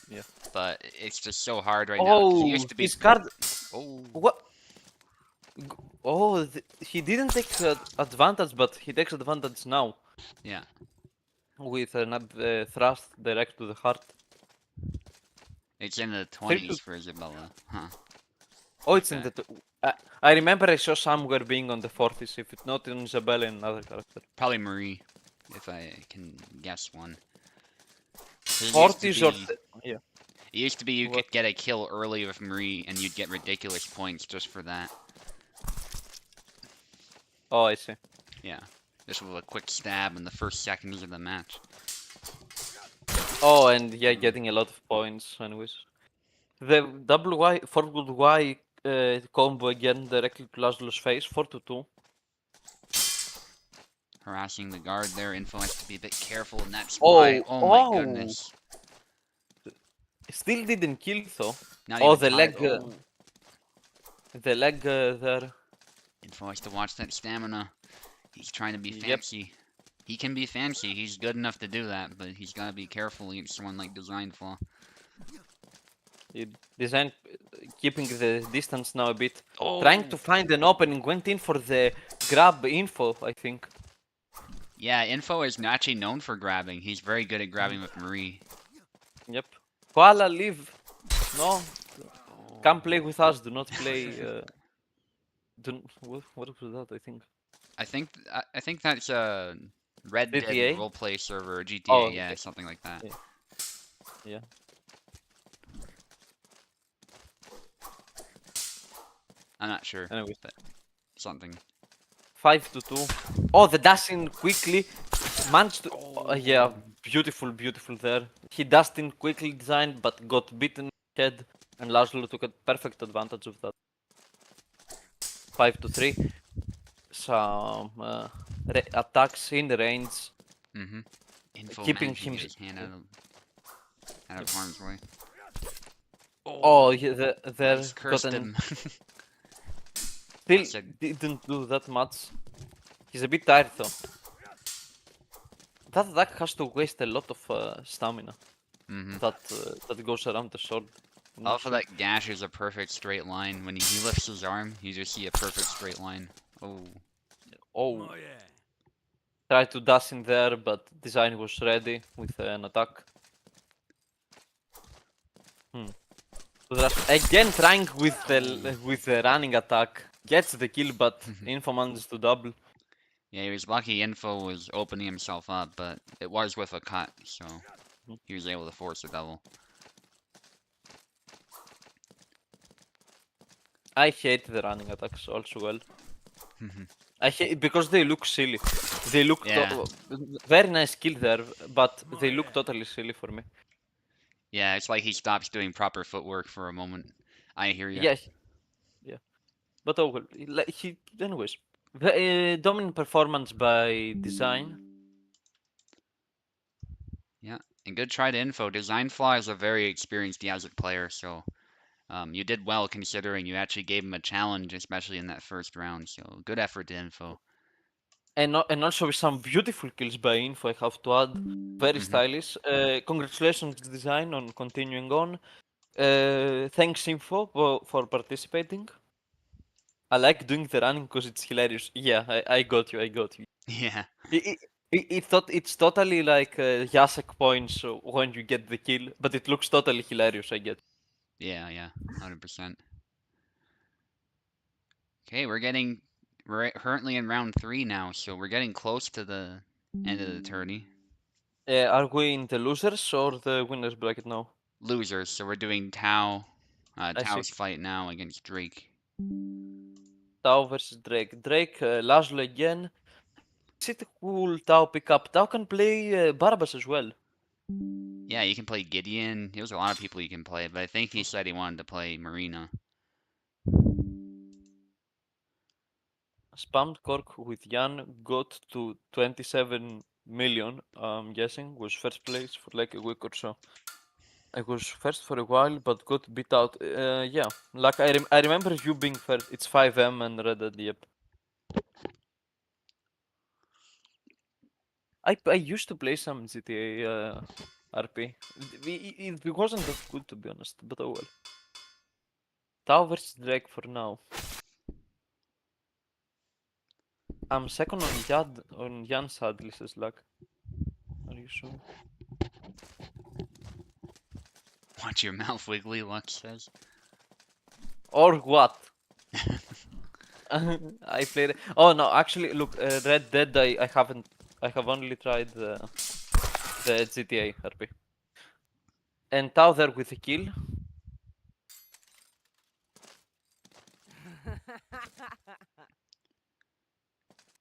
Yeah.
But it's just so hard right now. He
Oh,
used to be.
his card.
Oh.
What? Oh, he didn't take advantage, but he takes advantage now.
Yeah.
With an thrust direct to the heart.
It's in the 20s for Isabella. Huh.
Oh, it's in the. I remember I saw somewhere being on the 40s. If it's not in Isabella, in another character.
Probably Marie, if I can guess one.
40s or. Yeah.
It used to be you could get a kill early with Marie and you'd get ridiculous points just for that.
Oh, I see.
Yeah. Just with a quick stab in the first seconds of the match.
Oh, and yeah, getting a lot of points, anyways. The double Y, forward Y combo again directly to Laszlo's face, 4-2.
Harassing the guard there, Info has to be a bit careful, and that's why. Oh my goodness.
Still didn't kill though.
Not
Oh,
even
the leg.
oh.
The leg there.
Info has to watch that stamina. He's trying to be fancy. He can be fancy. He's good enough to do that, but he's got to be careful against someone like Design Flaw.
Design keeping the distance now a bit.
Oh.
Trying to find an opening. Went in for the grab Info, I think.
Yeah, Info is actually known for grabbing. He's very good at grabbing with Marie.
Yep. Koala, leave. No. Come play with us. Do not play. What was that? I think
I think that's a Red Dead
GTA.
roleplay server, GTA,
Oh,
yeah,
okay.
something like that.
Yeah. Yeah.
I'm not sure,
Anyways,
but something.
5-2. Oh, the dashing quickly managed to. Yeah,
Oh.
beautiful, beautiful there. He dashed in quickly designed, but got beaten in the head, and Laszlo took a perfect advantage of that. 5-3. Some attacks in the range,
Mm-hmm. Info
keeping
managed to
him.
get his hand out of harm's way.
Oh,
Oh,
yeah,
Legs
there
cursed
gotten
him.
still
That's a
didn't do that much. He's a bit tired though. That attack has to waste a lot of stamina.
mm-hmm.
That goes around the sword.
Also, that gash is a perfect straight line. When he lifts his arm, you just see a perfect straight line. Oh.
Oh, tried to dash in there, but design was ready with an attack. Again, trying with the running attack, gets the kill, but Info manages to double.
Yeah, he was lucky Info was opening himself up, but it was with a cut, so he was able to force a double.
I hate the running attacks also well. I hate because they look silly. They look
Yeah.
very nice kill there, but they look totally silly for me.
Yeah, it's like he stops doing proper footwork for a moment. I hear you.
Yeah, yeah. But oh well, anyways. Dominant performance by design.
Yeah, and good try to Info. Design Flaw is a very experienced Yazik player, so you did well considering you actually gave him a challenge, especially in that first round. So good effort to Info.
And also with some beautiful kills by Info, I have to add. Very
Hmm.
stylish. Congratulations design on continuing on. Thanks Info for participating. I like doing the running because it's hilarious. Yeah, I got you. I got you.
Yeah,
It's totally like Jacek points when you get the kill, but it looks totally hilarious. I get.
yeah, 100%. Okay, we're currently in round 3 now, so we're getting close to the end of the tourney.
Are we in the losers or the winners bracket now?
Losers, so we're doing Tao.
I see.
Tao's fight now against Drake.
Tao versus Drake. Drake, Laszlo again. Is it cool Tao pick up? Tao can play Barbas as well.
Yeah, you can play Gideon. There's a lot of people you can play, but I think he said he wanted to play Marina.
Spammed Cork with Jan got to 27 million, I'm guessing. Was first place for like a week or so. I was first for a while, but got beat out. Yeah, like I remember you being first. It's 5M and Red Dead, yep. I used to play some GTA RP. It wasn't that good to be honest, but oh well. Tau versus Drake for now. I'm second on Jan's sadly, says Luck. Are you sure?
Watch your mouth wiggly, Lux says.
Or what? I played. Oh no, actually, look, Red Dead. I haven't. I have only tried the GTA RP. And Tau there with a kill.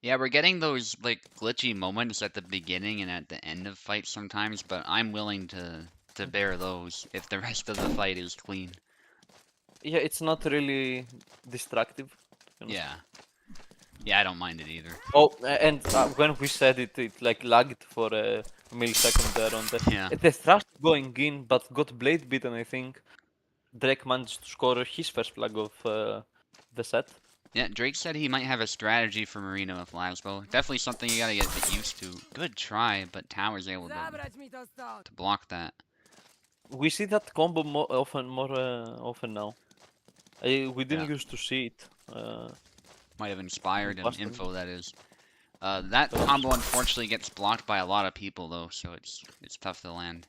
Yeah, we're getting those like glitchy moments at the beginning and at the end of fights sometimes, but I'm willing to bear those if the rest of the fight is clean.
Yeah, it's not really destructive. To be honest.
Yeah. Yeah, I don't mind it either.
Oh, and when we said it, it like lagged for a millisecond there on the.
Yeah.
The thrust going in, but got blade beaten. I think Drake managed to score his first flag of the set.
Yeah, Drake said he might have a strategy for Marina with Laszlo. Definitely something you gotta get used to. Good try, but Tower's able to block that.
We see that combo more often now. We didn't
Yeah.
used to see it.
Might have inspired him,
Past time.
info that is. That
Perhaps.
combo unfortunately gets blocked by a lot of people though, so it's tough to land.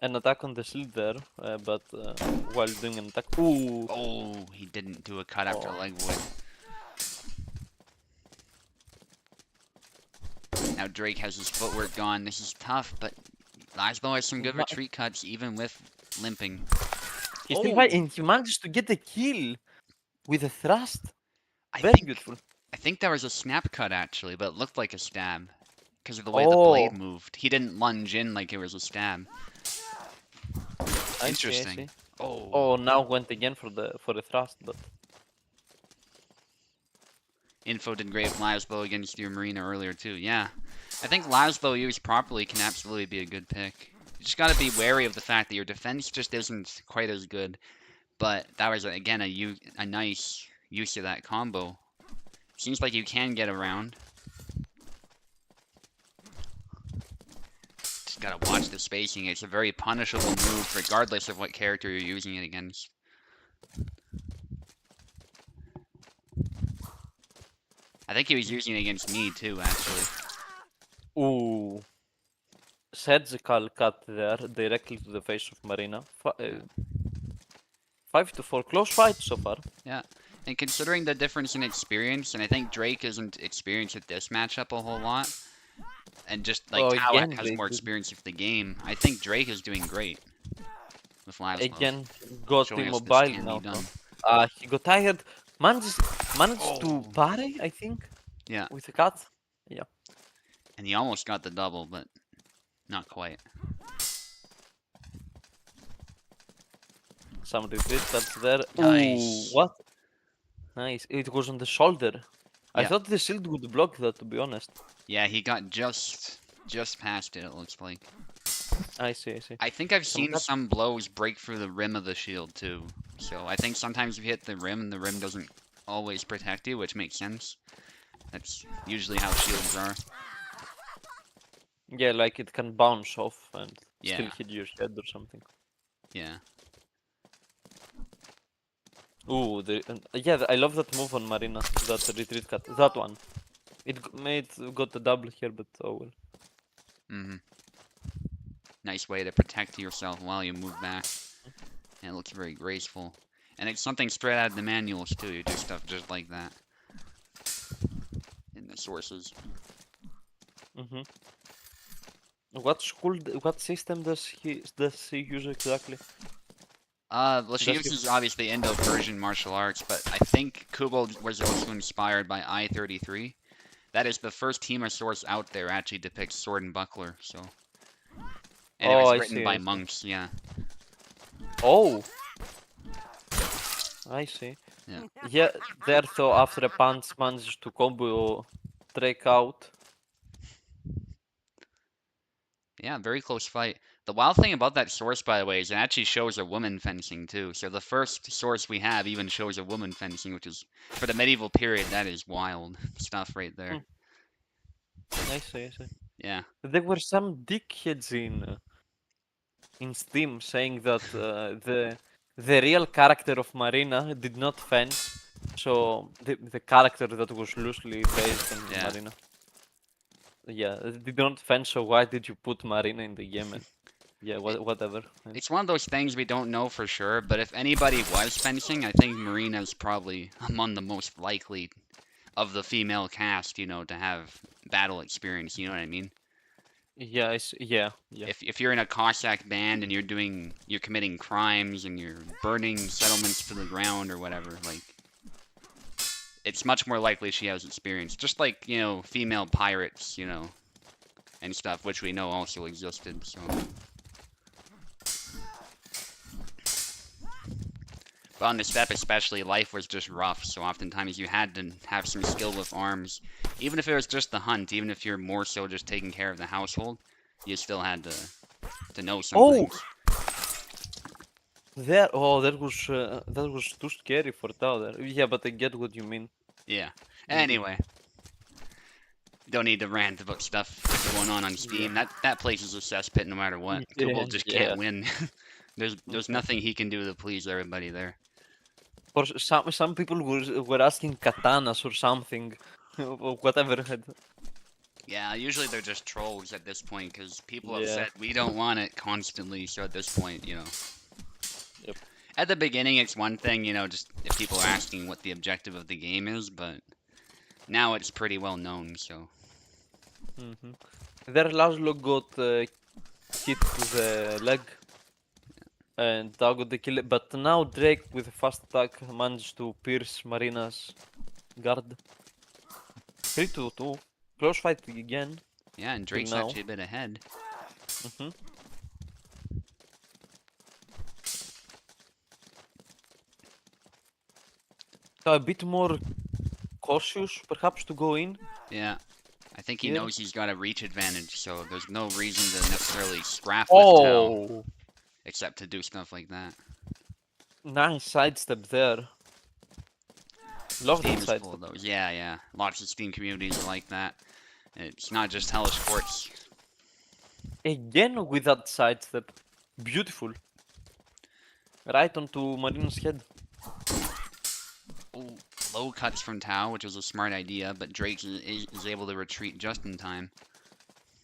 an attack on the shield there, but while doing an attack. Ooh!
Oh, he didn't do a cut after
Oh.
leg void. Now Drake has his footwork gone. This is tough, but Laszlo has some good retreat cuts, even with limping.
He still fight, and he managed to get the kill with a thrust.
I
Very
think
beautiful.
I think that was a snap cut actually, but it looked like a stab because of the way the blade moved. He didn't lunge in like it was a stab. Interesting.
I see.
Oh.
Oh, now went again for the thrust, but
Info did great with Laszlo against your Marina earlier too. Yeah. I think Laszlo used properly can absolutely be a good pick. You just gotta be wary of the fact that your defense just isn't quite as good. But that was again a nice use of that combo. Seems like you can get around. Just gotta watch the spacing. It's a very punishable move regardless of what character you're using it against. I think he was using it against me too, actually.
ooh, surgical cut there directly to the face of Marina. 5 to 4, close fight so far.
Yeah, and considering the difference in experience, and I think Drake isn't experienced with this matchup a whole lot, and just like Talak has more experience with the game, I think Drake is doing great with Laszlo.
Again, got
Showing us this
immobile
can
now.
be done.
He got tired. Managed to parry, I think.
Yeah.
With a cut. Yeah.
And he almost got the double, but not quite.
Some retreat cuts there.
Nice.
Ooh, what? Nice. It was on the shoulder. I
Yeah.
thought the shield would block that, to be honest.
Yeah, he got just past it looks like.
I see.
I think I've seen some blows break through the rim of the shield too. So I think sometimes if you hit the rim and the rim doesn't always protect you, which makes sense. That's usually how shields are.
Yeah, like it can bounce off and still
Yeah.
hit your head or something.
Yeah.
Ooh, yeah, I love that move on Marina. That retreat cut. That one. It got the double here, but oh well.
Nice way to protect yourself while you move back. And it looks very graceful. And it's something straight out of the manuals too. You do stuff just like that in the sources.
What system does he use exactly?
Well, she uses obviously Indo-Persian martial arts, but I think Kubo was also inspired by I-33. That is the first Hema source out there actually depicts sword and buckler, so. And it was written by monks, yeah.
Oh! I see.
Yeah.
Yeah, there so after a punch managed to combo Drake out.
Yeah, very close fight. The wild thing about that source, by the way, is it actually shows a woman fencing too. So the first source we have even shows a woman fencing, which is, for the medieval period, that is wild stuff right there.
I see.
Yeah.
There were some dickheads in Steam saying that the real character of Marina did not fence, so the character that was loosely based on Marina. Yeah, did not fence, so why did you put Marina in the game? And yeah, whatever.
It's one of those things we don't know for sure, but if anybody was fencing, I think Marina's probably among the most likely of the female cast, you know, to have battle experience, you know what I mean?
Yeah, yeah.
If you're in a Cossack band and you're committing crimes and you're burning settlements to the ground or whatever, like, it's much more likely she has experience. Just like, you know, female pirates, you know, and stuff, which we know also existed, so. But on the steppe especially, life was just rough, so oftentimes you had to have some skill with arms. Even if it was just the hunt, even if you're more so just taking care of the household, you still had to know some things.
That was too scary for Tao there. Yeah, but I get what you mean.
Yeah. Anyway. Don't need to rant about stuff going on Steam. That place is a cesspit no matter what. Kubo just can't win. There's nothing he can do to please everybody there.
For some people were asking katanas or something, whatever.
Yeah, usually they're just trolls at this point because people have
Yeah.
said we don't want it constantly. So at this point,
Yep.
at the beginning it's one thing, just if people are asking what the objective of the game is, but now it's pretty well known. So
Mm-hmm. There, Laszlo got hit to the leg, and Tao got the kill. But now Drake with a fast attack managed to pierce Marina's guard. 3-2. Close fight again
yeah, and
till
Drake's
now.
actually a bit ahead.
Mm-hmm. So a bit more cautious, perhaps, to go in
Yeah, I think he
here.
knows he's got a reach advantage, so there's no reason to necessarily scrap with Tao,
Oh,
except to do stuff like that.
nice sidestep there. Love
Steam
that
is full
sidestep.
of those. Yeah, yeah. Lots of Steam communities are like that. It's not just Hellish Quartz.
Again with that sidestep. Beautiful. Right onto Marina's head.
Oh, low cuts from Tao, which was a smart idea, but Drake is able to retreat just in time.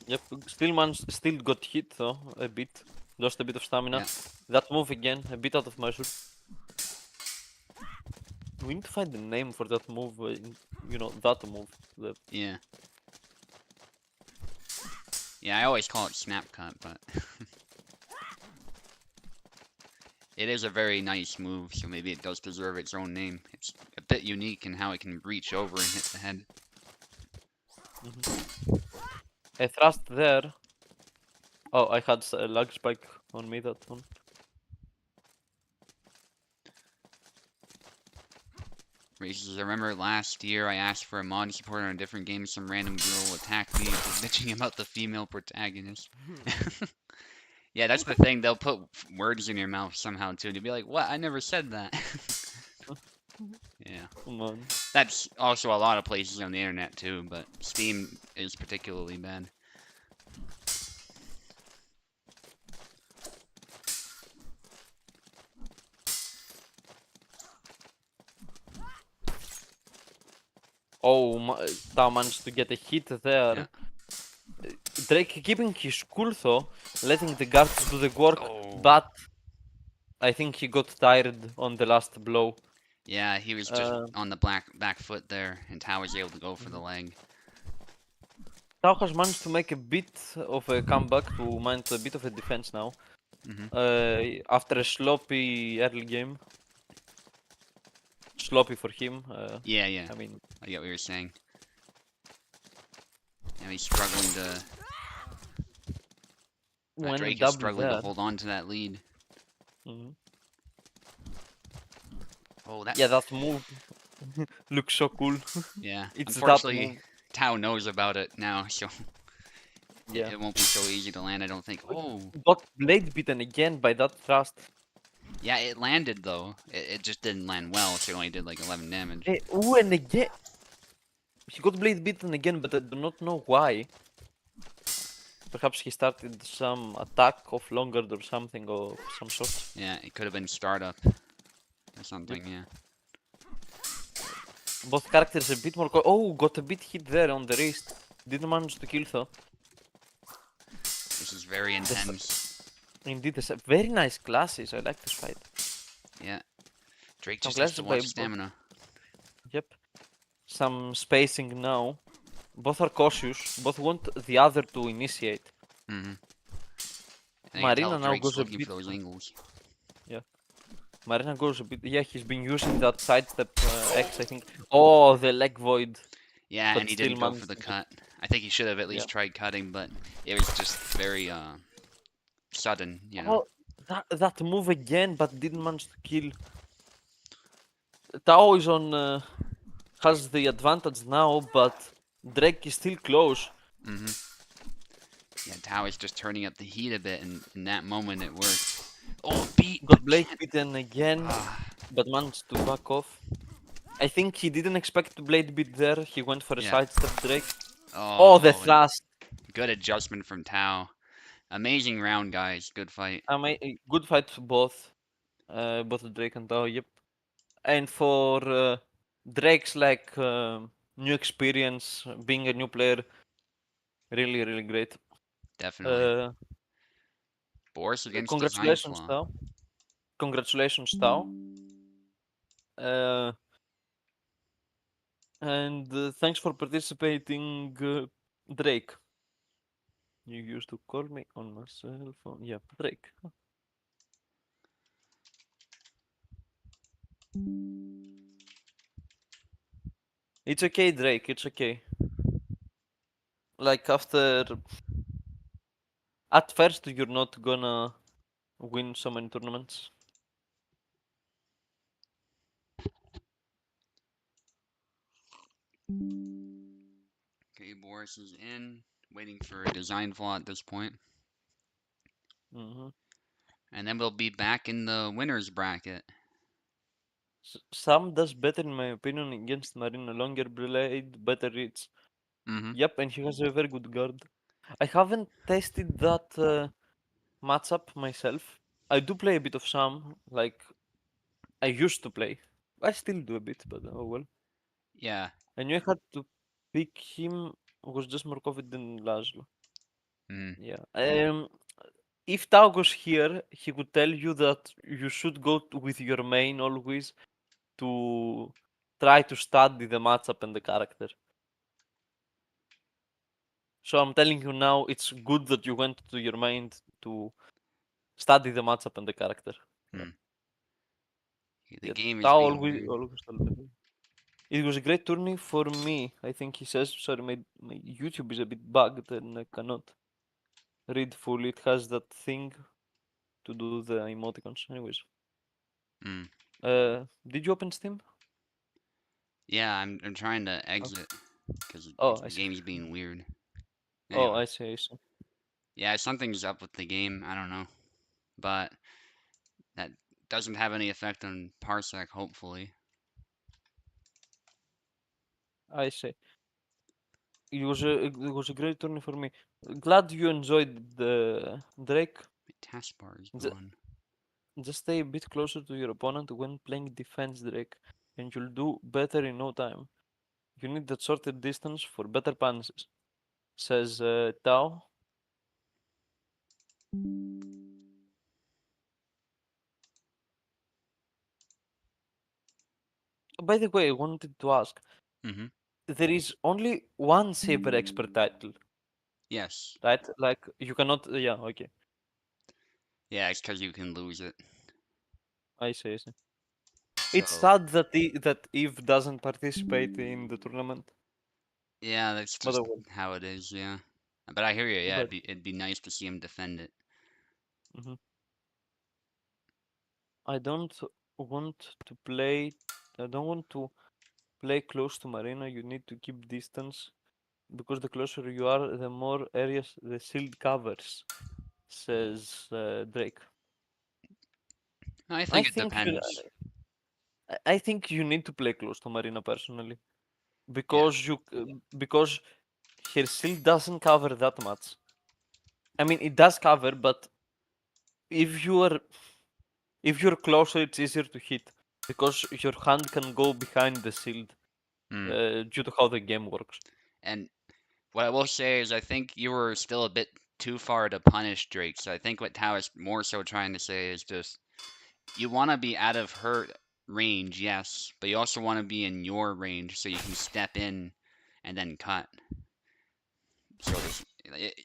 Yep, still got hit though, a bit. Lost a bit of stamina.
Yeah,
That move again, a bit out of measure. We need to find the name for that move, that move. The...
yeah. Yeah, I always call it snap cut, but it is a very nice move, so maybe it does deserve its own name. It's a bit unique in how it can reach over and hit the head.
A thrust there. Oh, I had a lag spike on me that one.
Races. I remember last year I asked for a mod support on a different game. Some random girl attacked me for bitching about the female protagonist. Yeah, that's the thing. They'll put words in your mouth somehow too. To be like, "What? I never said that." Yeah,
Come on.
that's also a lot of places on the internet too, but Steam is particularly bad.
Oh, Tao managed to get a hit
Yeah.
there. Drake keeping his cool though, letting the guards do the work,
Oh.
but I think he got tired on the last blow.
Yeah, he was just
Uh,
on the back foot there, and Tao was able to go for the leg.
Tao has managed to make a bit of a comeback to mount a bit of a defense now.
Hmm.
After a sloppy early game. Sloppy for him.
Yeah, yeah.
I mean,
I get what you're saying. Now he's struggling to.
when a
Drake is
double
struggling to
there.
hold on to that lead.
Mhm.
Oh, that.
Yeah, that move looks so cool.
Yeah.
It's that
Unfortunately,
move.
Tao knows about it now, so
Yeah.
it won't be so easy to land, I don't think. Oh,
Got blade beaten again by that thrust.
yeah, it landed though. It just didn't land well, so it only did like 11 damage.
Ooh, and again. He got blade beaten again, but I do not know why. Perhaps he started some attack of longer or something of some sort.
Yeah, it could have been startup or something, yeah.
Both characters a bit more. Oh, got a bit hit there on the wrist. Didn't manage to kill though.
This is very intense.
Indeed, very nice classes. I like this fight.
Yeah. Drake
Some
just has to
classes by
watch stamina.
Yep. Some spacing now. Both are cautious. Both want the other to initiate.
Mm-hmm. I can tell
Marina now
Drake's
goes a
looking
bit.
for those angles.
Yeah. Marina goes a bit. Yeah, he's been using that sidestep X, I think. Oh, the leg void.
Yeah,
But
and he
still
didn't go for
managed
the
to get.
cut. I think he should have at
Yeah.
least tried cutting, but it was just very sudden.
Oh, that move again, but didn't manage to kill. Tao is on. Has the advantage now, but Drake is still close.
Mm-hmm. Yeah, Tao is just turning up the heat a bit, and in that moment it worked. Oh, beat
Got blade
again.
beaten again,
Ah,
but managed to back off. I think he didn't expect to blade beat there. He went for a
yeah.
sidestep Drake.
Oh,
Oh, the
oh, and
thrust.
good adjustment from Tao. Amazing round, guys. Good fight.
Good fight for both. Both Drake and Tao, yep. And for Drake's like new experience, being a new player, Really, really great.
Definitely.
Uh,
Boris against Design
congratulations,
Flaw.
Tao. Congratulations, Tao. Uh, and thanks for participating, Drake. You used to call me on my cell phone. Yeah, Drake. It's okay, Drake. It's okay. Like after, at first, you're not gonna win so many tournaments.
Okay, Boris is in, waiting for a Design Flaw at this point.
Hmm
And then we'll be back in the winner's bracket.
Sam does better, in my opinion, against Marina. Longer blade, better reach.
Mm-hmm.
Yep, and he has a very good guard. I haven't tested that matchup myself. I do play a bit of Sam, like I used to play. I still do a bit, but oh well.
Yeah.
I knew I had to pick him was just more confident than Laszlo.
Mm.
Yeah. If Tao was here, he would tell you that you should go with your main always to try to study the matchup and the character. So I'm telling you now, it's good that you went to your main to study the matchup and the character. Yeah.
Mm. The
Yeah.
game is
Tao
being
always
weird.
always told me. It was a great tourney for me. I think he says. Sorry, my YouTube is a bit bugged and I cannot read fully. It has that thing to do the emoticons. Anyways,
Mm.
did you open Steam?
Yeah, I'm trying to
Oh,
exit because
oh, I
the
see.
game's being weird.
Oh,
Anyway,
I see. I see.
yeah, something's up with the game. I don't know, but that doesn't have any effect on Parsec. Hopefully,
I see. It was a great tourney for me. Glad you enjoyed the Drake.
my taskbar is
J-
gone.
just stay a bit closer to your opponent when playing defense, Drake, and you'll do better in no time. You need that shorter distance for better punishes, says Tao. By the way, I wanted to ask,
Mm-hmm.
there is only one Saber expert title,
Yes.
right? Like you cannot. Yeah, okay.
Yeah, it's because you can lose it.
I see. I see. It's
So
sad that that Eve doesn't participate in the tournament,
yeah, that's
but
just how it is. Yeah, but I hear you. Yeah,
but
it'd be nice to see him defend it.
mhm. I don't want to play. I don't want to play close to Marina. You need to keep distance because the closer you are, the more areas the shield covers, says Drake.
I
I
think it
think you,
depends.
I think you need to play close to Marina personally
Yeah.
because because her shield doesn't cover that much. I mean, it does cover, but if you are if you're closer, it's easier to hit because your hand can go behind the shield
Mm.
due to how the game works.
And what I will say is, I think you were still a bit too far to punish Drake. So I think what Tao is more so trying to say is just you want to be out of her range, yes, but you also want to be in your range so you can step in and then cut. So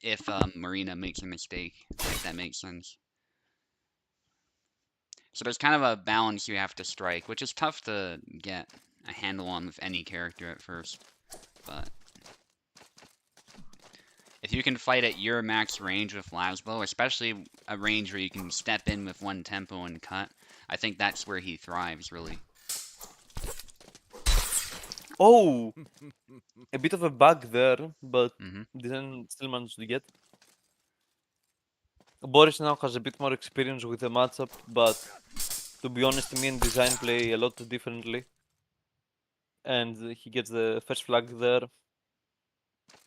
if Marina makes a mistake, if that makes sense. So there's kind of a balance you have to strike, which is tough to get a handle on with any character at first. But if you can fight at your max range with Laszlo, especially a range where you can step in with one tempo and cut, I think that's where he thrives, really.
Oh, a bit of a bug there, but
Hmm.
didn't still manage to get. Boris now has a bit more experience with the matchup, but to be honest, me and Design play a lot differently, and he gets the first flag there.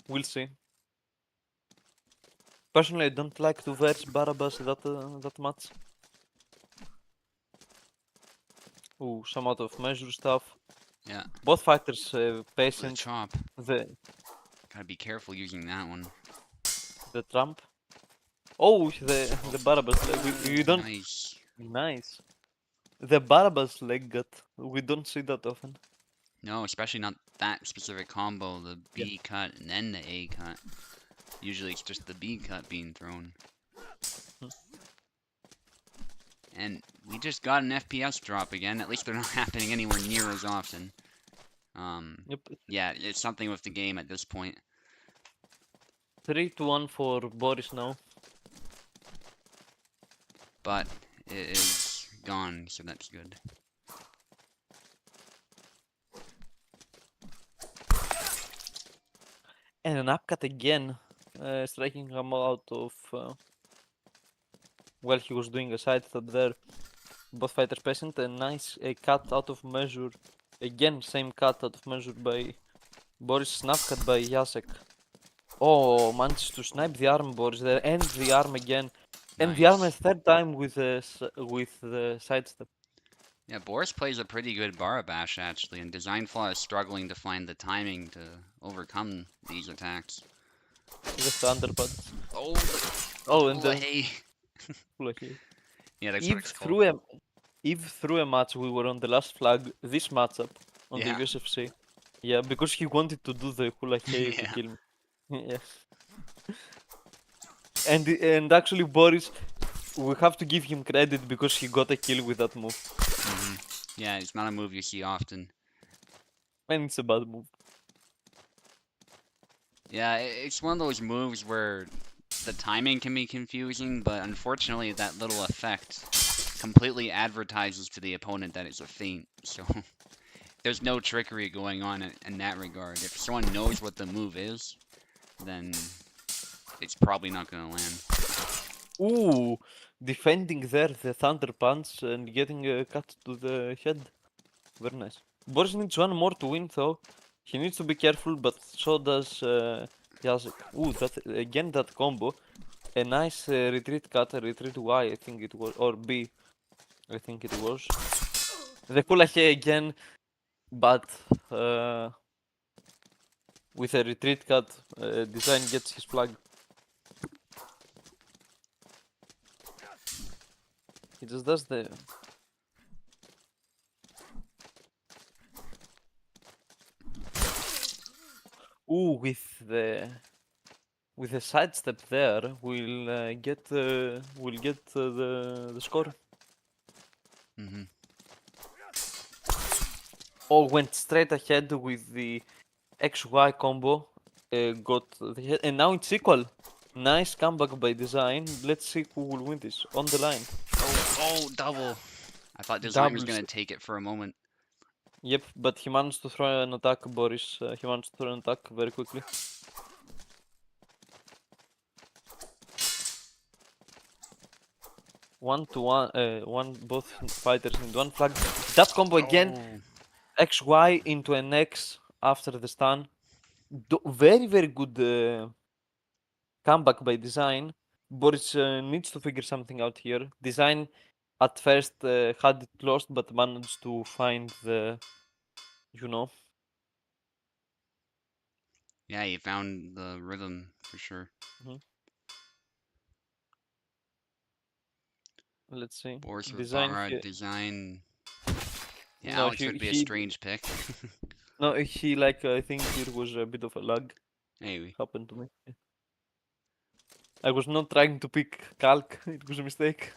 We'll see. Personally, I don't like to verse Barabbas that much. Ooh, some out of measure stuff.
Yeah.
Both fighters
With a
patient.
chop.
The
Gotta be careful using that one.
The trump. Oh, the Barabbas leg. We don't.
Nice.
Nice. The Barabbas leg got. We don't see that often.
No, especially not that specific combo, the
Yeah.
B cut and then the A cut. Usually it's just the B cut being thrown.
Hmm.
And we just got an FPS drop again. At least they're not happening anywhere near as often.
Yep.
Yeah, it's something with the game at this point.
3-1 for Boris now.
But it is gone, so that's good.
And an upcut again, striking him out of. Well, he was doing a side step there. Both fighters present. A nice cut out of measure. Again, same cut out of measure by Boris. Snap cut by Jacek. Oh, managed to snipe the arm, Boris there, and the arm again. And the arm a
Nice.
third time with the sidestep.
Yeah, Boris plays a pretty good Barabash actually, and Design Flaw is struggling to find the timing to overcome these attacks.
The thunderbuds.
Oh,
Oh, and the
play. Yeah, that's what
if
it's called.
through a match we were on the last flag, this matchup on the
Yeah.
USFC. Yeah, because he wanted to do the hula hey to
Yeah.
kill me. Yeah. And actually Boris, we have to give him credit because he got a kill with that move.
Yeah, it's not a move you see often.
And it's a bad move.
Yeah, it's one of those moves where the timing can be confusing, but unfortunately that little effect completely advertises to the opponent that it's a feint, so there's no trickery going on in that regard. If someone knows what the move is, then it's probably not going to land.
Ooh, defending there the thunder punch and getting a cut to the head. Very nice. Boris needs one more to win though. He needs to be careful, but so does Jacek. Ooh, that combo. A nice retreat cut, a retreat Y, I think it was, or B, I think it was. The Kulahe again, but with a retreat cut, Design gets his flag. He just does the. Ooh, with the sidestep there, we'll get the score.
Hmm.
Oh, went straight ahead with the XY combo. Got the head, and now it's equal. Nice comeback by Design. Let's see who will win this. On the line.
Oh, double. I thought Design was
Doubles.
going to take it for a moment.
Yep, but he managed to throw an attack, Boris. He managed to throw an attack very quickly. Both fighters in one flag. That combo again.
Oh.
XY into an X after the stun. Very, very good comeback by Design. Boris needs to figure something out here. Design at first had it lost, but managed to find the, you know.
Yeah, you found the rhythm for sure.
Let's see.
Boris with
Design
Bara,
here.
Design. Yeah,
No,
Alex would be a strange pick.
No, I think it was a bit of a lag.
Maybe.
Happened to me. I was not trying to pick Calc. It was a mistake.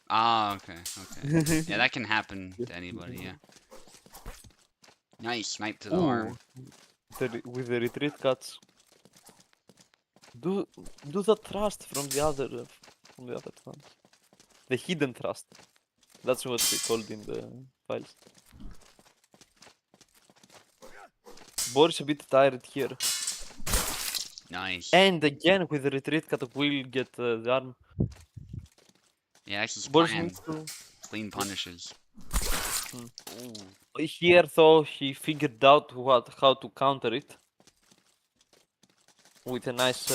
Ah, okay, okay. Yeah, that can happen to anybody, yeah. Nice, snipe to the arm.
With the retreat cuts. Do the thrust from the other front. The hidden thrust. That's what they called in the files. Boris a bit tired here.
Nice.
And again with the retreat cut will get the arm.
Yeah, that's his
Boris
plan.
needs to...
Clean punishes.
Here though he figured out how to counter it. With a nice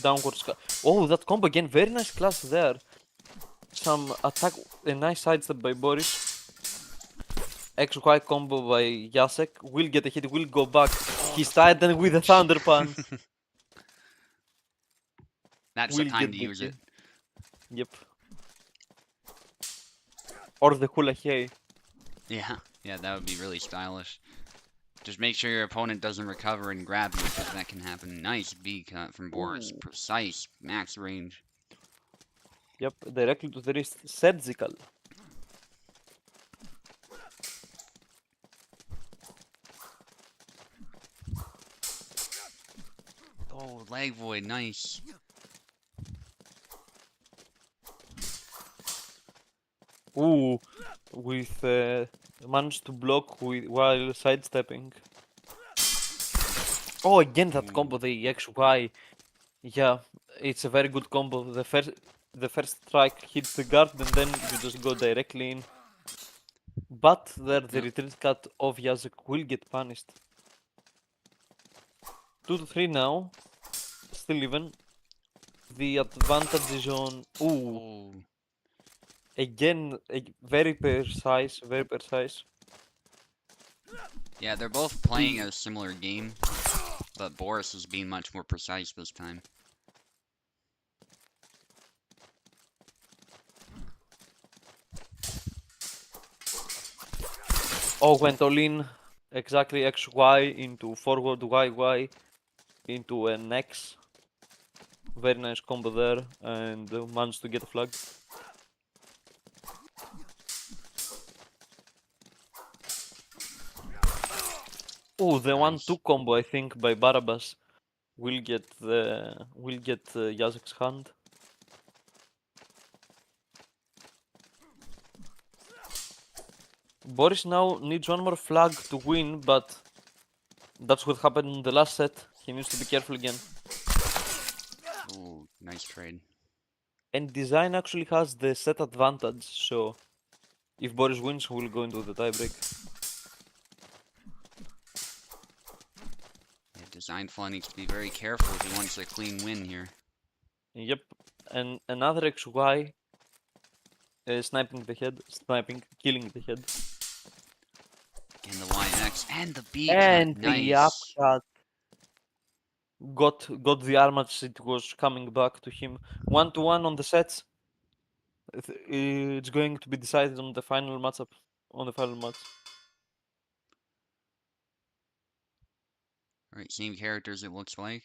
downward cut. Oh, that combo again, very nice class there. Some attack, a nice sidestep by Boris. XY combo by Jacek. Will get a hit, will go back. He's tied and with a thunder punch.
That's the
will
time
get
to
the
use
kill.
it.
Yep. Or the hula hey.
Yeah, yeah, that would be really stylish. Just make sure your opponent doesn't recover and grab you, because that can happen. Nice B cut from Boris.
Ooh.
Precise, max range.
Yep, directly to the wrist. Surgical.
Oh, leg void, nice.
Ooh, with managed to block with while sidestepping. Oh, again that
Ooh.
combo, the XY. Yeah, it's a very good combo. The first strike hits the guard and then you just go directly in. But there the
Yep.
retreat cut of Yazek will get punished. 2 to 3 now. Still even. The advantage is on. Ooh,
Oh,
again, very precise, very precise.
yeah, they're both playing
Ooh.
a similar game, but Boris is being much more precise this time.
Oh, went all in. Exactly XY into forward YY into an X. Very nice combo there and managed to get a flag. Oh, the
Nice.
1-2 combo I think by Barabbas will get Yazek's hand. Boris now needs one more flag to win, but that's what happened in the last set. He needs to be careful again.
Ooh, nice trade.
And Design actually has the set advantage, so if Boris wins, we'll go into the tiebreak.
Yeah, Design Flaw needs to be very careful if he wants a clean win here.
Yep, and another XY sniping the head, killing the head.
And the YX and the B cut,
And the
nice.
upcut got the arm as it was coming back to him. 1-1 on the sets. It's going to be decided on the final matchup. On the final match.
Alright, same characters it looks like.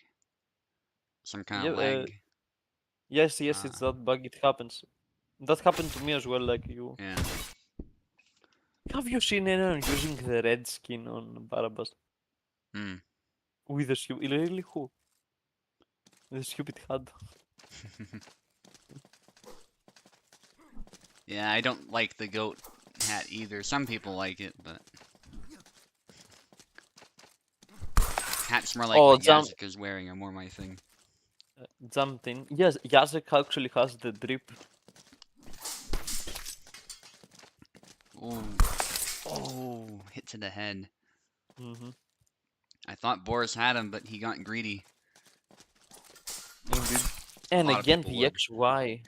Some kind
Yeah.
of lag.
Yes.
Ah,
It's that bug. It happens. That happened to me as well. Like you.
yeah.
Have you seen anyone using the red skin on Barabbas
Hmm.
with the stupid? Really, who? The stupid head.
Yeah, I don't like the goat hat either. Some people like it, but hats more like
Oh,
what Yazika's wearing are more my thing.
jumping. Yes, Jacek actually has the drip.
Ooh. Oh, hit to the head.
Mm-hmm.
I thought Boris had him, but he got greedy.
Indeed.
A
And
lot of
again,
people
the
would.
XY.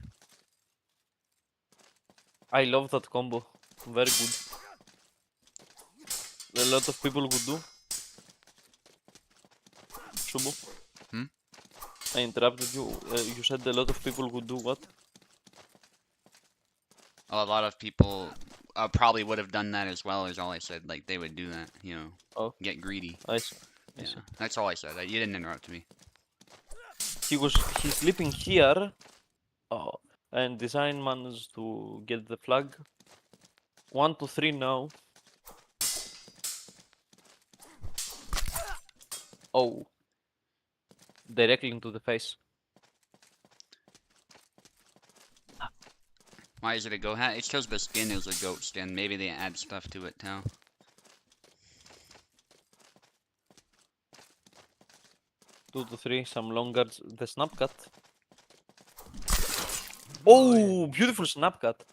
I love that combo. Very good. A lot of people would do. Shubo,
Hmm?
I interrupted you. You said a lot of people would do what?
A lot of people probably would have done that as well, is all I said. Like, they would do that, you know,
Oh,
get greedy.
I see. I
Yeah,
see.
that's all I said. You didn't interrupt me.
He's sleeping here. Oh, and Design managed to get the flag. 1 to 3 now. Oh, directly into the face.
Why is it a goat hat? It's because the skin is a goat skin. Maybe they add stuff to it too.
2 to 3, some long guards. The snap cut. Oh, beautiful snap cut.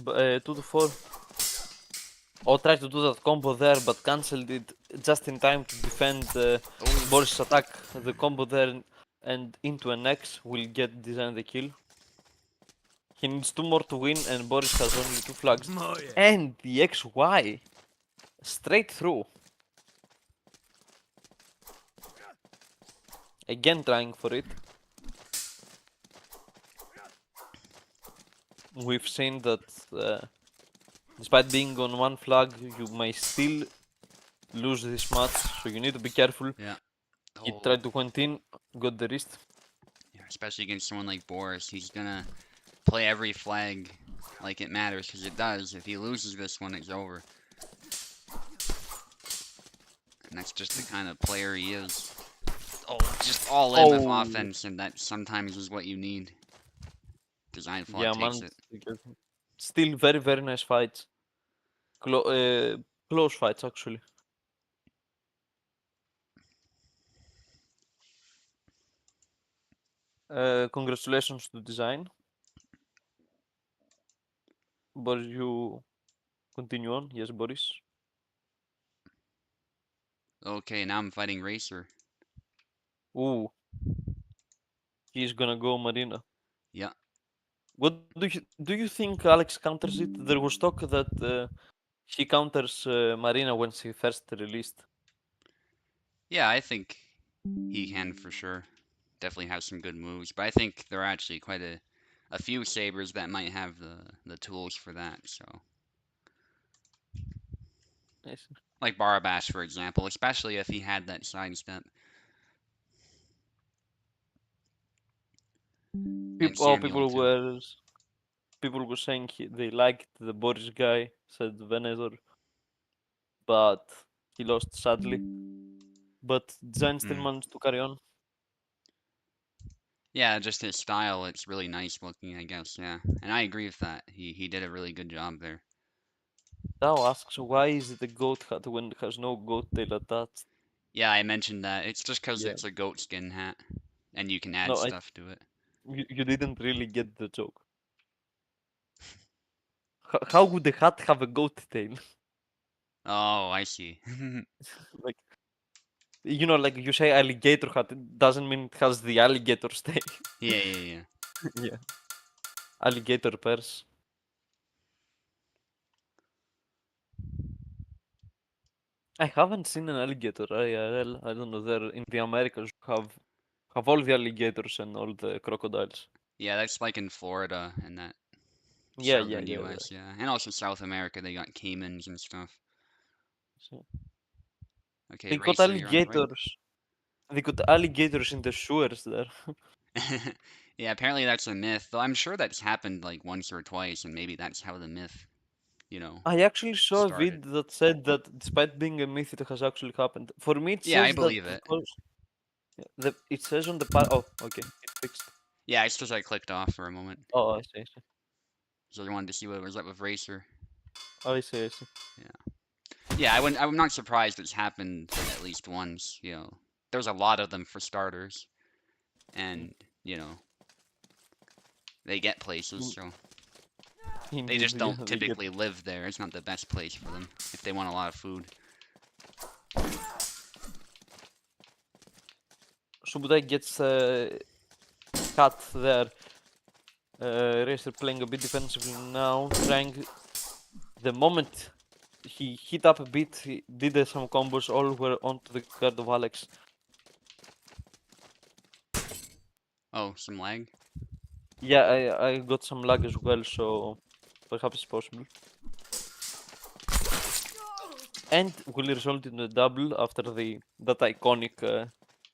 2 to 4. Oh, tried to do that combo there, but cancelled it just in time to defend Boris' attack. The combo there and into an X will get Design the kill. He needs 2 more to win, and Boris has only 2 flags. And the XY straight through. Again trying for it. We've seen that despite being on one flag, you may still lose this match, so you need to be careful.
Yeah.
He
Oh,
tried to continue, got the wrist.
yeah, especially against someone like Boris. He's gonna play every flag like it matters, because it does. If he loses this one, it's over. And that's just the kind of player he is. Oh, just all in with
Oh,
offense, and that sometimes is what you need. Design flaw
yeah,
takes
man.
it.
Still very, very nice fights. Close fights, actually. Congratulations to design. Boris, you continue on. Yes, Boris.
Okay, now I'm fighting Racer.
Ooh, he's gonna go Marina.
Yeah.
What do you think Alex counters it? There was talk that he counters Marina when she first released.
Yeah, I think he can for sure. Definitely has some good moves, but I think there are actually quite a few sabers that might have the tools for that. So,
Yes.
like Barabash, for example, especially if he had that sidestep. And
Oh,
Samuel too.
people were saying they liked the Boris guy, said Venetor, but he lost sadly. But Design still
Hmm.
managed to carry on.
Yeah, just his style, it's really nice looking, I guess. Yeah, and I agree with that. He did a really good job there.
Thou asks why is it a goat hat when it has no goat tail attached?
Yeah, I mentioned that. It's just because
Yeah.
it's a goat skin hat, and you can add
No,
stuff to it.
you didn't really get the joke. How would the hat have a goat tail?
Oh, I see.
Like, like you say alligator hat, it doesn't mean it has the alligator's tail.
Yeah, yeah, yeah.
Yeah. Alligator purse. I haven't seen an alligator IRL. I don't know. There in the Americas you have all the alligators and all the crocodiles.
Yeah, that's like in Florida and that
Yeah, yeah,
southern
yeah.
US, yeah. And also South America, they got caimans and stuff.
So
Okay,
they got
Racer, you're on the right.
alligators. They got alligators in the sewers there.
Yeah, apparently that's a myth, though I'm sure that's happened like once or twice, and maybe that's how the myth, you know,
I actually saw a
started.
vid that said that despite being a myth, it has actually happened. For me, it
Yeah, I
says that
believe it.
because it says on the Oh, okay, it's fixed.
Yeah, it's just I clicked off for a moment.
Oh, I see, I see.
So I wanted to see what was up with Racer.
Oh, I see, I see.
Yeah. Yeah, I'm not surprised it's happened at least once, you know. There's a lot of them for starters,
Mm.
and, you know, they get places, so they
Indeed,
just
yeah,
don't
they get.
typically live there. It's not the best place for them if they want a lot of food.
Subudai gets cut there. Racer playing a bit defensively now, trying. The moment he hit up a bit, he did some combos, all were onto the guard of Alex.
Oh, some lag?
Yeah, I got some lag as well, so perhaps it's possible. And will result in a double after that iconic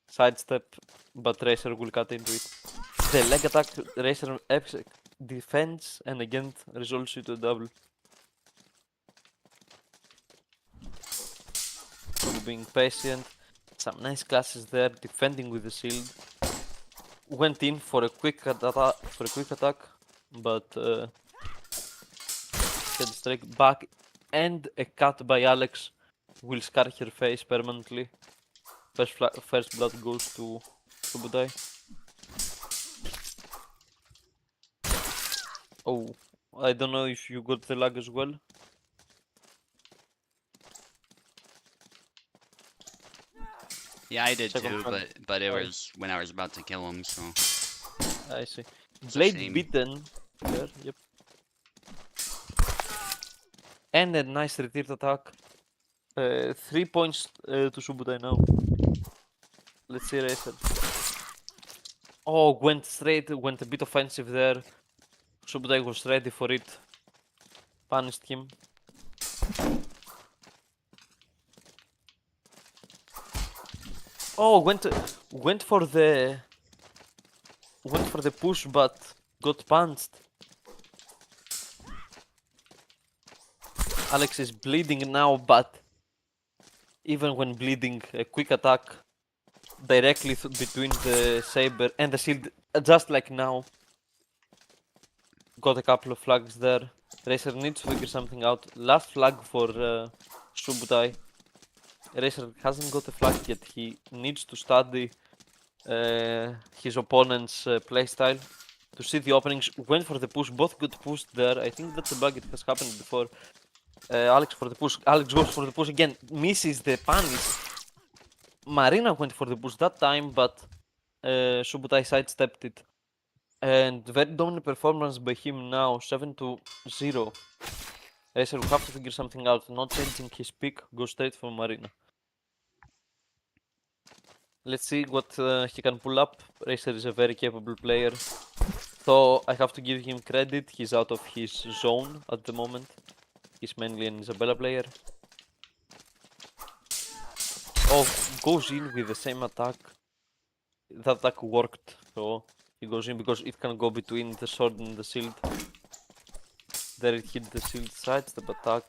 sidestep, but Racer will cut into it. The leg attack Racer defends and again results into a double. So being patient, some nice classes there, defending with the shield. Went in for a quick attack, but head strike back and a cut by Alex will scar her face permanently. First blood goes to Subudai. Oh, I don't know if you got the lag as well.
Yeah, I did
Second
too,
front.
but it
Oh,
was when I was about to kill him, so
I see.
it's a
Blade
shame.
beaten. There, yep. And a nice retreat attack. 3 points to Subudai now. Let's see Racer. Oh, went straight, went a bit offensive there. Subudai was ready for it. Punished him. Oh, went for the push, but got punched. Alex is bleeding now, but even when bleeding, a quick attack directly between the saber and the shield, just like now. Got a couple of flags there. Racer needs to figure something out. Last flag for Subutai. Racer hasn't got a flag yet. He needs to study his opponent's playstyle to see the openings. Went for the push. Both got pushed there. I think that's a bug. It has happened before. Alex for the push. Alex goes for the push again. Misses the punish. Marina went for the push that time, but Subutai sidestepped it. And very dominant performance by him now, 7-0. Racer will have to figure something out. Not changing his pick, go straight for Marina. Let's see what he can pull up. Racer is a very capable player. So I have to give him credit. He's out of his zone at the moment. He's mainly an Isabella player. Oh, goes in with the same attack. That attack worked. So he goes in because it can go between the sword and the shield. There it hit the shield sidestep attack.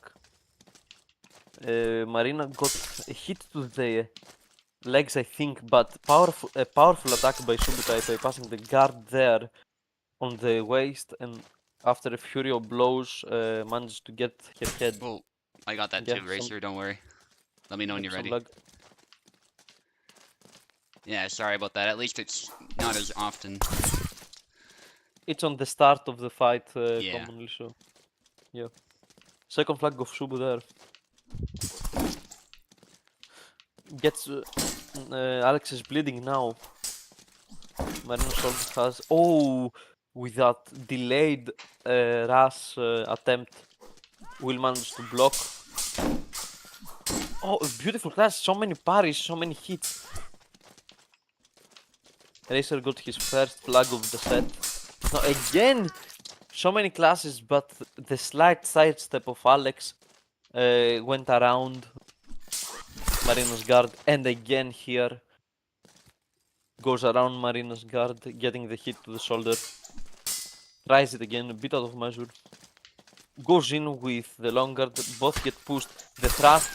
Marina got a hit to the legs, I think, but a powerful attack by Subutai by passing the guard there on the waist, and after a fury of blows, managed to get her head.
Oh, I got that
Yeah,
too, Racer. Don't worry. Let me know when you're
some
ready.
lag.
Yeah, sorry about that. At least it's not as often.
It's on the start of the fight,
Yeah.
commonly, so yeah. Second flag of Subu there. Gets Alex is bleeding now. Marino Soldier has with that delayed rush attempt will manage to block. Oh, beautiful class, so many parries, so many hits. Racer got his first flag of the set. Now again, so many classes, but the slight sidestep of Alex went around Marino's guard, and again here goes around Marino's guard, getting the hit to the shoulder. Tries it again, a bit out of measure. Goes in with the long guard, both get pushed. The thrust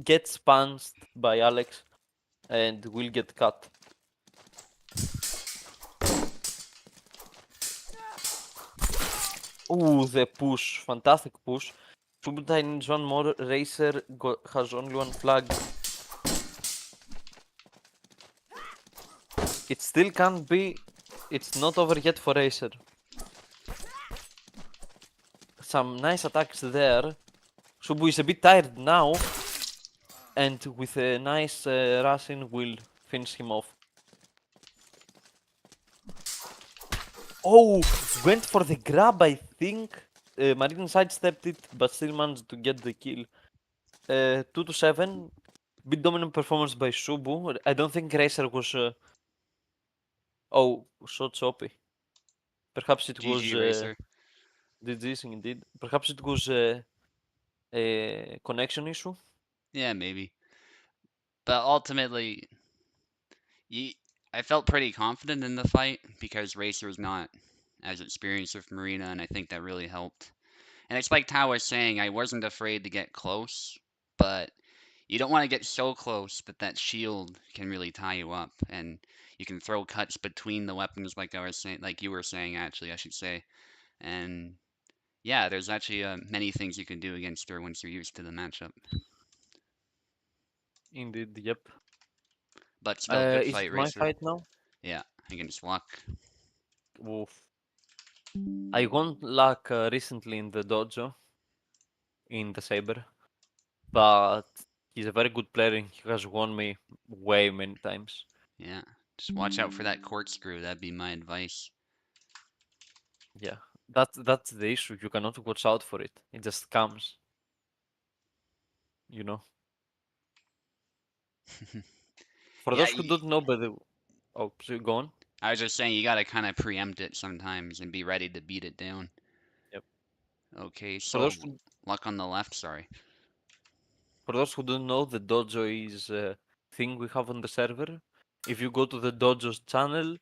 gets punched by Alex and will get cut. Oh, the push, fantastic push. Subutai needs one more. Racer has only one flag. It still can't be. It's not over yet for Racer. Some nice attacks there. Subu is a bit tired now, and with a nice rush in will finish him off. Oh, went for the grab, I think. Marine sidestepped it, but still managed to get the kill. 2-7. Bit dominant performance by Subu. I don't think Racer was. Oh, so choppy. Perhaps it was.
GG, Racer.
DGs indeed. Perhaps it was a connection issue.
Yeah, maybe. But ultimately, you, I felt pretty confident in the fight because Racer's not as experienced with Marina, and I think that really helped. And it's like Tao was saying, I wasn't afraid to get close, but you don't want to get so close that that shield can really tie you up, and you can throw cuts between the weapons, like I was saying, like you were saying, actually, I should say. And yeah, there's actually many things you can do against her once you're used to the matchup.
Indeed, yep.
But still, good
Is it
fight,
my
Racer.
fight now?
Yeah, against Luck.
Oof. I won luck recently in the dojo, in the Saber, but he's a very good player and he has won me way many times.
Yeah, just watch out for that corkscrew. That'd be my advice.
Yeah, that's the issue. You cannot watch out for it. It just comes, you know. For
Yeah,
those who don't know, by the oh, so go on.
I was just saying you gotta kind of preempt it sometimes and be ready to beat it down.
Yep.
Okay,
For those
so
who
luck on the left, sorry.
for those who don't know, the dojo is a thing we have on the server. If you go to the dojo's channel,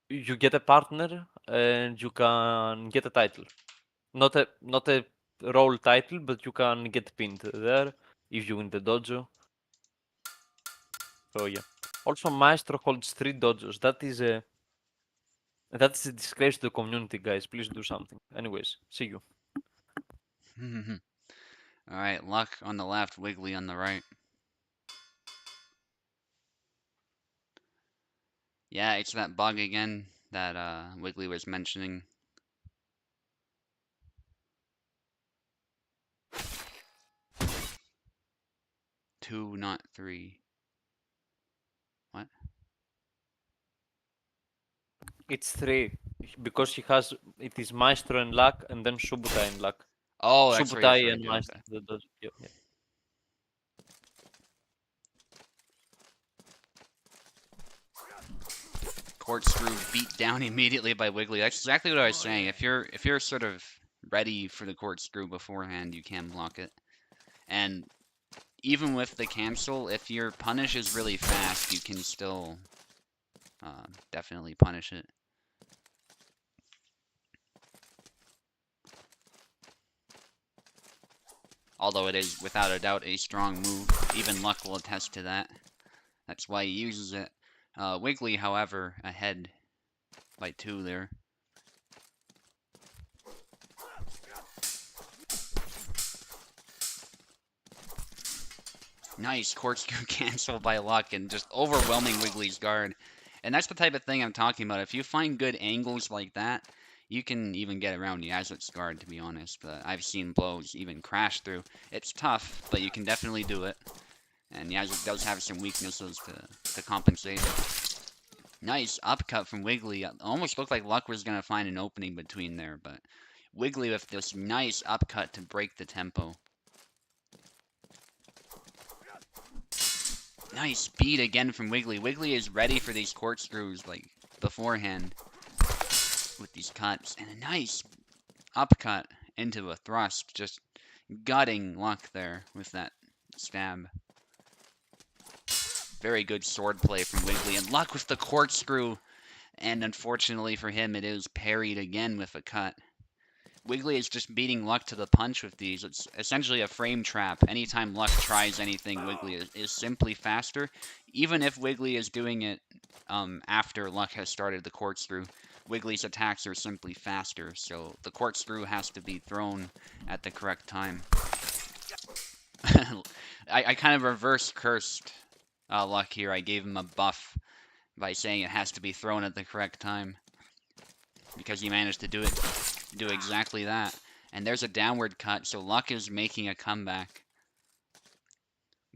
you get a partner and you can get a title. Not a role title, but you can get pinned there if you win the dojo. So yeah. Also, Maestro holds 3 dojos. That's a disgrace to the community, guys. Please do something. Anyways, see you.
All right, luck on the left, Wiggly on the right. Yeah, it's that bug again that Wiggly was mentioning. Two, not three. What?
It's 3 because he has it is Maestro and luck, and then Subutai and luck.
Oh, that's what you're
Subutai
referring
and
to.
Maestro.
Okay.
The dojo. Yeah, yeah.
Corkscrew beat down immediately by Wiggly. That's exactly what I was saying. If you're sort of ready for the corkscrew beforehand, you can block it. And even with the cancel, if your punish is really fast, you can still definitely punish it. Although it is without a doubt a strong move. Even Luck will attest to that. That's why he uses it. Wiggly, however, ahead by 2 there. Nice corkscrew cancel by Luck and just overwhelming Wiggly's guard. And that's the type of thing I'm talking about. If you find good angles like that, you can even get around Yazut's guard, to be honest. I've seen blows even crash through. It's tough, but you can definitely do it. And Yazut does have some weaknesses to compensate. Nice upcut from Wiggly. Almost looked like Luck was going to find an opening between there, but Wiggly with this nice upcut to break the tempo. Nice beat again from Wiggly. Wiggly is ready for these corkscrews like beforehand with these cuts. And a nice upcut into a thrust. Just gutting Luck there with that stab. Very good sword play from Wiggly. And Luck with the corkscrew. And unfortunately for him, it is parried again with a cut. Wiggly is just beating Luck to the punch with these. It's essentially a frame trap. Anytime Luck tries anything, Wiggly is simply faster. Even if Wiggly is doing it after Luck has started the corkscrew, Wiggly's attacks are simply faster. So the corkscrew has to be thrown at the correct time. I kind of reverse cursed Luck here. I gave him a buff by saying it has to be thrown at the correct time. Because he managed to do exactly that. And there's a downward cut, so Luck is making a comeback.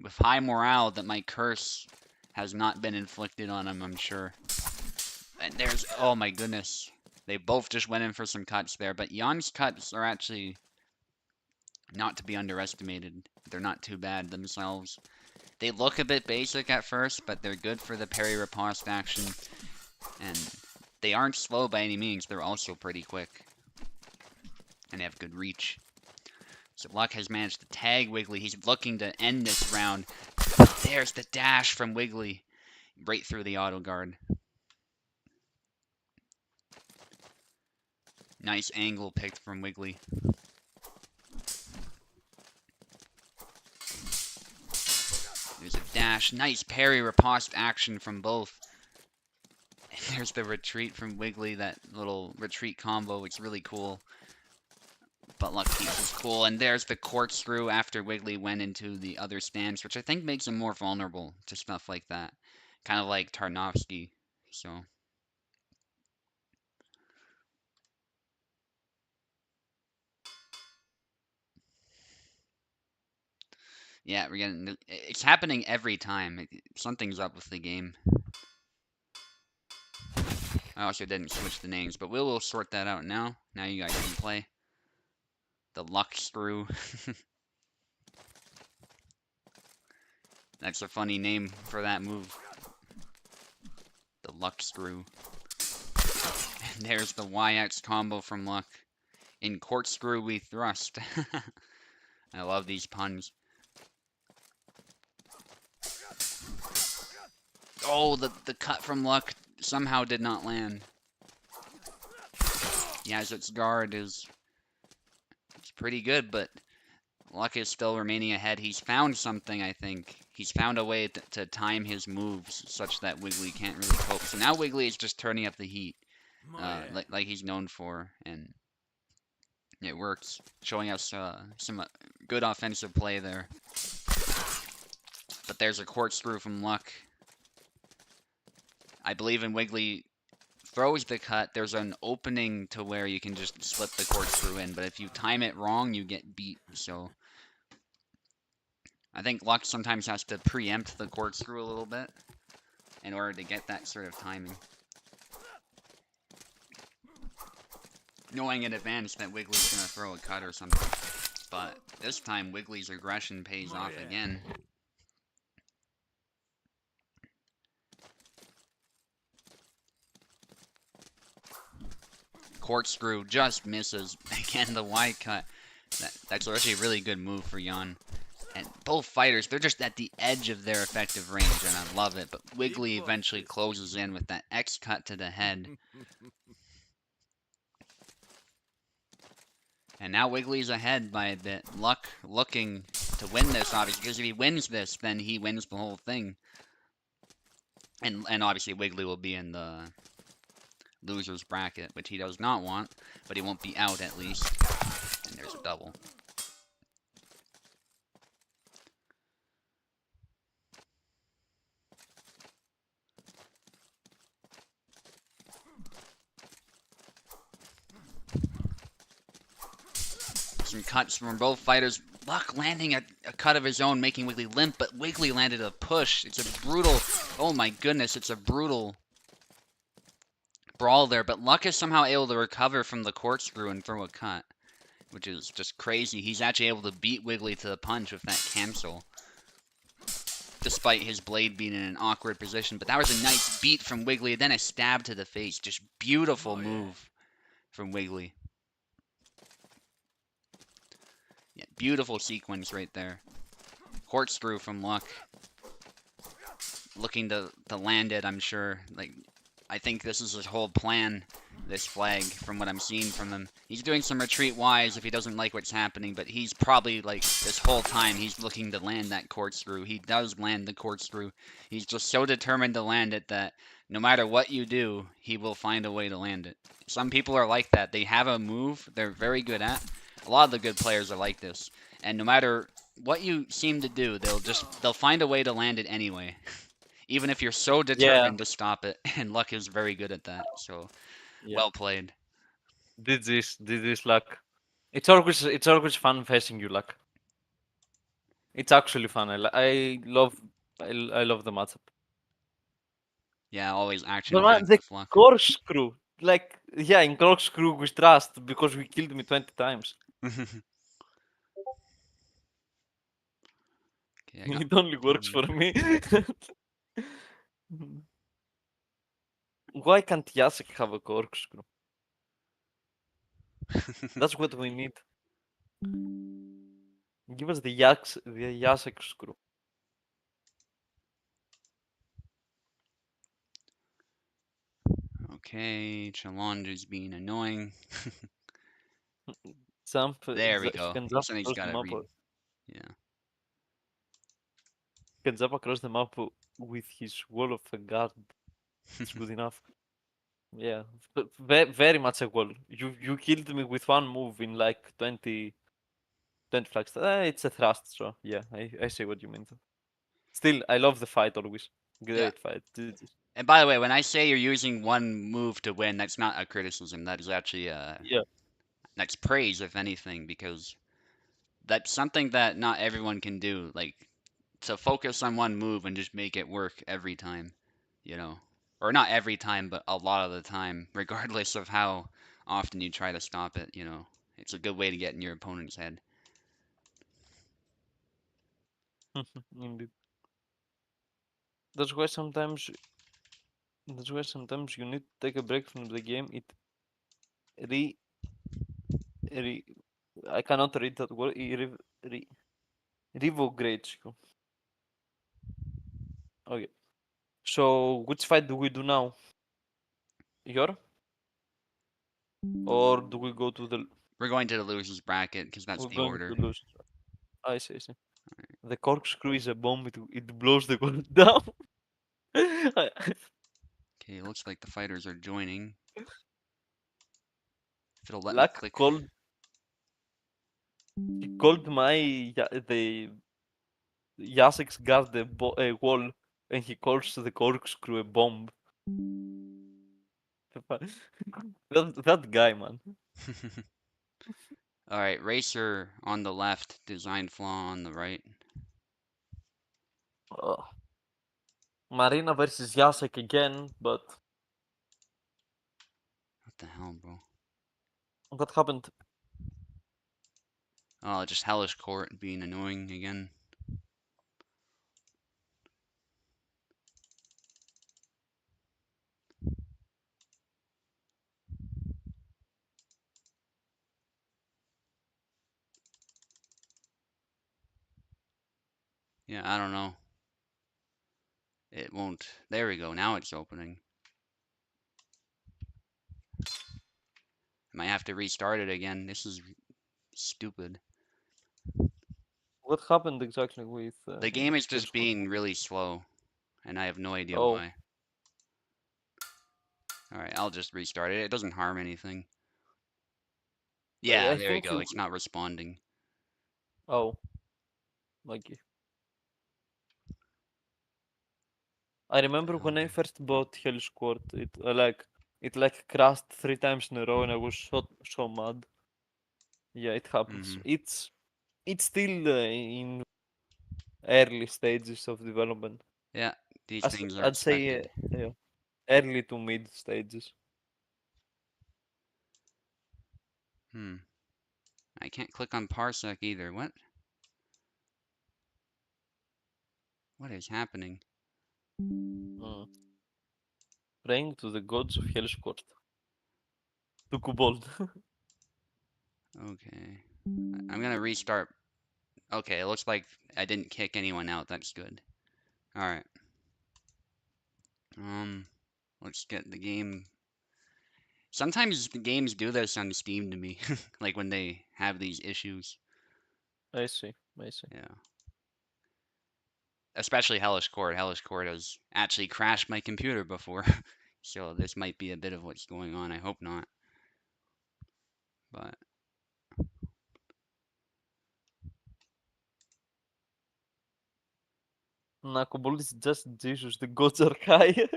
With high morale that my curse has not been inflicted on him, I'm sure. And there's, oh my goodness. They both just went in for some cuts there, but Jan's cuts are actually not to be underestimated. They're not too bad themselves. They look a bit basic at first, but they're good for the parry riposte action. And they aren't slow by any means, they're also pretty quick. And they have good reach. So Luck has managed to tag Wiggly. He's looking to end this round. But there's the dash from Wiggly. Right through the auto guard. Nice angle picked from Wiggly. There's a dash. Nice parry riposte action from both. And there's the retreat from Wiggly. That little retreat combo. It's really cool. But Luck keeps his cool. And there's the corkscrew after Wiggly went into the other stance, which I think makes him more vulnerable to stuff like that. Kind of like Tarnowski. So. Yeah, we're getting. It's happening every time. Something's up with the game. I also didn't switch the names, but we'll sort that out now. Now you guys can play. The Luck Screw. That's a funny name for that move. The Luck Screw. And there's the YX combo from Luck. In corkscrew we thrust. I love these puns. Oh, the cut from Luck somehow did not land. Yazzet's guard is it's pretty good, but Luck is still remaining ahead. He's found something, I think. He's found a way to time his moves such that Wiggly can't really cope. So now Wiggly is just turning up the heat, like he's known for, and it works, showing us some good offensive play there. But there's a corkscrew from Luck. I believe in Wiggly throws the cut, there's an opening to where you can just slip the corkscrew in, but if you time it wrong, you get beat. So I think Luck sometimes has to preempt the corkscrew a little bit in order to get that sort of timing. Knowing in advance that Wiggly's gonna throw a cut or something. But this time Wiggly's aggression pays off again. Corkscrew just misses. Again, the Y cut. That's actually a really good move for Jan. And both fighters, they're just at the edge of their effective range, and I love it. But Wiggly eventually closes in with that X cut to the head. And now Wiggly's ahead by a bit. Luck looking to win this, obviously, because if he wins this, then he wins the whole thing. And obviously Wiggly will be in the loser's bracket, which he does not want, but he won't be out at least. And there's a double. Some cuts from both fighters. Luck landing a cut of his own, making Wiggly limp, but Wiggly landed a push. It's a brutal, oh my goodness, it's a brutal brawl there, but Luck is somehow able to recover from the corkscrew and throw a cut, which is just crazy. He's actually able to beat Wiggly to the punch with that cancel, despite his blade being in an awkward position. But that was a nice beat from Wiggly, then a stab to the face. Just beautiful move from Wiggly. Yeah, beautiful sequence right there. Corkscrew from Luck. Looking to land it, I'm sure. Like, I think this is his whole plan, this flag, from what I'm seeing from him. He's doing some retreat wise if he doesn't like what's happening, but he's probably, like, this whole time he's looking to land that corkscrew. He does land the corkscrew. He's just so determined to land it that no matter what you do, he will find a way to land it. Some people are like that. They have a move they're very good at. A lot of the good players are like this. And no matter what you seem to do, they'll find a way to land it anyway. Even if you're so
Yeah,
determined to stop it, and Luck is very good at that. So
yeah.
well played.
Did this, Luck. It's always fun facing you, Luck. It's actually fun. I love the matchup.
Yeah, always action
But man, the
intensive Luck.
corkscrew, like, yeah, in corkscrew we trust because we killed me 20 times.
Okay, I got
It only works
one
for me. Why can't Jacek have a corkscrew? That's what we need. Give us the Jacek screw.
Okay, challenge is being annoying.
Jump,
There we
he
go.
can jump
Something's
across the
gotta
map.
read. Yeah.
Can jump across the map with his wall of a guard. It's good enough. Yeah, very much a wall. You killed me with one move in like 20 flags. It's a thrust, so yeah, I see what you mean. Still, I love the fight always.
Yeah.
Great fight.
And by the way, when I say you're using one move to win, that's not a criticism. That is actually
Yeah.
that's praise, if anything, because that's something that not everyone can do. Like to focus on one move and just make it work every time, you know. Or not every time, but a lot of the time, regardless of how often you try to stop it, you know. It's a good way to get in your opponent's head.
Indeed. That's why sometimes That's why sometimes you need to take a break from the game. It re re I cannot read that word. Revogrates you. Okay. So which fight do we do now? Your? Or do we go to the
We're going to the losers bracket because that's
we're
the
going
order.
to lose. I see, I see. The corkscrew is a bomb, it blows the world down.
Okay, looks like the fighters are joining. If it'll let me
Luck
click.
called he called the Jasek's guard a wall, and he calls the corkscrew a bomb. That guy, man.
Alright, Racer on the left, Design Flaw on the right.
Uh, Marina versus Jasek again, but
What the hell, bro?
what happened?
Oh, just Hellish Quart being annoying again. Yeah, I don't know. It won't. There we go. Now it's opening. I might have to restart it again. This is stupid.
What happened exactly with
The game is just
Hillscore?
being really slow, and I have no idea
Oh,
why. Alright, I'll just restart it. It doesn't harm anything.
I
Yeah, there you
think
go.
you.
It's not responding.
Oh, like I remember
Hell,
when I
bro.
first bought Hellish Quart, it crashed 3 times in a row, and I was so mad. Yeah, it happens.
Mm-hmm.
It's still in early stages of development.
Yeah, these things are
I'd say
expected.
yeah, early to mid stages.
Hmm. I can't click on Parsec either. What? What is happening?
Mm. Praying to the gods of Hellish Quart. To Kobold.
Okay. I'm gonna restart. Okay, it looks like I didn't kick anyone out. That's good. Alright. Um, let's get the game. Sometimes the games do this on Steam to me, like when they have these issues.
I see. I see.
Yeah. Especially Hellish Quart. Hellish Quart has actually crashed my computer before. So this might be a bit of what's going on. I hope not. But
Nah, Kobold is just Jesus. The gods are higher.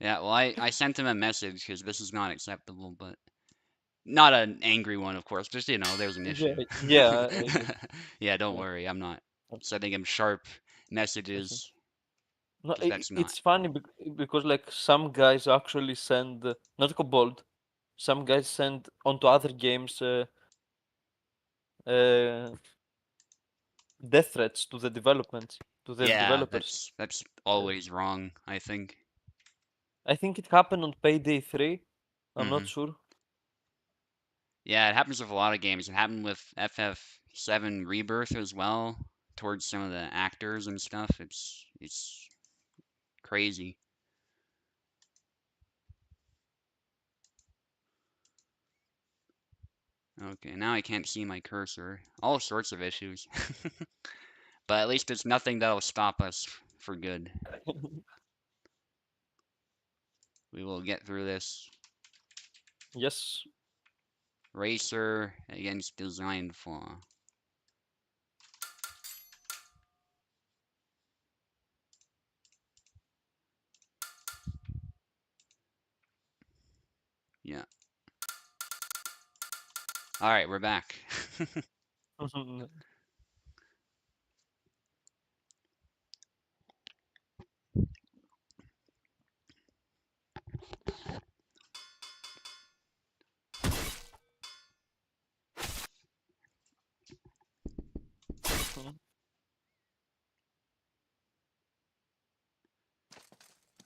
yeah, well, I sent him a message because this is not acceptable, but not an angry one, of course. Just, there's an
Yeah,
issue.
yeah. I get.
Yeah, don't
Yeah.
worry. I'm not sending him sharp
I see.
messages
No,
because that's not.
it's funny because like some guys actually send not Kobold. Some guys send onto other games uh, death threats to the development to their
Yeah,
developers.
that's
Uh,
always wrong, I think.
I think it happened on Payday 3. I'm
Hmm.
not sure.
Yeah, it happens with a lot of games. It happened with FF7 Rebirth as well, towards some of the actors and stuff. It's crazy. Okay, now I can't see my cursor. All sorts of issues. But at least it's nothing that'll stop us for good. We will get through this.
Yes.
Racer against design flaw. Yeah. Alright, we're back.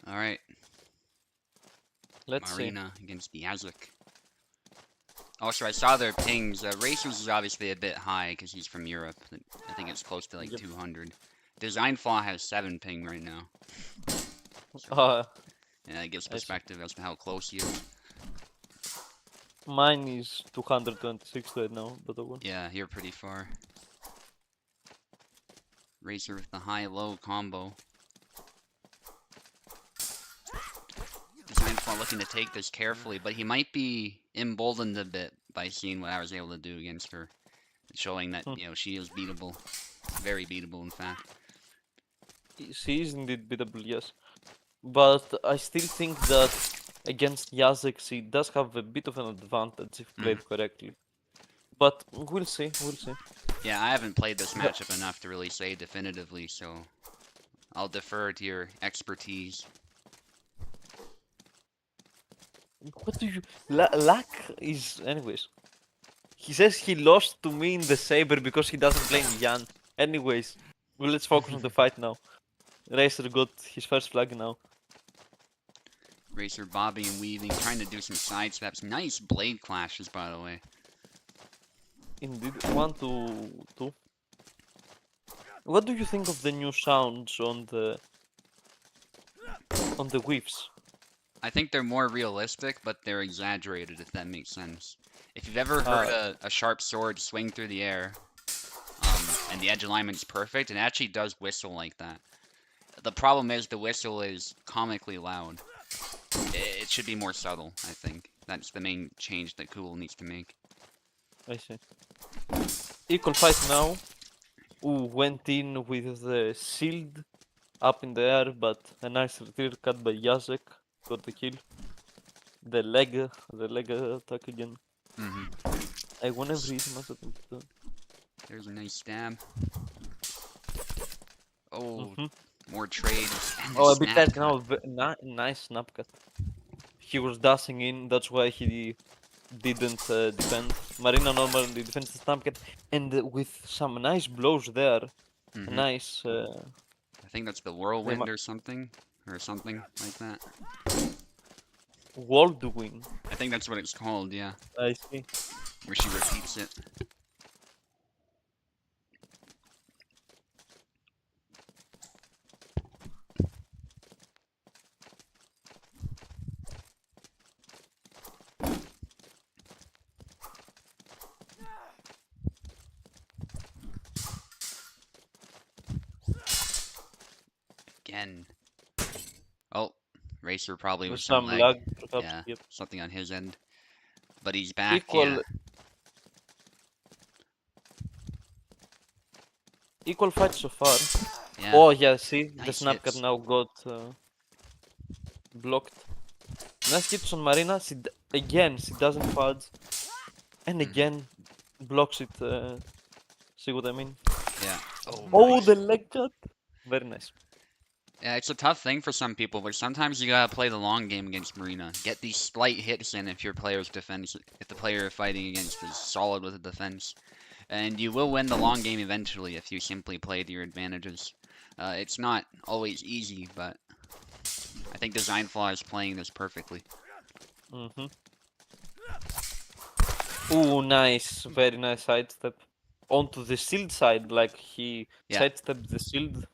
Alright.
Let's see.
Marina against Yazek. Also, I saw their pings. Racers is obviously a bit high because he's from Europe. I think it's close to like
Yep.
200. Design Flaw has 7 ping right now. So,
Uh,
yeah, it gives
I see.
perspective as to how close he is.
Mine is 226 right now, but okay.
Yeah, you're pretty far. Racer with the high-low combo. Design Flaw looking to take this carefully, but he might be emboldened a bit by seeing what I was able to do against her. Showing that,
Hmm.
she is beatable. Very beatable, in fact.
She is indeed beatable, yes. But I still think that against Yazek, she does have a bit of an advantage if played correctly. But we'll see, we'll see.
Yeah, I haven't played this
The-
matchup enough to really say definitively, so I'll defer to your expertise.
What do you... Lack is... Anyways. He says he lost to me in the Saber because he doesn't play in Yan. Anyways, well, let's focus on the fight now. Racer got his first flag now.
Racer bobbing and weaving, trying to do some side steps. Nice blade clashes, by the way.
Indeed, 1 to 2. What do you think of the new sounds on the whiffs?
I think they're more realistic, but they're exaggerated, if that makes sense. If you've ever heard a sharp sword swing through the air, and the edge alignment's perfect, it actually does whistle like that. The problem is the whistle is comically loud. It should be more subtle, I think. That's the main change that Cool needs to make.
I see. Equal fight now. Ooh, went in with the shield up in the air, but a nice retreat cut by Jacek. Got the kill. The leg attack again. I won every easy match at the...
There's a nice stab. Oh,
Mhm.
more trades. And the
Oh, a bit
snap
late
cut.
now. Nice snap cut. He was dashing in, that's why he didn't defend. Marina normally defends the snap cut, and with some nice blows there. Nice.
I think that's the whirlwind or something like that.
Whirlwind.
I think that's what it's called, yeah.
I see.
Where she repeats it. Again. Oh, Racer probably
With
with some
some
lag.
lag, perhaps.
Yeah,
Yep.
something on his end. But he's back,
Equal. Equal fight so far.
yeah.
Oh yeah, see, the
Nice
snap cut
hits.
now got blocked. Nice hits on Marina. Again, she doesn't fudge, and again blocks it. See what I mean?
Yeah.
Oh,
Nice.
the leg cut. Very nice.
Yeah, it's a tough thing for some people, but sometimes you gotta play the long game against Marina. Get these slight hits in if your player's defense, if the player you're fighting against is solid with a defense. And you will win the long game eventually if you simply play to your advantages. It's not always easy, but I think Design Flaw is playing this perfectly.
Ooh, nice. Very nice sidestep. Onto the shield side, like he
Yeah.
sidestepped the shield.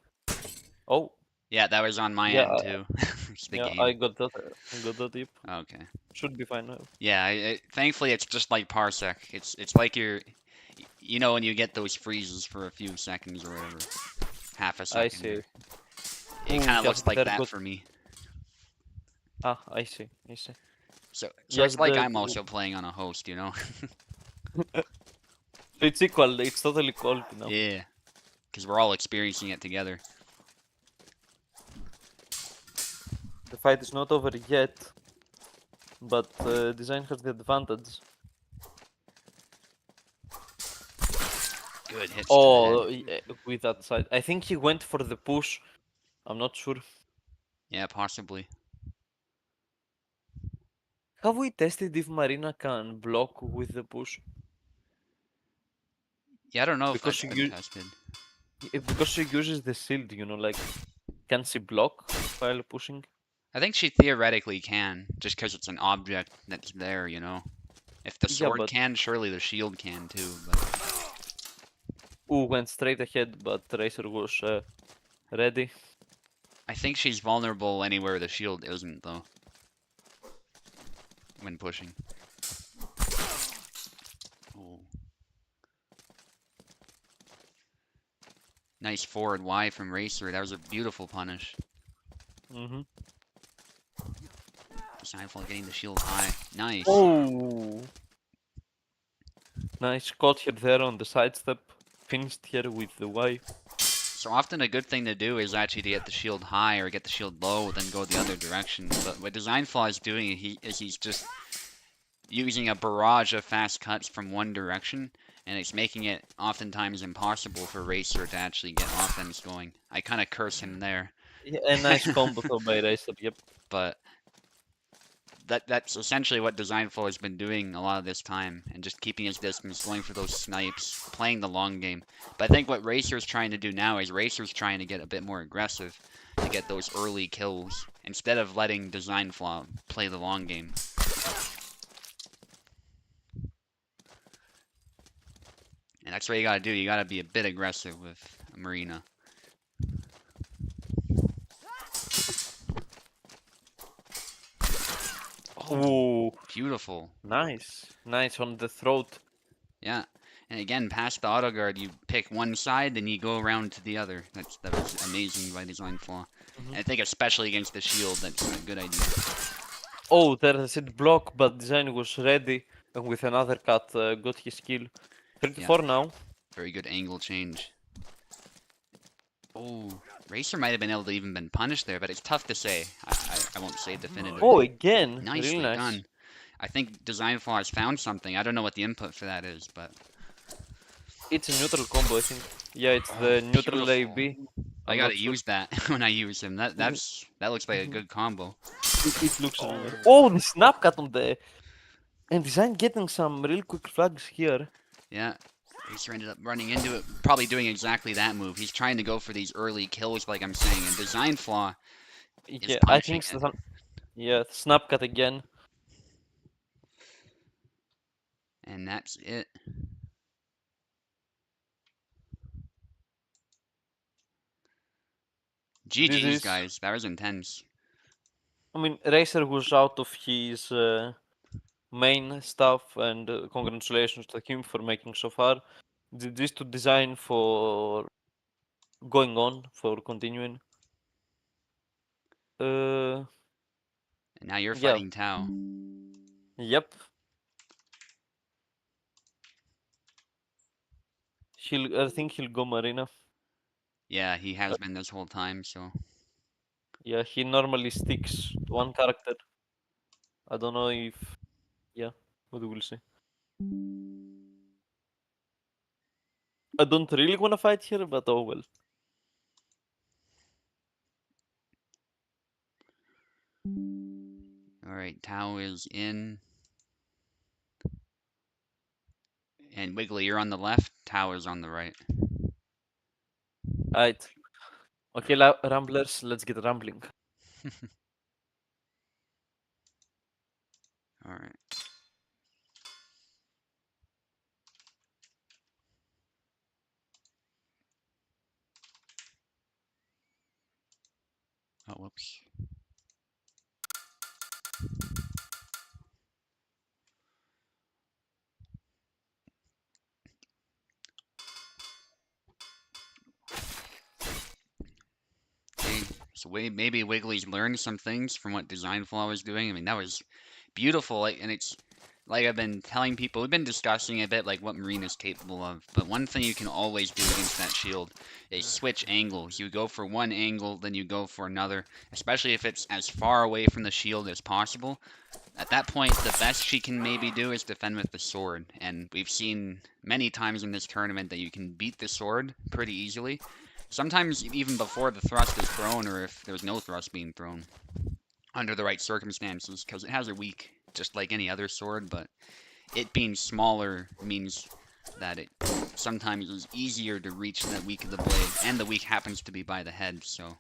Oh,
Yeah, that was on my
yeah,
end too. It's the
yeah,
game.
I got that. I got that tip.
Okay.
Should be fine now.
Yeah, thankfully it's just like Parsec. It's like you know when you get those freezes for a few seconds or whatever. Half a
I
second.
see.
It
Ooh,
kind of looks
just
like
there
that
got...
for me.
Ah, I see. I see.
So it's
Just
like
the...
I'm also playing on a host, you know?
It's equal. It's totally quality now.
Yeah, because we're all experiencing it together.
The fight is not over yet, but Design has the advantage.
Good hits.
Oh, with that side. I think he went for the push. I'm not sure.
Yeah, possibly.
Have we tested if Marina can block with the push?
Yeah, I don't know if
Because
that's been tested.
because she uses the shield, like, can she block while pushing?
I think she theoretically can, just because it's an object that's there, you know? If the
Yeah,
sword
but
can, surely the shield can too, but
went straight ahead, but Racer was ready.
I think she's vulnerable anywhere the shield isn't, though, when pushing. Ooh. Nice forward Y from Racer. That was a beautiful punish.
Mm-hmm.
Designful getting the shield high. Nice.
Oh, nice. Caught her there on the sidestep. Finished her with the Y.
So often a good thing to do is actually to get the shield high or get the shield low, then go the other direction. But what Designflaw is doing, he's just using a barrage of fast cuts from one direction, and it's making it oftentimes impossible for Racer to actually get offense going. I kind of curse him there.
Yeah, a nice combo though by Racer. Yep.
But that's essentially what Designful has been doing a lot of this time, and just keeping his distance, going for those snipes, playing the long game. But I think what Racer's trying to do now is Racer's trying to get a bit more aggressive to get those early kills, instead of letting Designflaw play the long game. And that's what you gotta do, you gotta be a bit aggressive with Marina.
Oh,
Beautiful.
nice. Nice on the throat.
Yeah. And again, past the auto guard, you pick one side, then you go around to the other. That was amazing by Designflaw. And I think especially against the shield, that's a good idea.
Oh, there is a block, but Design was ready and with another cut. Got his kill. 34 now.
Very good angle change. Oh, Racer might have been able to even been punished there, but it's tough to say. I won't say definitively.
Oh, again.
Nicely
Really nice.
done. I think Designflaw has found something. I don't know what the input for that is, but
It's a neutral combo, I think. Yeah, it's the neutral
beautiful.
AB.
I
I'm
gotta
not sure.
use that when I use him. That looks like a good combo.
It looks really nice. Oh, the snap cut on the... And Design getting some real quick flags here.
Yeah. Racer ended up running into it, probably doing exactly that move. He's trying to go for these early kills, like I'm saying, and Designflaw is
Yeah, I
punishing
think
it.
yeah, snap cut again.
And that's it. GG's, guys. That was intense.
I mean, Racer was out of his main stuff, and congratulations to him for making so far. This to Design for going on, for continuing.
And now you're
Yeah.
fighting Tao.
Yep. I think he'll go Marina.
Yeah, he has been this whole time, so.
Yeah, he normally sticks to one character. I don't know if... Yeah, but we'll see. I don't really wanna fight here, but oh well.
Alright, Tao is in. And Wiggly, you're on the left. Tao is on the right.
Right. Okay, Ramblers, let's get rambling.
Alright. Oh, whoops. Okay, so maybe Wiggly's learned some things from what Designflaw was doing. I mean, that was beautiful, and it's like I've been telling people, we've been discussing a bit like what Marina's capable of, but one thing you can always do against that shield is switch angles. You go for one angle, then you go for another, especially if it's as far away from the shield as possible. At that point, the best she can maybe do is defend with the sword, and we've seen many times in this tournament that you can beat the sword pretty easily. Sometimes even before the thrust is thrown, or if there's no thrust being thrown, under the right circumstances, because it has a weak, just like any other sword, but it being smaller means that it sometimes is easier to reach the weak of the blade, and the weak happens to be by the head, so.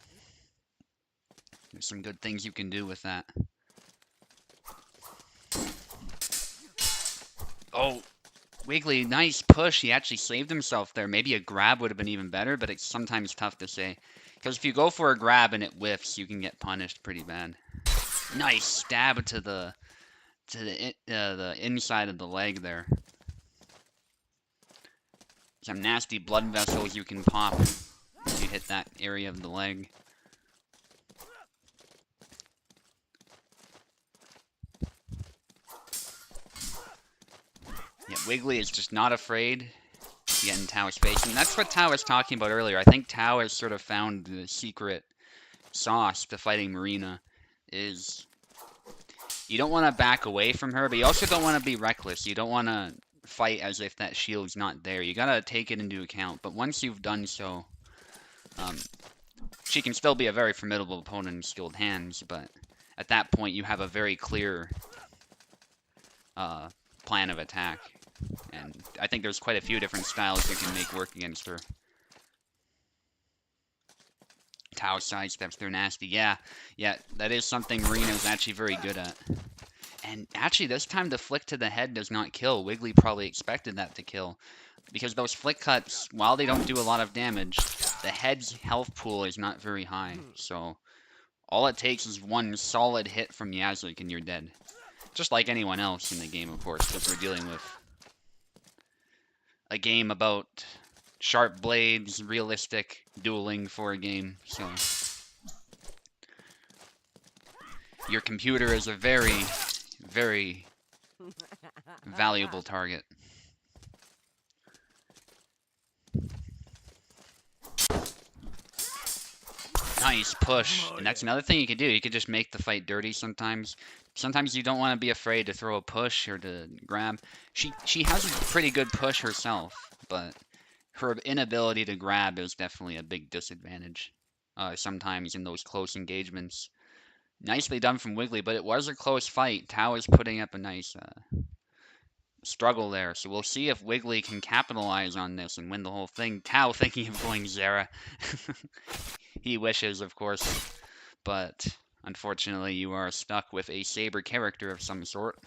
There's some good things you can do with that. Oh, Wiggly, nice push. He actually saved himself there. Maybe a grab would have been even better, but it's sometimes tough to say. Because if you go for a grab and it whiffs, you can get punished pretty bad. Nice stab to the inside of the leg there. Some nasty blood vessels you can pop if you hit that area of the leg. Yeah, Wiggly is just not afraid to get in Tao's face, and that's what Tao was talking about earlier. I think Tao has sort of found the secret sauce to fighting Marina. Is you don't want to back away from her, but you also don't want to be reckless. You don't want to fight as if that shield's not there. You gotta take it into account. But once you've done so, she can still be a very formidable opponent in skilled hands. But at that point, you have a very clear plan of attack. And I think there's quite a few different styles you can make work against her. Tao sidesteps, they're nasty. Yeah, that is something Marina's actually very good at. And actually, this time the flick to the head does not kill. Wiggly probably expected that to kill. Because those flick cuts, while they don't do a lot of damage, the head's health pool is not very high. So all it takes is one solid hit from Yazlik and you're dead. Just like anyone else in the game, of course, because we're dealing with a game about sharp blades, realistic dueling for a game. So your computer is a very, very valuable target. Nice push. And that's another thing you can do. You can just make the fight dirty sometimes. Sometimes you don't want to be afraid to throw a push or to grab. She has a pretty good push herself, but her inability to grab is definitely a big disadvantage. Sometimes in those close engagements. Nicely done from Wiggly, but it was a close fight. Tao is putting up a nice struggle there. So we'll see if Wiggly can capitalize on this and win the whole thing. Tao thinking of going Zera. He wishes, of course, but unfortunately you are stuck with a Saber character of some sort.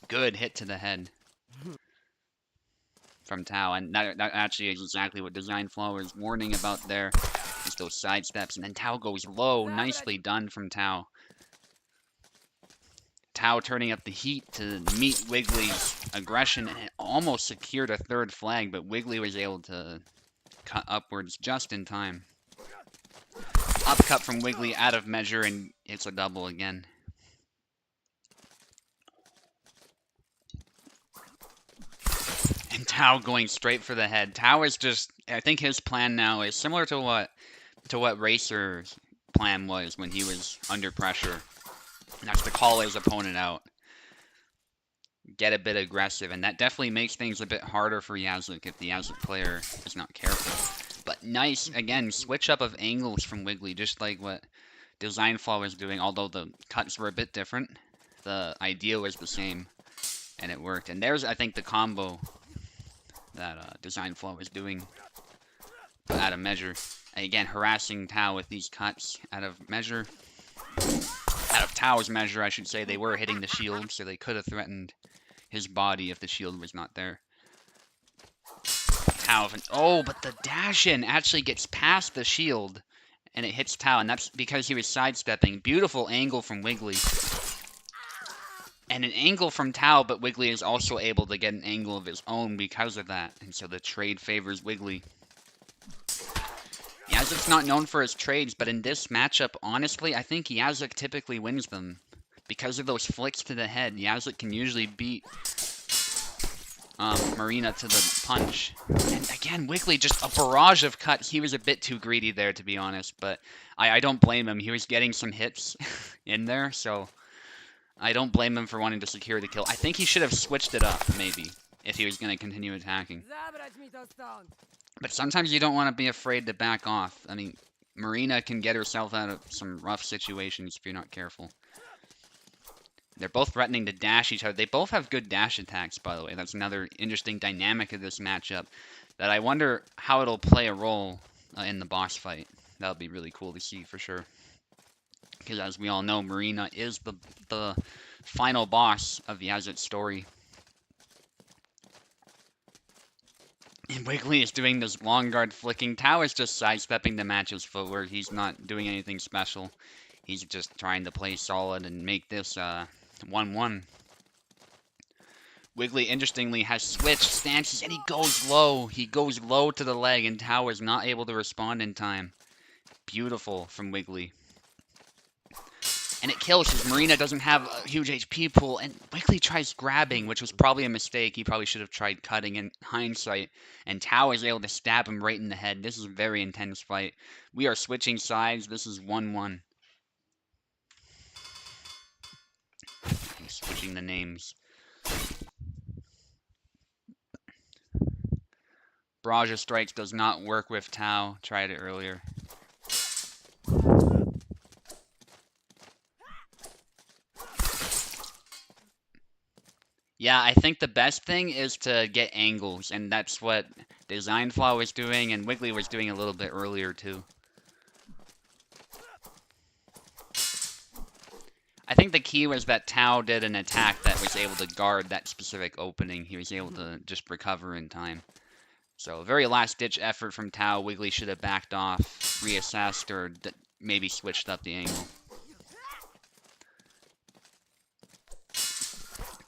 Good hit to the head from Tao, and that actually is exactly what Design Flaw was warning about there. Just those side steps, and then Tao goes low. Nicely done from Tao. Tao turning up the heat to meet Wiggly's aggression, and it almost secured a third flag, but Wiggly was able to cut upwards just in time. Upcut from Wiggly out of measure, and it's a double again. And Tao going straight for the head. Tao is just, I think his plan now is similar to what Racer's plan was when he was under pressure. And that's to call his opponent out. Get a bit aggressive, and that definitely makes things a bit harder for Yazlik if the Yazlik player is not careful. But nice, again, switch up of angles from Wiggly, just like what Design Flaw was doing, although the cuts were a bit different. The idea was the same, and it worked. And there's, I think, the combo that Design Flaw was doing, but out of measure. And again, harassing Tao with these cuts out of measure. Out of Tao's measure, I should say. They were hitting the shield, so they could have threatened his body if the shield was not there. Tao, oh, but the dash-in actually gets past the shield, and it hits Tao, and that's because he was sidestepping. Beautiful angle from Wiggly. And an angle from Tao, but Wiggly is also able to get an angle of his own because of that, and so the trade favors Wiggly. Yazik's not known for his trades, but in this matchup, honestly, I think Yazik typically wins them. Because of those flicks to the head, Yazik can usually beat Marina to the punch. And again, Wiggly, just a barrage of cuts. He was a bit too greedy there, to be honest, but I don't blame him. He was getting some hits in there, so I don't blame him for wanting to secure the kill. I think he should have switched it up, maybe, if he was going to continue attacking. But sometimes you don't want to be afraid to back off. I mean, Marina can get herself out of some rough situations if you're not careful. They're both threatening to dash each other. They both have good dash attacks, by the way. That's another interesting dynamic of this matchup that I wonder how it'll play a role in the boss fight. That would be really cool to see for sure. Because as we all know, Marina is the final boss of Yaz's story. And Wiggly is doing this long guard flicking. Tao is just sidestepping the match's footwork. He's not doing anything special. He's just trying to play solid and make this 1-1. Wiggly, interestingly, has switched stances and he goes low. He goes low to the leg and Tao is not able to respond in time. Beautiful from Wiggly. And it kills because Marina doesn't have a huge HP pool, and Wiggly tries grabbing, which was probably a mistake. He probably should have tried cutting in hindsight, and Tao is able to stab him right in the head. This is a very intense fight. We are switching sides. This is 1-1. I'm switching the names. Barrage Strikes does not work with Tao. Tried it earlier. Yeah, I think the best thing is to get angles, and that's what Design Flaw was doing, and Wiggly was doing a little bit earlier too. I think the key was that Tao did an attack that was able to guard that specific opening. He was able to just recover in time. So, very last-ditch effort from Tao. Wiggly should have backed off, reassessed, or maybe switched up the angle.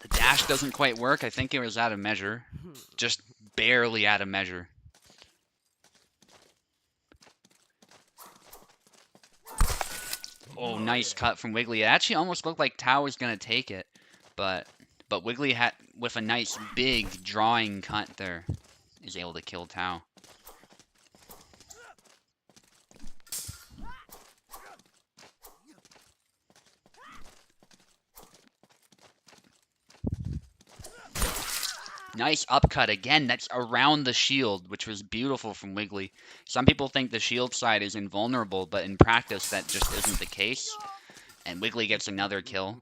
The dash doesn't quite work. I think it was out of measure. Just barely out of measure. Oh, nice cut from Wiggly. It actually almost looked like Tao was going to take it. But Wiggly had, with a nice big drawing cut there, is able to kill Tao. Nice upcut again. That's around the shield, which was beautiful from Wiggly. Some people think the shield side is invulnerable, but in practice that just isn't the case. And Wiggly gets another kill.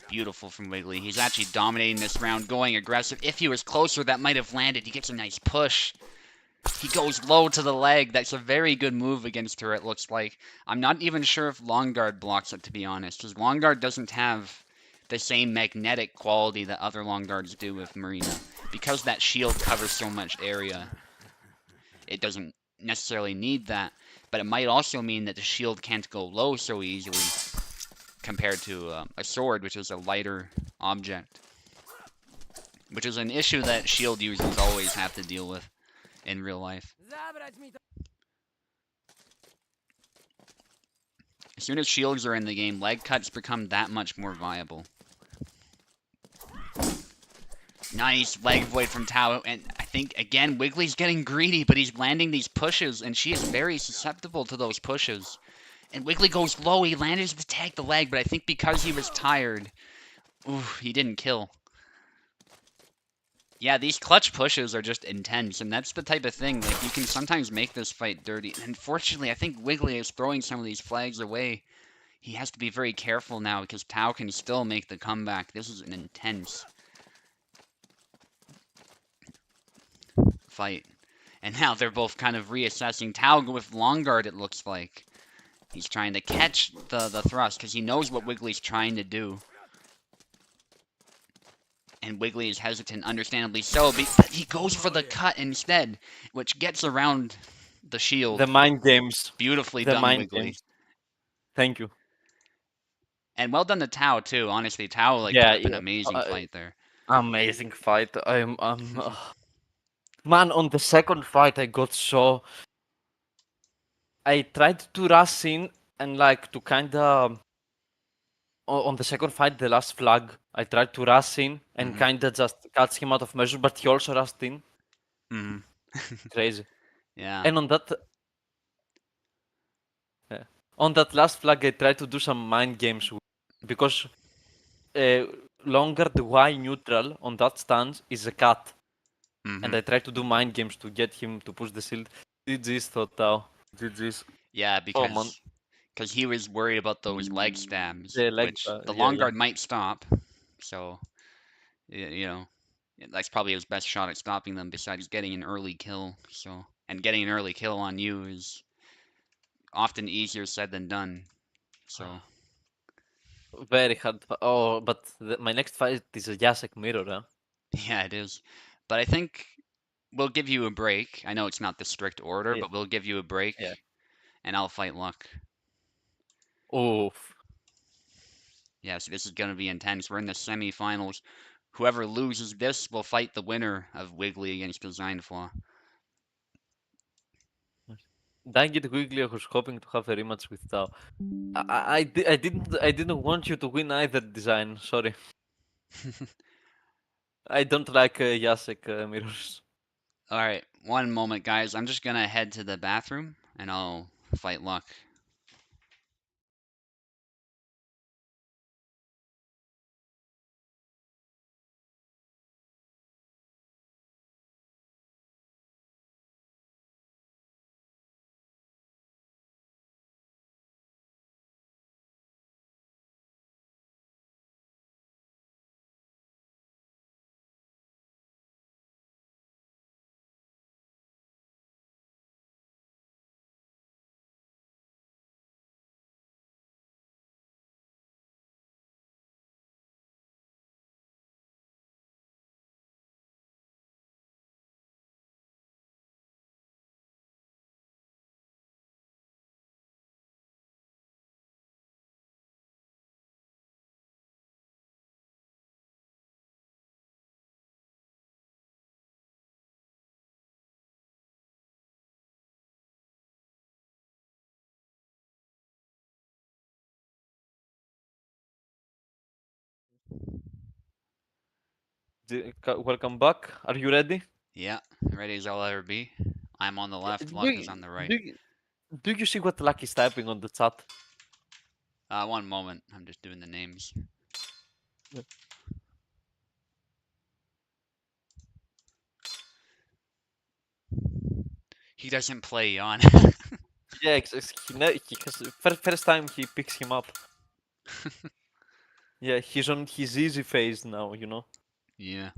Beautiful from Wiggly. He's actually dominating this round, going aggressive. If he was closer, that might have landed. He gets a nice push. He goes low to the leg. That's a very good move against her, it looks like. I'm not even sure if Long Guard blocks it, to be honest, because Long Guard doesn't have the same magnetic quality that other Long Guards do with Marina. Because that shield covers so much area, it doesn't necessarily need that, but it might also mean that the shield can't go low so easily compared to a sword, which is a lighter object. Which is an issue that shield users always have to deal with in real life. As soon as shields are in the game, leg cuts become that much more viable. Nice leg void from Tao, and I think, again, Wiggly's getting greedy, but he's landing these pushes, and she is very susceptible to those pushes. And Wiggly goes low, he landed to tag the leg, but I think because he was tired, he didn't kill. Yeah, these clutch pushes are just intense, and that's the type of thing, like, you can sometimes make this fight dirty. And unfortunately, I think Wiggly is throwing some of these flags away. He has to be very careful now, because Tao can still make the comeback. This is an intense fight. And now they're both kind of reassessing. Tao with Long Guard, it looks like. He's trying to catch the thrust, because he knows what Wiggly's trying to do. And Wiggly is hesitant, understandably so, but he goes for the cut instead, which gets around the shield.
The mind games.
Beautifully
The
done,
mind
Wiggly.
games. Thank you.
And well done to Tao, too. Honestly, Tao, like, put up an amazing fight there.
Amazing fight. Man, on the second fight, I got so... I tried to rush in and, like, to kinda... On the second fight, the last flag, I tried to rush in and kinda just catch him out of measure, but he also rushed in. Crazy.
Yeah.
And on that last flag, I tried to do some mind games because longer the Y neutral on that stance is a cut. And I tried to do mind games to get him to push the shield. GG's thought Tao. GG's.
Yeah, because he was worried about those leg stabs, which the Long Guard might stop. So, you know. That's probably his best shot at stopping them besides getting an early kill. So, and getting an early kill on you is often easier said than done. So,
Very hard. Oh, but my next fight is a Jacek mirror, huh?
yeah, it is. But I think we'll give you a break. I know it's not the strict order,
Yeah.
but we'll give you a break
Yeah.
and I'll fight Luck.
Oof.
Yeah, so this is going to be intense. We're in the semifinals. Whoever loses this will fight the winner of Wiggly against Design Flaw.
Dang it, Wiggly, I was hoping to have a rematch with Tao. I didn't want you to win either, Design. Sorry. I don't like Jacek mirrors.
All right, one moment, guys. I'm just gonna head to the bathroom and I'll fight Luck.
Welcome back. Are you ready?
Yeah, ready as I'll ever be. I'm on the left,
Do
Luck is
you,
on the right.
do you, do you see what Luck is typing on the chat?
One moment. I'm just doing the names.
Yeah.
He doesn't play on.
Yeah, he has first time he picks him up. Yeah, he's on his easy phase now, you know.
Yeah.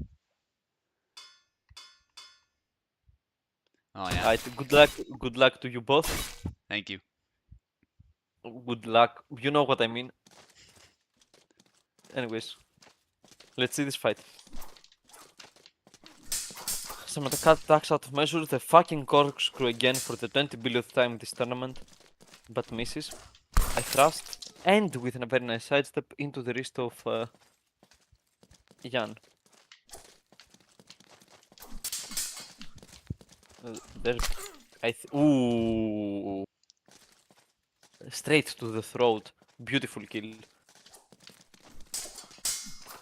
Oh yeah.
Alright, good luck to you both.
Thank you.
Good luck. You know what I mean. Anyways, let's see this fight. Some cut attacks out of measure. The fucking corkscrew again for the 20 billionth time this tournament, but misses. I thrust and with a very nice sidestep into the wrist of Jan. There's ooh, straight to the throat. Beautiful kill.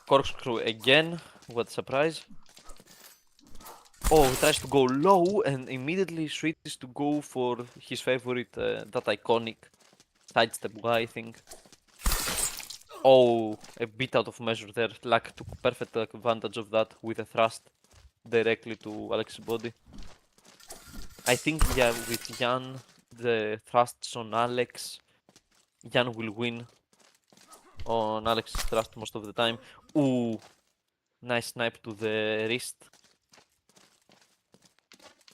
Corkscrew again. What a surprise. Oh, he tries to go low and immediately switches to go for his favorite, that iconic sidestep Y thing. Oh, a bit out of measure there. Luck took perfect advantage of that with a thrust directly to Alex's body. I think, yeah, with Jan, the thrusts on Alex, Jan will win on Alex's thrust most of the time. Ooh, nice snipe to the wrist.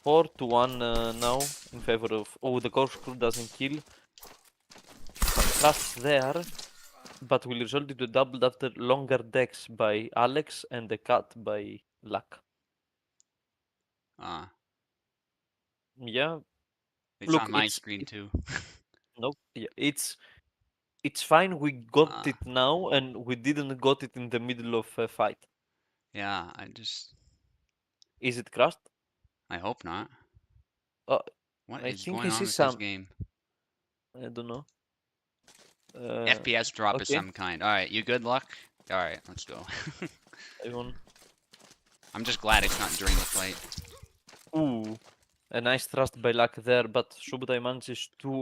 4-1 now in favor of. Oh, the corkscrew doesn't kill. Some thrusts there, but will result into doubled after longer decks by Alex and the cut by Luck.
Uh,
Yeah,
it's
look,
on my screen too.
nope. Yeah, it's fine. We got
Uh,
it now, and we didn't got it in the middle of a fight.
yeah,
Is it crushed?
I hope not.
Uh,
What
I
is
think
going
I
on
see
with this
some.
game?
I don't know. Uh,
FPS drop of
okay,
some kind. All right, you good, Luck? All right, let's go.
I won.
I'm just glad it's not during the fight.
Ooh, a nice thrust by Luck there, but Subutai manages uh,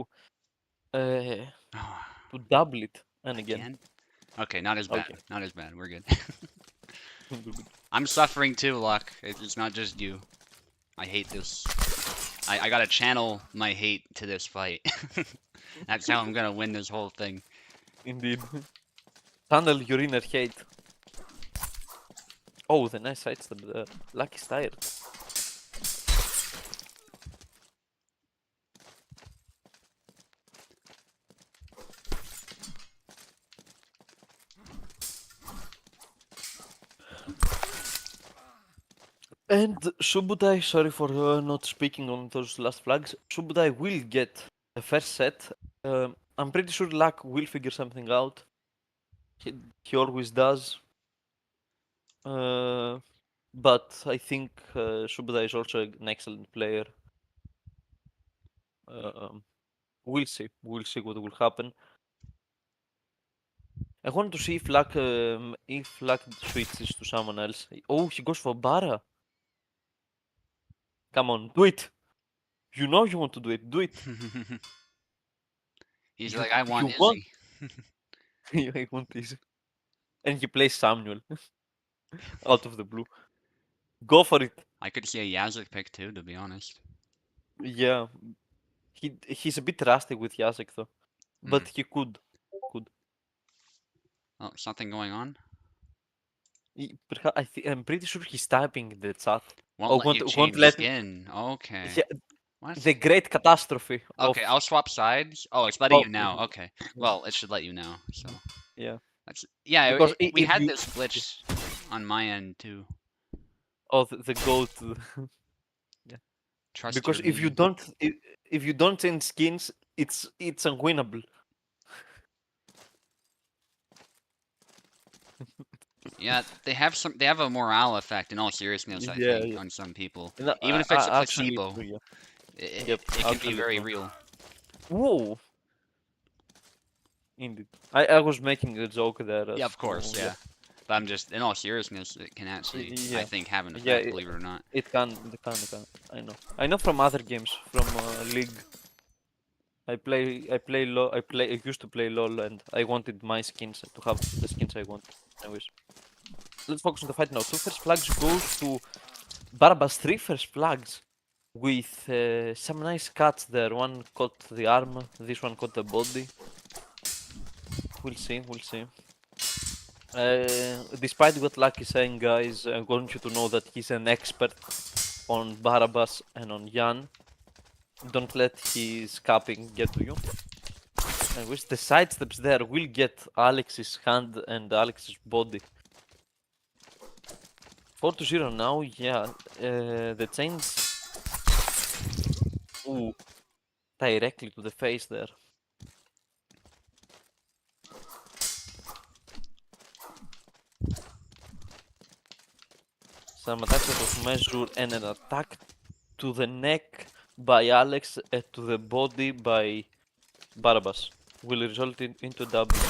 to double it. And again,
Again? Okay, not as bad.
okay.
Not as bad. We're good. I'm suffering too, Luck. It's not just you. I hate this. I gotta channel my hate to this fight. That's how I'm gonna win this whole thing.
Indeed. Tunnel your inner hate. Oh, the nice sidestep there. Lucky's tired. And Subudai, sorry for not speaking on those last flags. Subudai will get the first set. I'm pretty sure Luck will figure something out. He always does. But I think Subudai is also an excellent player. We'll see. We'll see what will happen. I want to see if Luck switches to someone else. Oh, he goes for Bara. Come on, do it. You know you want to do it. Do it.
He's
You
like, I
you
want
want.
Izzy.
I want this. And he plays Samuel out of the blue. Go for it.
I could see a Yazek pick too, to be honest.
Yeah, he's a bit rusty with Jacek though, but he could.
Oh, something going on?
I'm pretty sure he's typing in the chat.
Won't
Oh,
let you
won't
change
let me.
skin. Okay.
Yeah,
What?
the great catastrophe of.
Okay, I'll swap sides. Oh, it's letting
Oh,
you now. Okay. Well, it should let you now. So
yeah,
that's yeah.
because
We
if
had
you.
this glitch on my end too.
Oh, the goat. Yeah.
Trust
Because
your me.
if you don't change skins, it's unwinnable.
Yeah, they have a morale effect in all seriousness, I
Yeah,
think,
yeah.
on some people.
No,
Even if it's a
actually
placebo,
true. Yeah.
it,
Yep.
it can be
Actually
very
true.
real.
Whoa. Indeed. I was making a joke there.
Yeah, of course, yeah. But I'm just, in all seriousness, it can actually, I
Yeah.
think, have an
Yeah.
effect, believe it or not.
It can. It can. It can. I know. I know from other games, from League. I play. I play. I used to play LOL, and I wanted my skins to have the skins I want. Anyways, let's focus on the fight now. 2 first flags goes to Barabbas. 3 first flags with some nice cuts there. One caught the arm. This one caught the body. We'll see. We'll see. Despite what Lucky is saying, guys, I want you to know that he's an expert on Barabbas and on Jan. Don't let his capping get to you. I wish the sidesteps there will get Alex's hand and Alex's body. 4-0 now, yeah. The chains. Ooh, directly to the face there. Some attacks out of measure and an attack to the neck by Alex and to the body by Barabbas will result into W.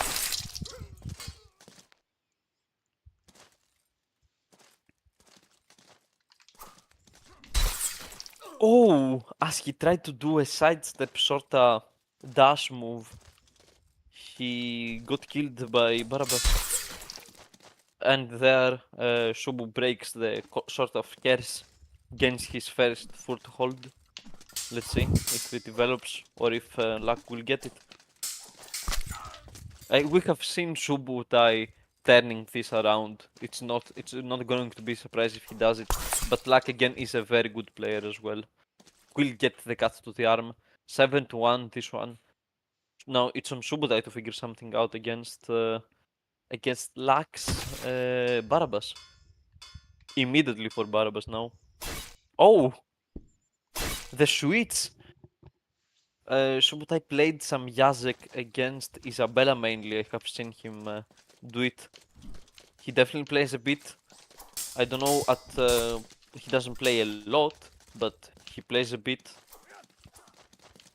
Oh, as he tried to do a sidestep sorta dash move, he got killed by Barabbas. And there, Shubu breaks the sort of curse, gains his first foothold. Let's see if it develops or if Luck will get it. We have seen Shubu Tai turning this around. It's not going to be a surprise if he does it. But Luck again is a very good player as well. Will get the cut to the arm. 7-1 this one. Now it's on Subudai to figure something out against Lux Barabbas. Immediately for Barabbas now. Oh! The switch! Subutai played some Yazek against Isabella mainly. I have seen him do it. He definitely plays a bit. I don't know he doesn't play a lot, but he plays a bit.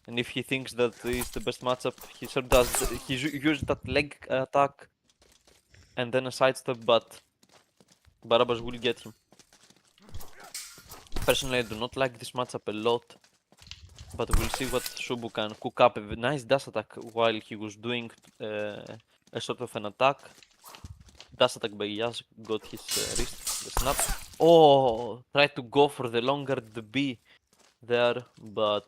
And if he thinks that is the best matchup, he sure does. He used that leg attack and then a sidestep, but Barabbas will get him. Personally, I do not like this matchup a lot, but we'll see what Shubu can cook up. A nice dash attack while he was doing a sort of an attack. Dash attack by Yas got his wrist, the snap. Oh, tried to go for the longer the B there, but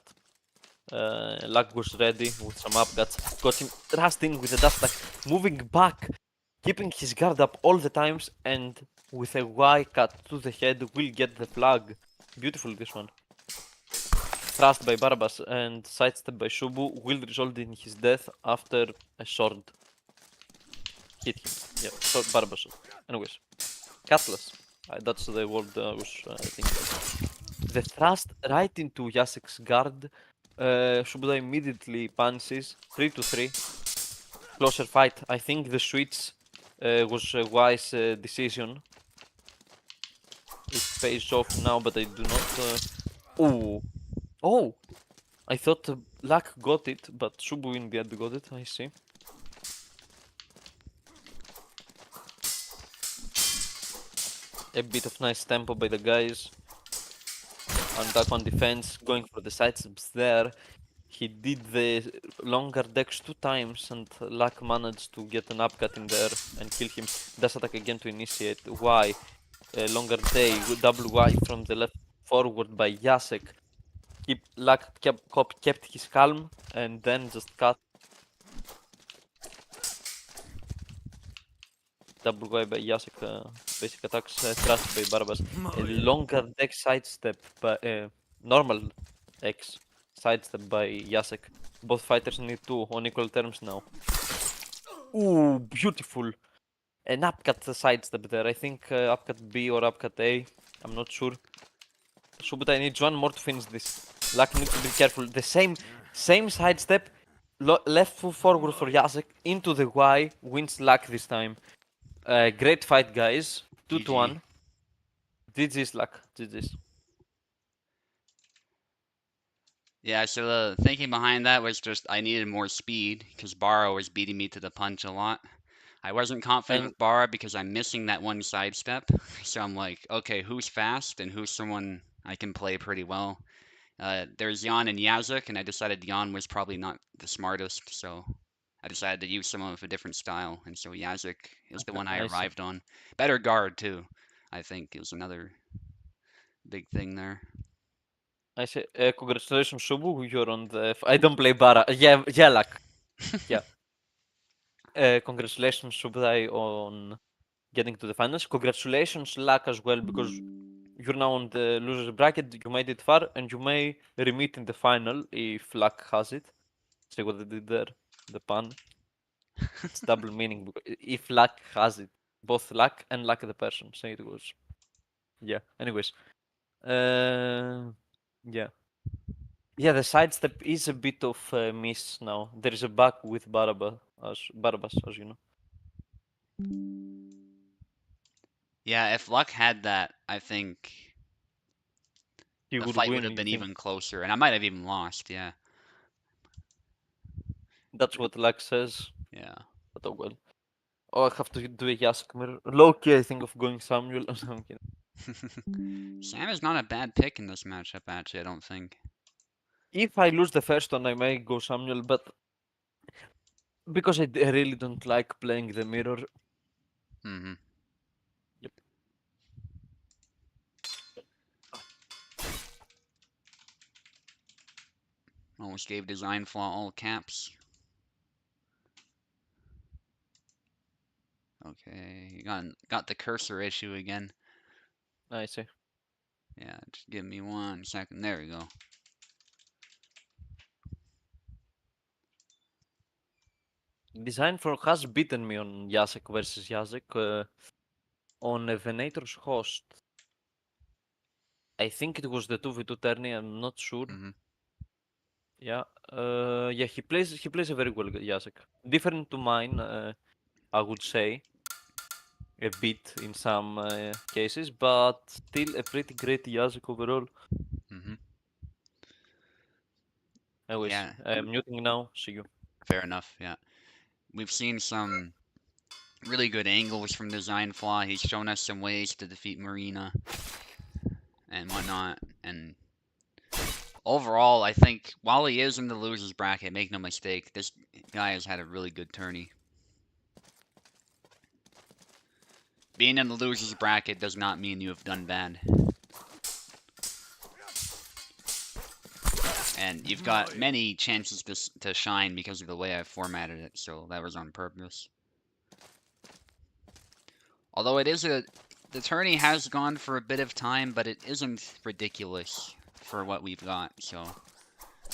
Luck was ready with some upcuts. Got him thrust in with the dash attack, moving back, keeping his guard up all the times, and with a Y cut to the head will get the flag. Beautiful, this one. Thrust by Barabbas and sidestep by Shubu will result in his death after a sword hit him. Yeah, so Barabbas. Anyways, Cutlass. That's the word I was thinking of. The thrust right into Yasek's guard. Shubuda immediately punches 3 to 3. Closer fight. I think the switch was a wise decision. It pays off now, but I do not. Oh, oh! I thought Luck got it, but Shubu in the end got it. I see. A bit of nice tempo by the guys. Attack on defense, going for the sidesteps there. He did the longer decks 2 times and Luck managed to get an upcut in there and kill him. Does attack again to initiate. Y. Longer day, double Y from the left forward by Jacek. Luck kept his calm and then just cut. Double Y by Jacek, basic attacks, thrust by Barbas. A longer deck sidestep by normal X sidestep by Jacek. Both fighters need 2 on equal terms now. Ooh, beautiful. An upcut sidestep there. I think upcut B or upcut A. I'm not sure. Subutai needs 1 more to finish this. Luck needs to be careful. The same sidestep. Left foot forward for Jacek. Into the Y. Wins Luck this time. Great fight, guys. 2 to 1. GG's, Luck. GG's.
Yeah, so the thinking behind that was just I needed more speed because Bara was beating me to the punch a lot. I wasn't confident
And
with Bara because I'm missing that one sidestep. So I'm like, okay, who's fast and who's someone I can play pretty well? There's Jan and Yazuk, and I decided Jan was probably not the smartest, so I decided to use someone with a different style, and so Yazuk is the one I
I see.
arrived on. Better guard too, I think, is another big thing there.
I say, congratulations, Shubu. You're on the. I don't play Bara. Yeah, Luck. Yeah. Congratulations, Shubdai, on getting to the finals. Congratulations, Luck, as well, because you're now on the losers bracket. You made it far, and you may re-meet in the final if Luck has it. See what they did there? The pun. It's double meaning. If Luck has it, both Luck and Luck the person. Say it was. Yeah. Anyways. Yeah. Yeah, the sidestep is a bit of a miss now. There is a bug with Barabbas, as you know.
Yeah, if Luck had that, I think
He
the
would
fight would
win,
have
you
been
think?
even closer, and I might have even lost. Yeah,
That's what Luck says.
yeah.
But oh well. Oh, I have to do a Yaskmir. Low-key, I think of going Samuel. I'm kidding.
Sam is not a bad pick in this matchup, actually. I don't think.
If I lose the first one, I may go Samuel, but because I really don't like playing the mirror.
Hmm.
Yep.
Almost gave design flaw all caps. Okay, you got the cursor issue again.
I see.
Yeah, just give me 1 second. There we go.
Design for has beaten me on Jacek versus Jacek on a Venator's host. I think it was the 2v2 tourney, I'm not sure.
Hmm.
Yeah. Yeah, he plays a very well Jacek. Different to mine, I would say. A bit in some cases, but still a pretty great Jacek overall.
Hmm.
Anyways,
Yeah,
I'm muting now. See you.
fair enough. Yeah, we've seen some really good angles from Design Flaw. He's shown us some ways to defeat Marina and whatnot. And overall, I think while he is in the losers bracket, make no mistake, this guy has had a really good tourney. Being in the losers bracket does not mean you have done bad. And you've got many chances to shine because of the way I formatted it, so that was on purpose. Although it is The tourney has gone for a bit of time, but it isn't ridiculous for what we've got. So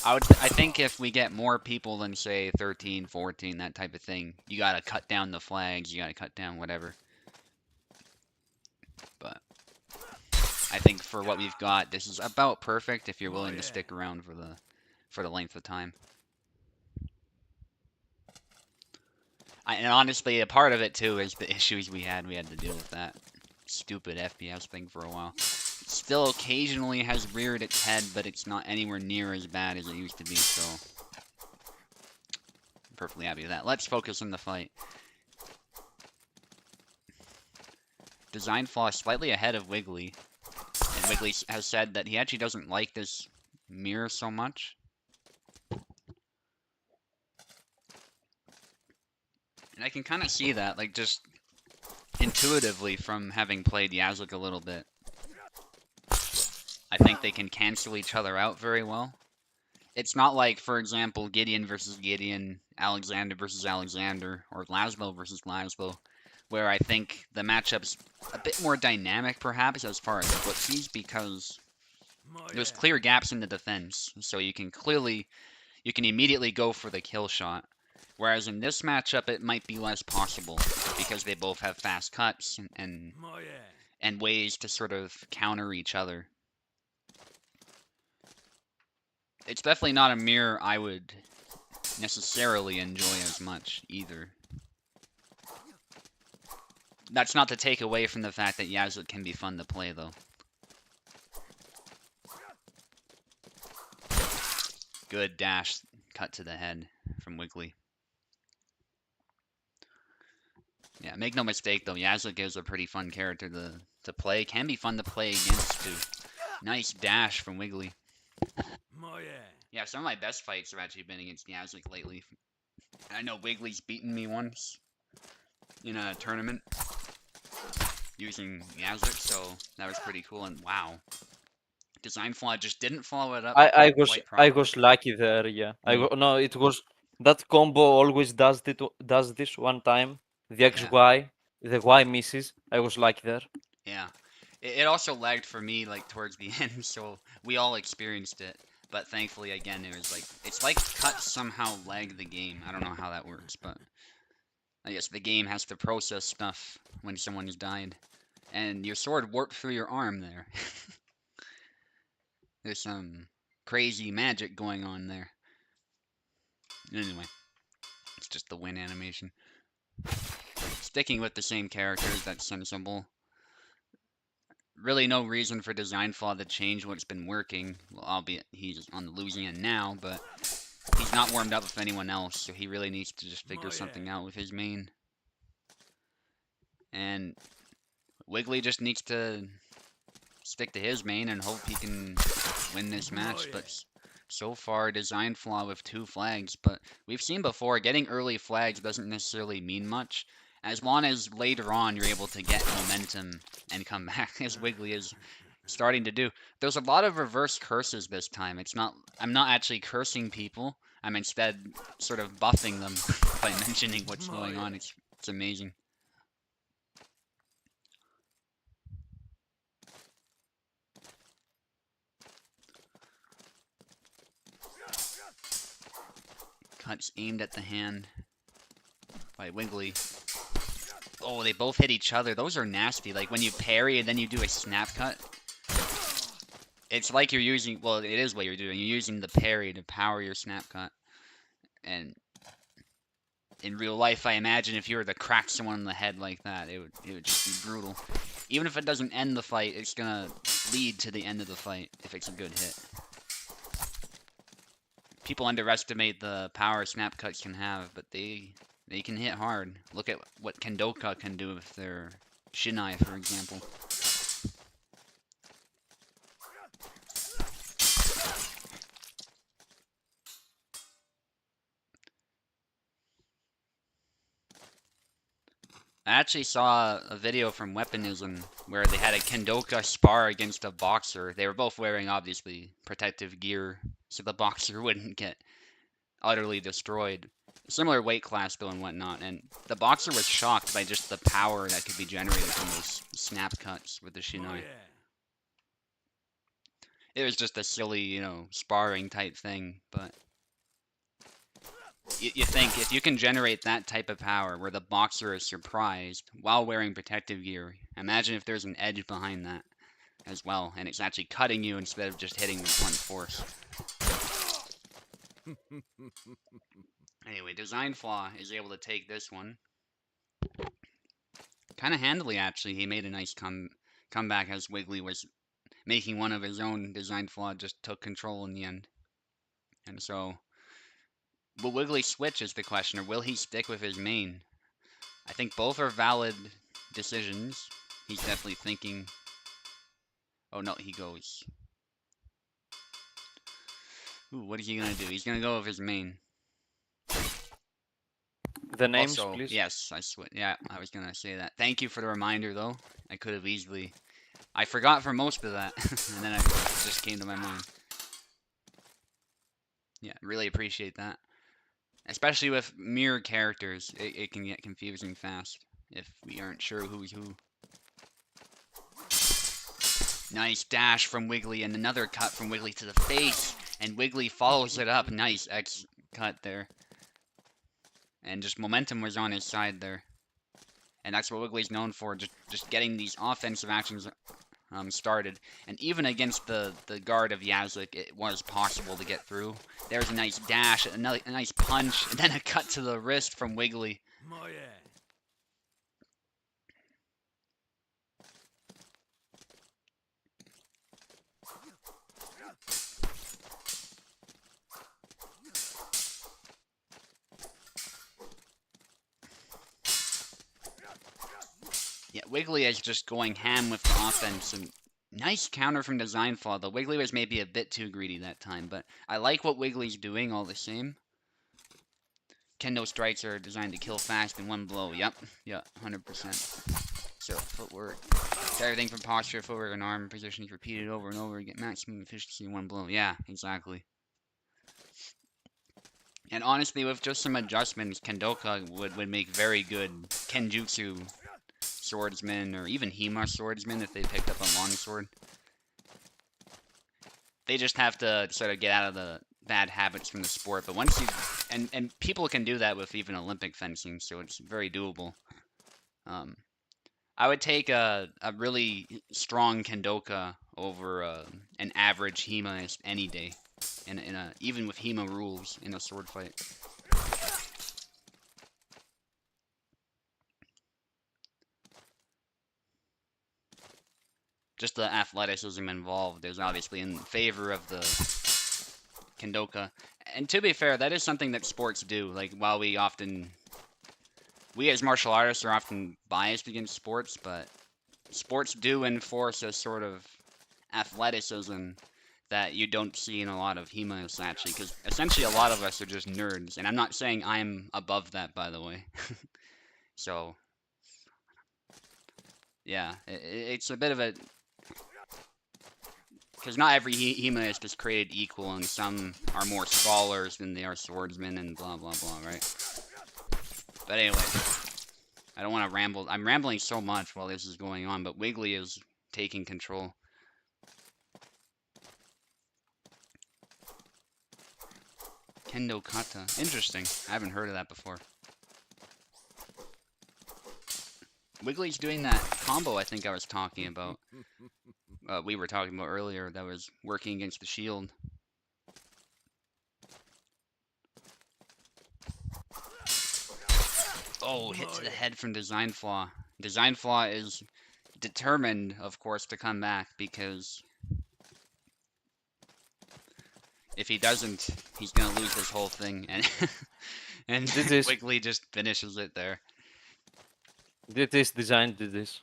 I think if we get more people than say 13, 14, that type of thing, you gotta cut down the flags, you gotta cut down whatever. But I think for what we've got, this is about perfect if you're willing to stick around for the length of time. And honestly, a part of it too is the issues we had. We had to deal with that stupid FPS thing for a while. Still occasionally has reared its head, but it's not anywhere near as bad as it used to be, so I'm perfectly happy with that. Let's focus on the fight. Design flaw slightly ahead of Wiggly, and Wiggly has said that he actually doesn't like this mirror so much. And I can kind of see that, like, just intuitively from having played Yazlik a little bit. I think they can cancel each other out very well. It's not like, for example, Gideon versus Gideon, Alexander versus Alexander, or Laszlo versus Laszlo, where I think the matchup's a bit more dynamic, perhaps, as far as footsies, because there's clear gaps in the defense, so you can immediately go for the kill shot. Whereas in this matchup, it might be less possible, because they both have fast cuts and ways to sort of counter each other. It's definitely not a mirror I would necessarily enjoy as much, either. That's not to take away from the fact that Yazlik can be fun to play, though. Good dash cut to the head from Wiggly. Yeah, make no mistake, though, Yazlik is a pretty fun character to play. Can be fun to play against, too. Nice dash from Wiggly. Yeah, some of my best fights have actually been against Yazlik lately. I know Wiggly's beaten me once in a tournament using Yazlik, so that was pretty cool. And wow, design flaw just didn't follow it up
I
quite properly.
was lucky there. Yeah, no, it was that combo always does this one time. The XY, the Y misses. I was lucky there.
Yeah. It also lagged for me, like, towards the end, so we all experienced it. But thankfully, again, it was like, it's like cuts somehow lag the game. I don't know how that works, but I guess the game has to process stuff when someone's died. And your sword warped through your arm there. There's some crazy magic going on there. Anyway, it's just the win animation. Sticking with the same characters, that's sensible. Really no reason for design flaw to change what's been working. Well, albeit he's on the losing end now, but he's not warmed up with anyone else, so he really needs to just figure something out with his main. And Wiggly just needs to stick to his main and hope he can win this match. But so far, design flaw with 2 flags. But we've seen before, getting early flags doesn't necessarily mean much. As long as later on you're able to get momentum and come back, as Wiggly is starting to do. There's a lot of reverse curses this time. I'm not actually cursing people. I'm instead sort of buffing them by mentioning what's going on. It's amazing. Cuts aimed at the hand by Wiggly. Oh, they both hit each other. Those are nasty. Like when you parry and then you do a snap cut. It's like you're using, well, it is what you're doing. You're using the parry to power your snap cut. And in real life, I imagine if you were to crack someone in the head like that, it would just be brutal. Even if it doesn't end the fight, it's gonna lead to the end of the fight if it's a good hit. People underestimate the power snap cuts can have, but they can hit hard. Look at what Kendoka can do with their Shinai, for example. I actually saw a video from Weaponism where they had a Kendoka spar against a boxer. They were both wearing, obviously, protective gear, so the boxer wouldn't get utterly destroyed. Similar weight class though and whatnot. And the boxer was shocked by just the power that could be generated from those snap cuts with the Shinoi. It was just a silly, sparring type thing, but you think if you can generate that type of power where the boxer is surprised while wearing protective gear, imagine if there's an edge behind that as well, and it's actually cutting you instead of just hitting with blunt force. Anyway, Design Flaw is able to take this one. Kind of handily, actually. He made a nice comeback as Wiggly was making one of his own. Design Flaw just took control in the end. And so, will Wiggly switch is the question, or will he stick with his main? I think both are valid decisions. He's definitely thinking. Oh no, he goes. Ooh, what is he gonna do? He's gonna go with his main.
The names,
Also,
please.
yes, I switch. Yeah, I was gonna say that. Thank you for the reminder, though. I could have easily. I forgot for most of that, and then it just came to my mind. Yeah, really appreciate that. Especially with mirror characters, it can get confusing fast if we aren't sure who's who. Nice dash from Wiggly, and another cut from Wiggly to the face, and Wiggly follows it up. Nice X cut there. And just momentum was on his side there. And that's what Wiggly's known for, just getting these offensive actions started. And even against the guard of Yazlik, it was possible to get through. There's a nice dash, a nice punch, and then a cut to the wrist from Wiggly. Yeah, Wiggly is just going ham with the offense, and nice counter from Design Flaw, though. Wiggly was maybe a bit too greedy that time, but I like what Wiggly's doing all the same. Kendo strikes are designed to kill fast in one blow. Yep, 100%. So, footwork. Everything from posture, footwork, and arm positions repeated over and over to get maximum efficiency in one blow. Yeah, exactly. And honestly, with just some adjustments, Kendoka would make very good Kenjutsu swordsmen, or even Hema swordsmen if they picked up a longsword. They just have to sort of get out of the bad habits from the sport. But once you and people can do that with even Olympic fencing, so it's very doable. I would take a really strong Kendoka over an average Hema any day, in a even with Hema rules in a sword fight. Just the athleticism involved is obviously in favor of the Kendoka. And to be fair, that is something that sports do. Like, while we as martial artists are often biased against sports, but sports do enforce a sort of athleticism that you don't see in a lot of Hemas, actually, because essentially a lot of us are just nerds, and I'm not saying I'm above that, by the way. So, yeah, it's a bit of a... Because not every Hema is just created equal, and some are more scholars than they are swordsmen, and blah, blah, blah, right? But anyway, I don't want to ramble. I'm rambling so much while this is going on, but Wiggly is taking control. Kendo Kata. Interesting. I haven't heard of that before. Wiggly's doing that combo I think I was talking about. We were talking about earlier that was working against the shield. Oh, hit to the head from Design Flaw. Design Flaw is determined, of course, to come back, because if he doesn't, he's gonna lose this whole thing, and Wiggly just finishes it there.
This design did this.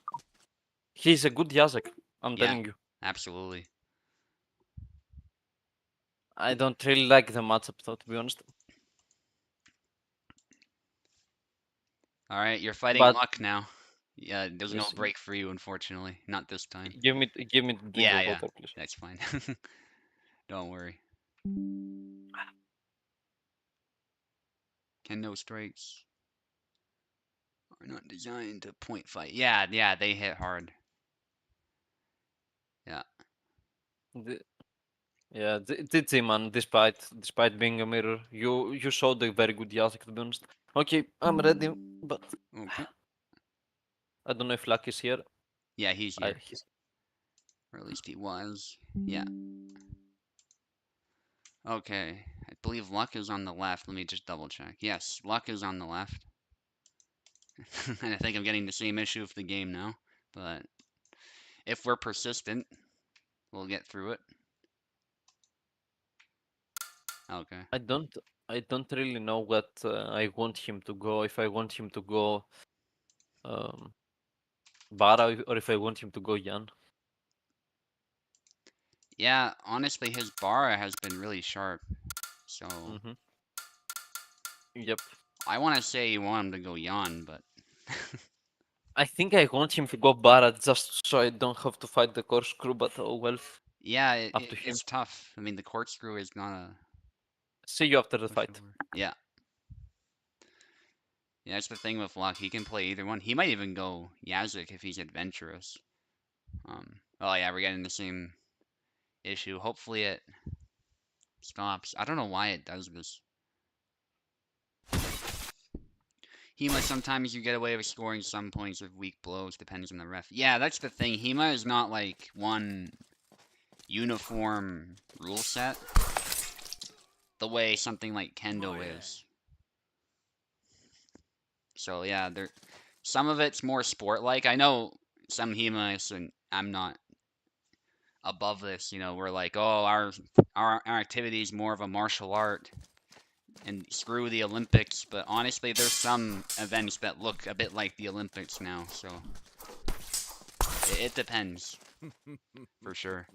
He's a good Yazek, I'm telling you.
Absolutely.
I don't really like the matchup though, to be honest.
Alright, you're fighting luck now. Yeah, there's no break for you, unfortunately. Not this time.
Give me the drink of water, please.
That's fine. Don't worry. and no strikes are not designed to point fight. Yeah, they hit hard. Yeah.
The, yeah, did man. Despite being a mirror, you showed a very good Yazik, to be honest. Okay, I'm ready, but
Okay.
I don't know if Luck is here.
Yeah, he's here.
He's
Or at least he was. Yeah. Okay. I believe Luck is on the left. Let me just double check. Yes, Luck is on the left. And I think I'm getting the same issue with the game now. But if we're persistent, we'll get through it. Okay.
I don't really know what I want him to go. If I want him to go um, Bara or if I want him to go Jan.
Yeah, honestly, his Bara has been really sharp. So
Mm-hmm. Yep.
I want to say you want him to go Jan, but
I think I want him to go Bara just so I don't have to fight the corkscrew, but oh well,
yeah,
up to him.
it's tough. I mean, the corkscrew is not a
See you after the fight.
pushover. Yeah. Yeah, that's the thing with Luck. He can play either one. He might even go Yazik if he's adventurous. Oh yeah, we're getting the same issue. Hopefully it stops. I don't know why it does this. Hema, sometimes you get away with scoring some points with weak blows, depends on the ref. Yeah, that's the thing. Hema is not like one uniform rule set the way something like Kendo is. So yeah, there some of it's more sport-like. I know some Hemas, and I'm not above this. We're like, oh, our activity is more of a martial art, and screw the Olympics. But honestly, there's some events that look a bit like the Olympics now. So it depends for sure.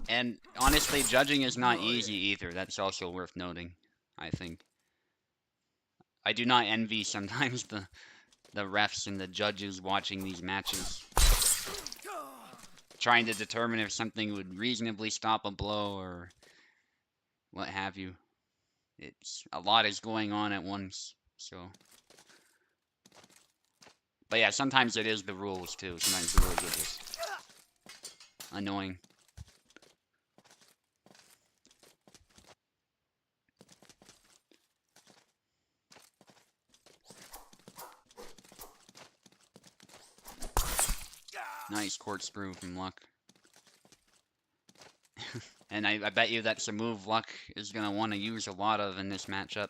And honestly, judging is not easy either. That's also worth noting, I think. I do not envy sometimes the refs and the judges watching these matches, trying to determine if something would reasonably stop a blow or what have you. It's a lot is going on at once, so. But yeah, sometimes it is the rules too. Sometimes the rules are just annoying. Nice corkscrew from Luck. And I bet you that's a move Luck is going to want to use a lot of in this matchup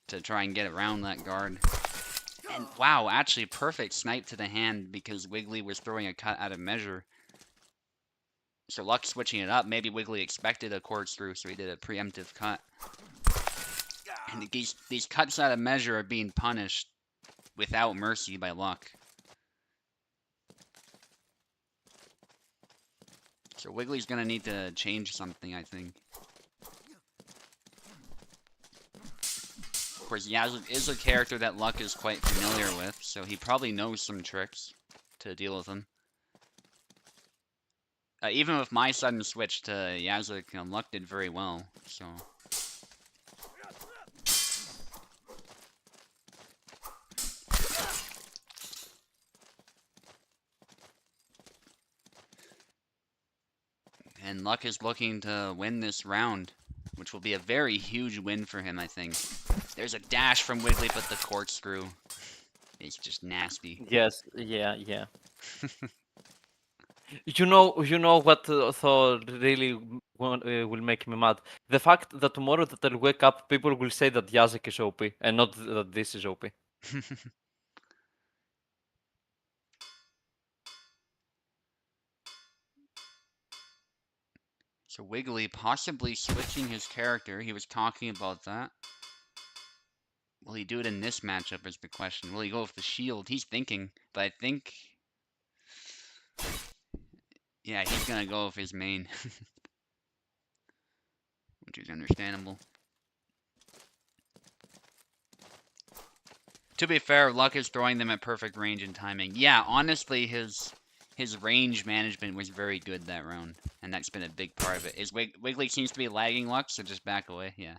to try and get around that guard. And wow, actually perfect snipe to the hand because Wiggly was throwing a cut out of measure. So Luck switching it up. Maybe Wiggly expected a corkscrew, so he did a preemptive cut. And these cuts out of measure are being punished without mercy by Luck. So Wiggly's going to need to change something, I think. Of course, Yazoo is a character that Luck is quite familiar with, so he probably knows some tricks to deal with him. Even with my sudden switch to Yazoo, Luck did very well, so. And Luck is looking to win this round, which will be a very huge win for him, I think. There's a dash from Wiggly, but the corkscrew is just nasty.
Yes, yeah. You know what really will make me mad? The fact that tomorrow that I'll wake up, people will say that Yazek is OP and not that this is OP.
So Wiggly possibly switching his character. He was talking about that. Will he do it in this matchup is the question. Will he go with the shield? He's thinking, but I think... Yeah, he's gonna go with his main. Which is understandable. To be fair, Luck is throwing them at perfect range and timing. Yeah, honestly, his his range management was very good that round, and that's been a big part of it. Wiggly seems to be lagging Luck, so just back away. Yeah.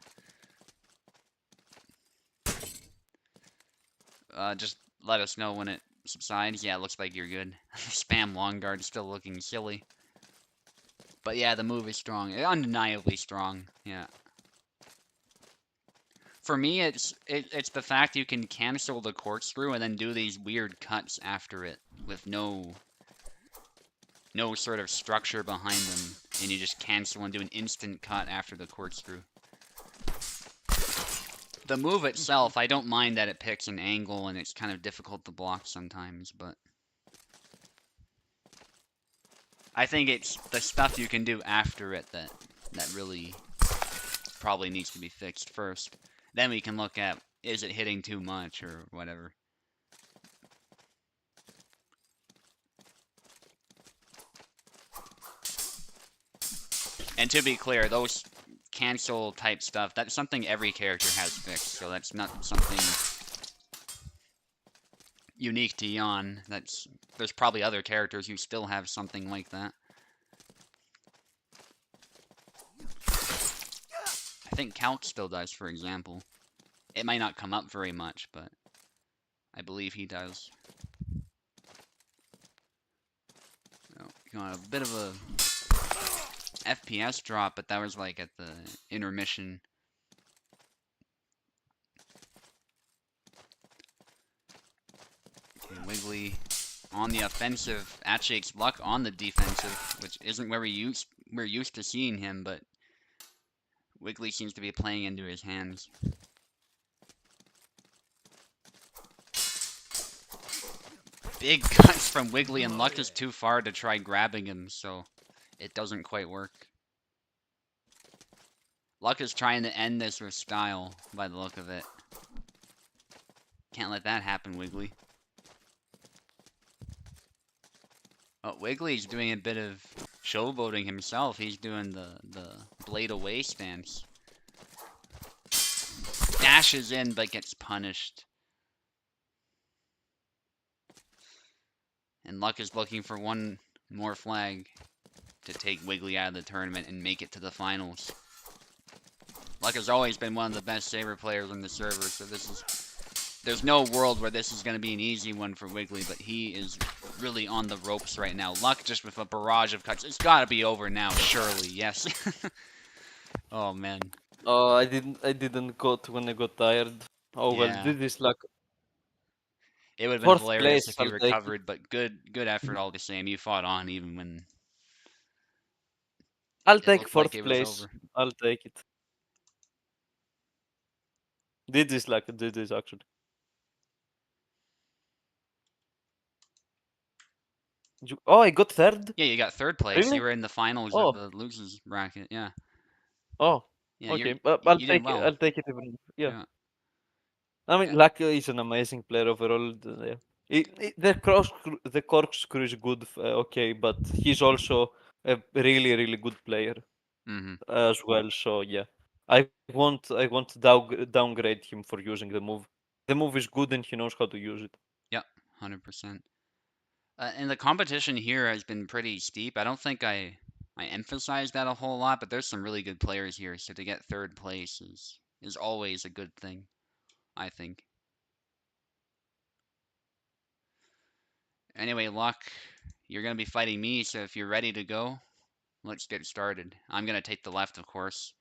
Just let us know when it subsides. Yeah, it looks like you're good. Spam long guard still looking silly. But yeah, the move is strong. Undeniably strong. Yeah. For me, it's the fact you can cancel the corkscrew and then do these weird cuts after it with no sort of structure behind them, and you just cancel and do an instant cut after the corkscrew. The move itself, I don't mind that it picks an angle and it's kind of difficult to block sometimes, but I think it's the stuff you can do after it that really probably needs to be fixed first. Then we can look at, is it hitting too much or whatever. And to be clear, those cancel type stuff, that's something every character has fixed, so that's not something unique to Yon. There's probably other characters who still have something like that. I think Calc still does, for example. It might not come up very much, but I believe he does. Oh, got a bit of a FPS drop, but that was like at the intermission. Okay, Wiggly on the offensive. Actually, it's Luck on the defensive, which isn't where we're used to seeing him, but Wiggly seems to be playing into his hands. Big cuts from Wiggly, and Luck is too far to try grabbing him, so it doesn't quite work. Luck is trying to end this with style, by the look of it. Can't let that happen, Wiggly. Oh, Wiggly's doing a bit of showboating himself. He's doing the blade away stance. Dashes in, but gets punished. And Luck is looking for one more flag to take Wiggly out of the tournament and make it to the finals. Luck has always been one of the best Saber players on the server, so there's no world where this is going to be an easy one for Wiggly, but he is really on the ropes right now. Luck just with a barrage of cuts. It's got to be over now, surely. Yes. Oh man.
Oh, I didn't cut when I got tired. Oh well,
Yeah.
this is like
It would have been
fourth
hilarious
place.
if you
I'll take it.
recovered, but good effort all the same. You fought on even when
I'll
it
take
looked like
fourth
it was
place.
over.
I'll take it. This is actually. Oh, I got third.
Yeah, you got third place. You
Really?
were in the finals of
Oh,
the losers bracket. Yeah.
oh.
Yeah,
Okay, but I'll
you did
take it.
well.
I'll take it even. Yeah.
Yeah.
I mean,
Yeah.
Luck is an amazing player overall. Yeah. The corkscrew is good, okay, but he's also a really, really good player
Mhm.
as well. So yeah, I won't downgrade him for using the move. The move is good and he knows how to use it.
Yep. 100%. And the competition here has been pretty steep. I don't think I emphasize that a whole lot, but there's some really good players here. So to get third place is always a good thing, I think. Anyway, Luck, you're gonna be fighting me, so if you're ready to go, let's get started. I'm gonna take the left, of course.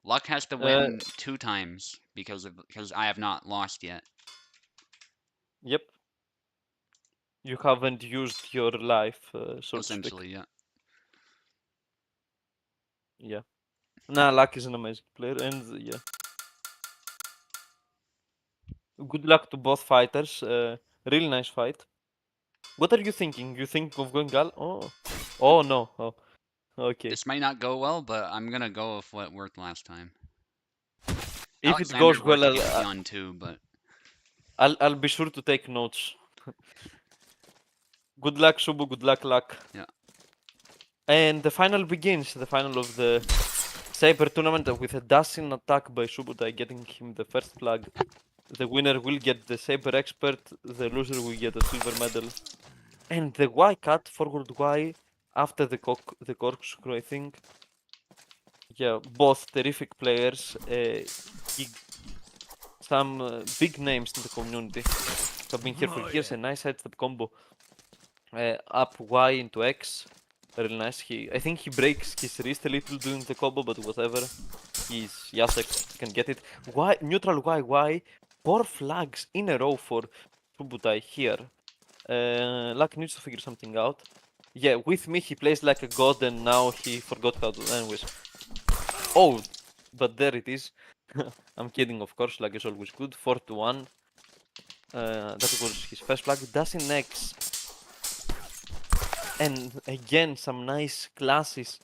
Luck has to
Uh,
win 2 times because I have not lost yet.
yep. You haven't used your life, so to speak.
Essentially, yeah.
Yeah. Nah, Luck is an amazing player, and yeah. Good luck to both fighters. Really nice fight. What are you thinking? You think of going Gal? Oh. Oh no. Oh. Okay.
This might not go well, but I'm gonna go with what worked last time.
If it
Alexander's
goes well,
worked against Yon too, but
I'll be sure to take notes. Good luck, Shubu. Good luck.
yeah.
And the final begins. The final of the Saber tournament with a dashing attack by Subotai, getting him the first flag. The winner will get the Saber expert. The loser will get a silver medal. And the Y cut, forward Y, after the corkscrew, I think. Yeah, both terrific players. Some big names in the community have been here for years. A nice sidestep combo. Up Y into X. Really nice. I think he breaks his wrist a little doing the combo, but whatever. He's Yasek, can get it. Y, neutral Y, Y. 4 flags in a row for Subutai here. Luck needs to figure something out. Yeah, with me he plays like a god and now he forgot how to... Anyways. Oh, but there it is. I'm kidding, of course, Luck is always good. 4-1. That was his first flag. Dancing X. And again, some nice classes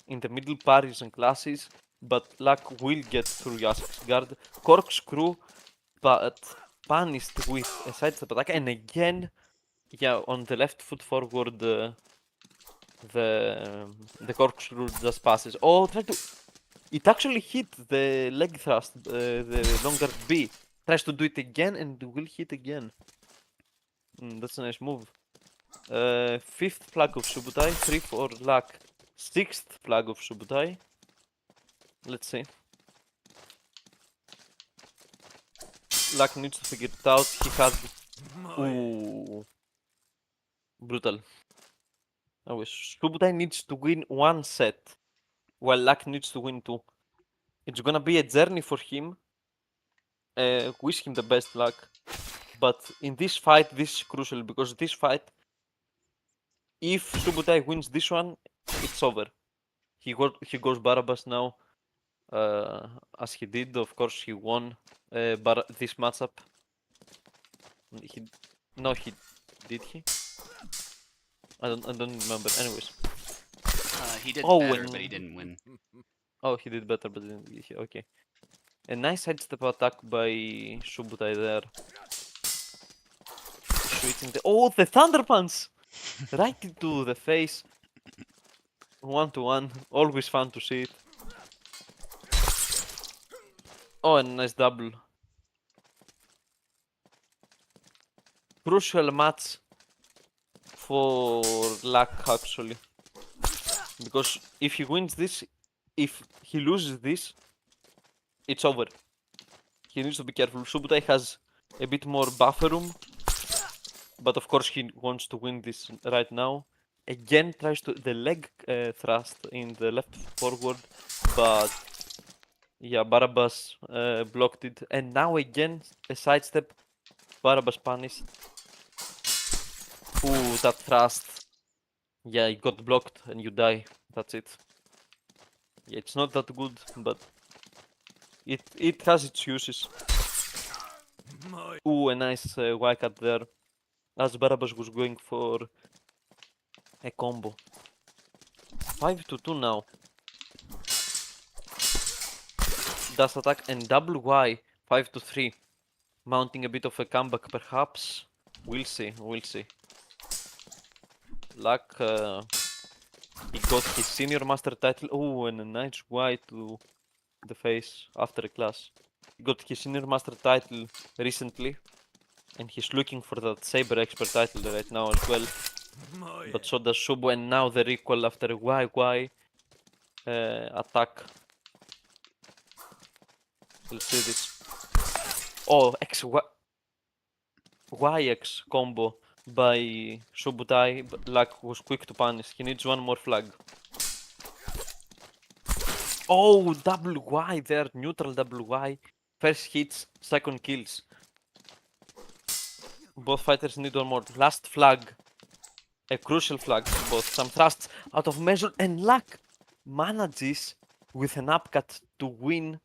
in the middle parries and classes. But Luck will get through Yasek's guard. Corkscrew, but punished with a sidestep attack. And again, yeah, on the left foot forward, the corkscrew just passes. Oh, try to... It actually hit the leg thrust, the longer B. Tries to do it again and will hit again. That's a nice move. 5th flag of Subutai, 3 for Luck. 6th flag of Subutai. Let's see. Luck needs to figure it out. He has... Ooh. Brutal. I wish. Subutai needs to win 1 set, while Luck needs to win 2. It's gonna be a journey for him. Wish him the best luck. But in this fight, this is crucial, because this fight, if Subutai wins this one, it's over. He goes Barabbas now, as he did. Of course, he won this matchup. No, he did he? I don't remember. Anyways.
He did
Oh,
better, but he didn't win.
Oh, he did better, but didn't. Okay. A nice sidestep attack by Subutai there. Shooting the... Oh, the Thunder Punch! Right into the face. 1-1. Always fun to see it. Oh, and nice double. Crucial match for Luck, actually. Because if he wins this, if he loses this, it's over. He needs to be careful. Subutai has a bit more buffer room. But of course he wants to win this right now. Again tries to the leg thrust in the left forward, but yeah, Barabbas blocked it. And now again a sidestep. Barabbas punished. Ooh, that thrust. Yeah, it got blocked and you die. That's it. Yeah, it's not that good, but it has its uses. Ooh, a nice Y-cut there. As Barabbas was going for a combo. 5-2 now. Dash attack and double Y. 5-3. Mounting a bit of a comeback perhaps. We'll see, we'll see. Luck, he got his senior master title. Oh, and a nice Y to the face after a class. He got his senior master title recently. And he's looking for that Saber expert title right now as well. But so does Shubu, and now the recoil after a YY attack. Let's see this. Oh, YX combo by Subutai. Luck was quick to punish. He needs one more flag. Oh, double Y there. Neutral double Y. First hits, second kills. Both fighters need one more. Last flag. A crucial flag for both. Some thrusts out of measure, and Luck manages with an upcut to win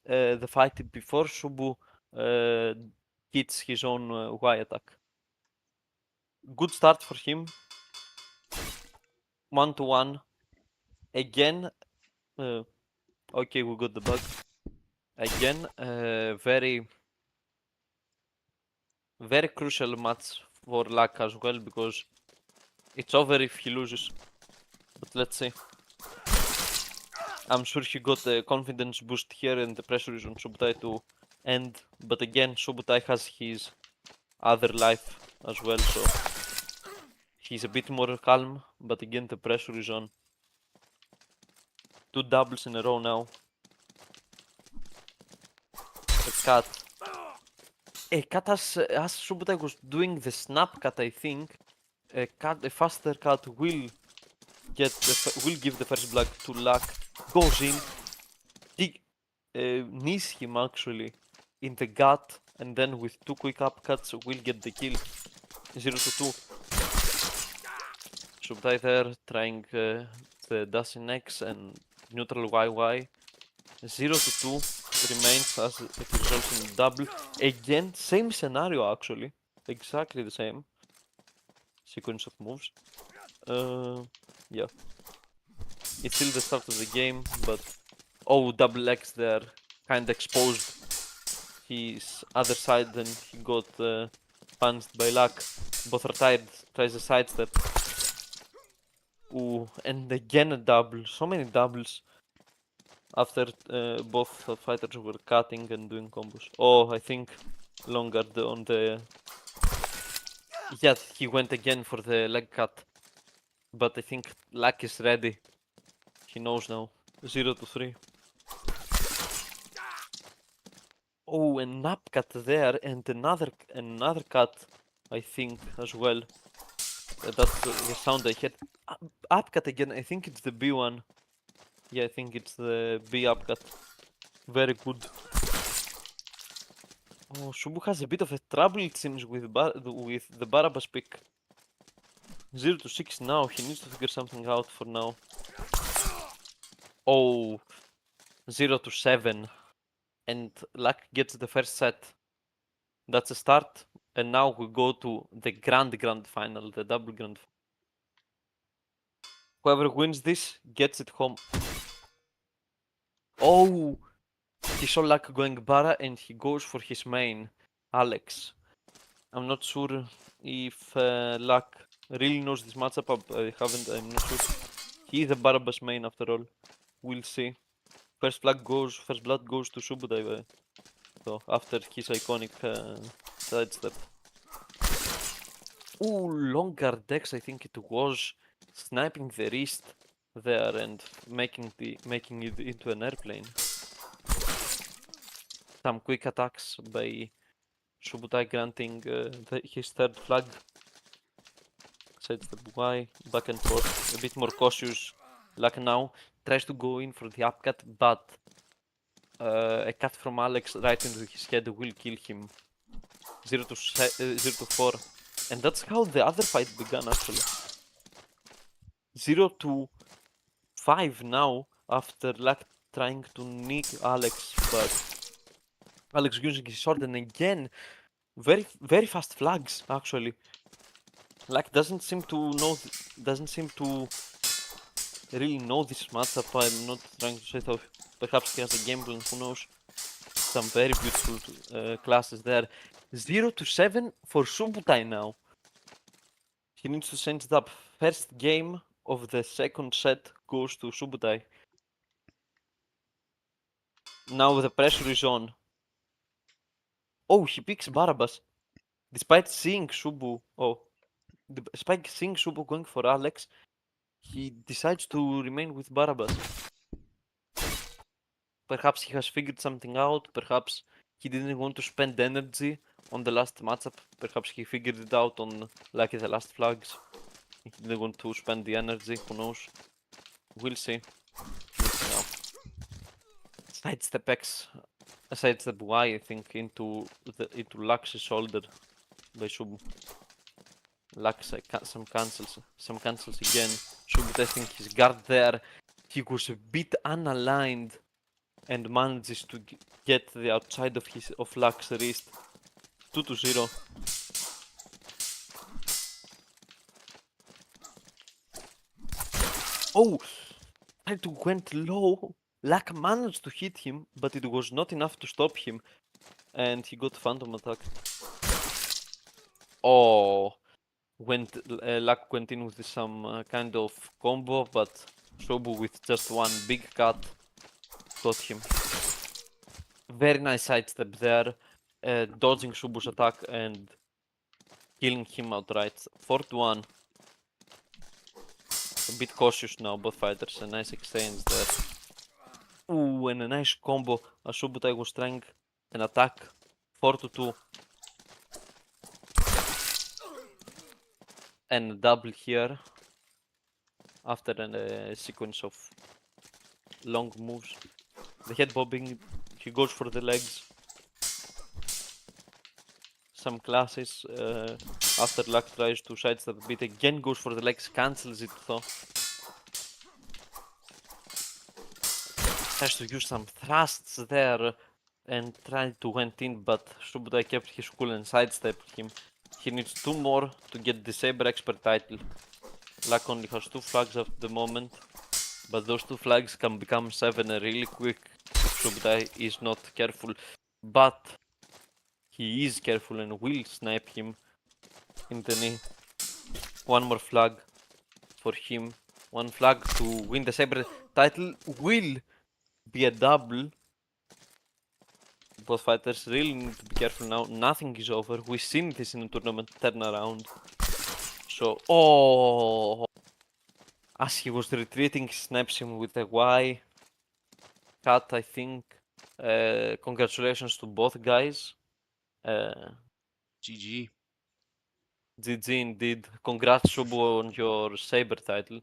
the fight before Shubu hits his own Y attack. Good start for him. 1-1. Again, okay, we got the bug. Again, very crucial match for Luck as well, because it's over if he loses. But let's see. I'm sure he got a confidence boost here, and the pressure is on Subutai to end. But again, Subutai has his other life as well, so He's a bit more calm, but again the pressure is on. 2 doubles in a row now. A cut. A cut as Subotai was doing the snap cut, I think. A faster cut will give the first blood to Luck. Goes in. Knees him actually in the gut, and then with 2 quick upcuts will get the kill. 0 to 2. Subotai there trying the Dustin X and neutral YY. 0 to 2 remains as it results in double. Again, same scenario actually. Exactly the same sequence of moves. Yeah. It's still the start of the game, but oh, double X there. Kinda exposed his other side, and he got punched by Luck. Both are tied, tries a sidestep. Ooh, and again a double. So many doubles after both fighters were cutting and doing combos. Oh, I think longer on the... Yeah, he went again for the leg cut. But I think Luck is ready. He knows now. 0 to 3. Oh, an upcut there and another cut, I think, as well. That's the sound I heard. Upcut again, I think it's the B one. Yeah, I think it's the B upcut. Very good. Oh, Shubu has a bit of a trouble, it seems, with the Barabbas pick. 0 to 6 now, he needs to figure something out for now. Oh, 0 to 7. And Luck gets the first set. That's a start. And now we go to the grand final, the double grand. Whoever wins this gets it home. Oh, he saw Luck going Bara and he goes for his main, Alex. I'm not sure if Luck really knows this matchup. I'm not sure. He is a Barabbas main after all. We'll see. First blood goes to Subudai. So after his iconic sidestep. Ooh, longer decks, I think it was, sniping the wrist there and making it into an airplane. Some quick attacks by Subotai granting his third flag. Sidestep Y, back and forth, a bit more cautious. Luck now tries to go in for the upcut, but a cut from Alex right into his head will kill him. 0 to 4. And that's how the other fight began actually. 0 to 5 now after Luck trying to nick Alex, but Alex using his sword, and again very fast flags actually. Luck doesn't seem to really know this matchup. I'm not trying to say so. Perhaps he has a game plan, who knows. Some very beautiful classes there. 0 to 7 for Subotai now. He needs to change it up. First game of the second set goes to Subotai. Now the pressure is on. Oh, he picks Barabbas. Despite seeing Shubu going for Alex, he decides to remain with Barabbas. Perhaps he has figured something out, perhaps he didn't want to spend energy on the last matchup, perhaps he figured it out on like the last flags. He didn't want to spend the energy, who knows. We'll see. Now. Sidestep X, sidestep Y, I think, into Lux's shoulder by Shubu. Lux some cancels again. Shubu testing his guard there. He was a bit unaligned and manages to get the outside of Lux's wrist. 2 to 0. Oh, it went low. Luck managed to hit him, but it was not enough to stop him, and he got phantom attack. Oh, Luck went in with some kind of combo, but Shobu with just one big cut got him. Very nice sidestep there, dodging Shubu's attack and killing him outright. 4 to 1. a bit cautious now, both fighters. A nice exchange there. Ooh, and a nice combo. Asubutai was trying an attack 4 to 2 and a double here after a sequence of long moves. The head bobbing, he goes for the legs. Some classes after Luck tries to sidestep a bit, again goes for the legs, cancels it though. Tries to use some thrusts there and tried to went in, but Subudai kept his cool and sidestepped him. He needs 2 more to get the Saber expert title. Luck only has 2 flags at the moment, but those 2 flags can become 7 really quick if Subudai is not careful. But he is careful and will snipe him in the knee. 1 more flag for him. 1 flag to win the Saber title will be a double. Both fighters really need to be careful now. Nothing is over. We've seen this in the tournament turn around. So, oh, as he was retreating, he snaps him with a Y. Cut, I think. Congratulations to both guys.
GG.
GG indeed. Congrats, Shubu, on your Saber title.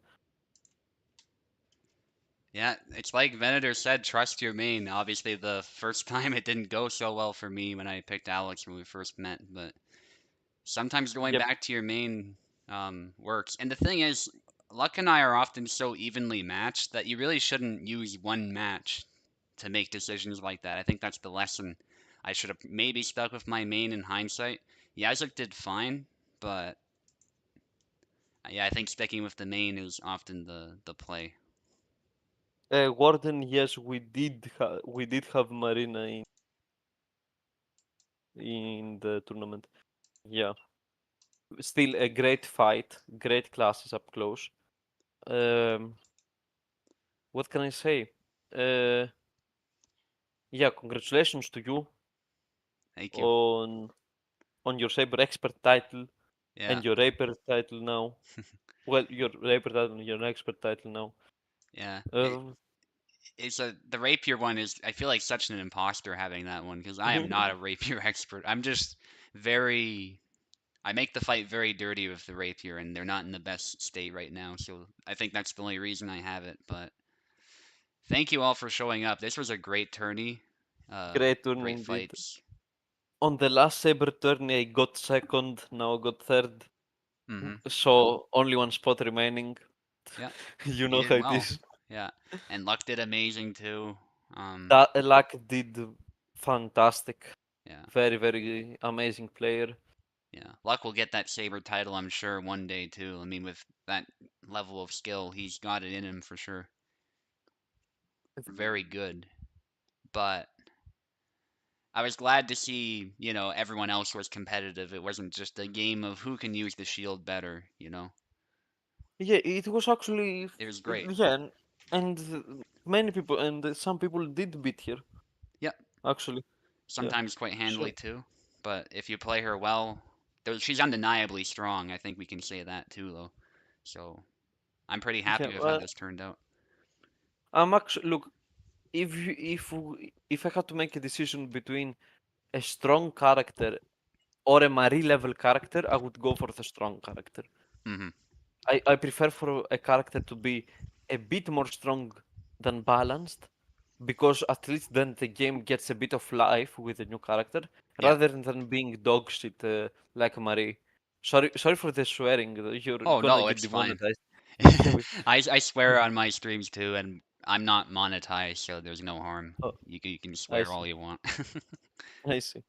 Yeah, it's like Venator said, trust your main. Obviously, the first time it didn't go so well for me when I picked Alex when we first met, but sometimes going
Yep.
back to your main works. And the thing is, Luck and I are often so evenly matched that you really shouldn't use one match to make decisions like that. I think that's the lesson. I should have maybe stuck with my main in hindsight. Yazuk did fine, but yeah, I think sticking with the main is often the play.
Warden, yes, we did have Marina in the tournament. Yeah. Still a great fight, great classes up close. Um, what can I say? Uh, yeah, congratulations to you
Thank you.
on your Saber expert title
Yeah,
and your Raper title now. Well, your Raper title and your expert title now.
yeah.
Um,
It's the rapier one is I feel like such an imposter having that one because I am not a rapier expert. I'm just very I make the fight very dirty with the rapier and they're not in the best state right now. So I think that's the only reason I have it. But thank you all for showing up. This was a great tourney.
great tourney
Great
indeed.
fights.
On the last Saber tourney, I got second. Now I got third.
Mm-hmm.
So only 1 spot remaining.
Yeah,
You
you
know
did
how it
well.
is.
Yeah, and Luck did amazing too. Um,
That Luck did fantastic.
yeah,
Very, very amazing player.
yeah. Luck will get that Saber title, I'm sure, one day too. I mean, with that level of skill, he's got it in him for sure. Very good. But I was glad to see, everyone else was competitive. It wasn't just a game of who can use the shield better, you know?
Yeah, it was actually
It was great.
yeah, and many people and some people did beat her
Yep,
actually. Yeah.
sometimes quite handily
So
too. But if you play her well, she's undeniably strong. I think we can say that too, though. So I'm pretty
yeah,
happy with how this turned out.
I'm actually look if I had to make a decision between a strong character or a Marie level character, I would go for the strong character.
Hmm.
I prefer for a character to be a bit more strong than balanced, because at least then the game gets a bit of life with a new character,
Yeah.
rather than being dog shit like Marie. Sorry for the swearing. You're
Oh
gonna
no,
get
it's fine.
demonetized.
I swear on my streams too, and I'm not monetized, so there's no harm.
Oh,
You can
I
swear all
see.
you want.
I see.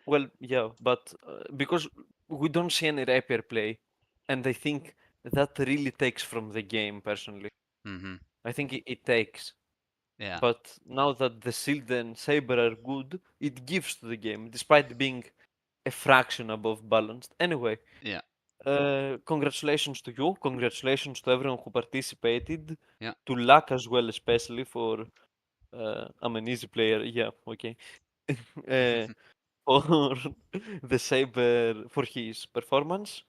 Well, yeah, but because we don't see any rapier play, and I think that really takes from the game. Personally,
Hmm.
I think it takes.
Yeah.
But now that the Shield and Saber are good, it gives to the game, despite being a fraction above balanced. Anyway,
Yeah.
congratulations to you. Congratulations to everyone who participated.
Yeah.
To Luck as well, especially for I'm an easy player. Yeah, okay. uh, for the Saber for his performance.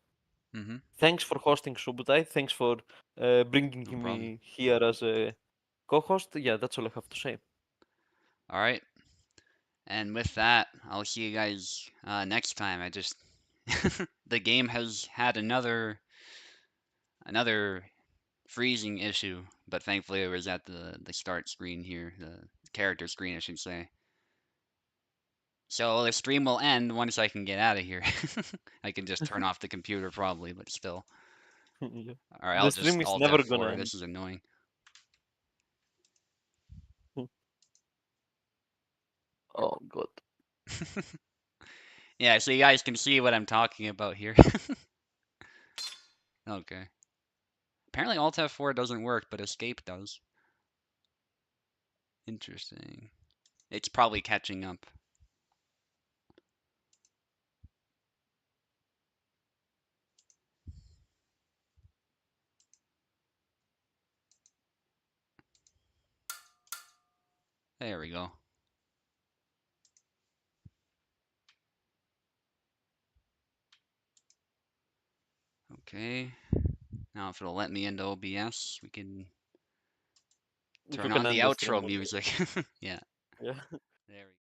Mm-hmm.
Thanks for hosting Subutai. Thanks for bringing
No problem.
me here as a co-host. Yeah, that's all I have to say.
All right. And with that, I'll see you guys next time. I just the game has had another freezing issue, but thankfully it was at the start screen here, the character screen, I should say. So the stream will end once I can get out of here. I can just turn off the computer probably, but still.
Yeah.
All right,
The stream is
Alt
never gonna
F4.
end.
This is annoying.
Oh god.
Yeah, so you guys can see what I'm talking about here. Okay. Apparently Alt F4 doesn't work, but Escape does. Interesting. It's probably catching up. There we go. Okay. Now if it'll let me into OBS, we can
If you
turn
can
on the
end the stream
outro
already.
music. Yeah.
Yeah.
There we go.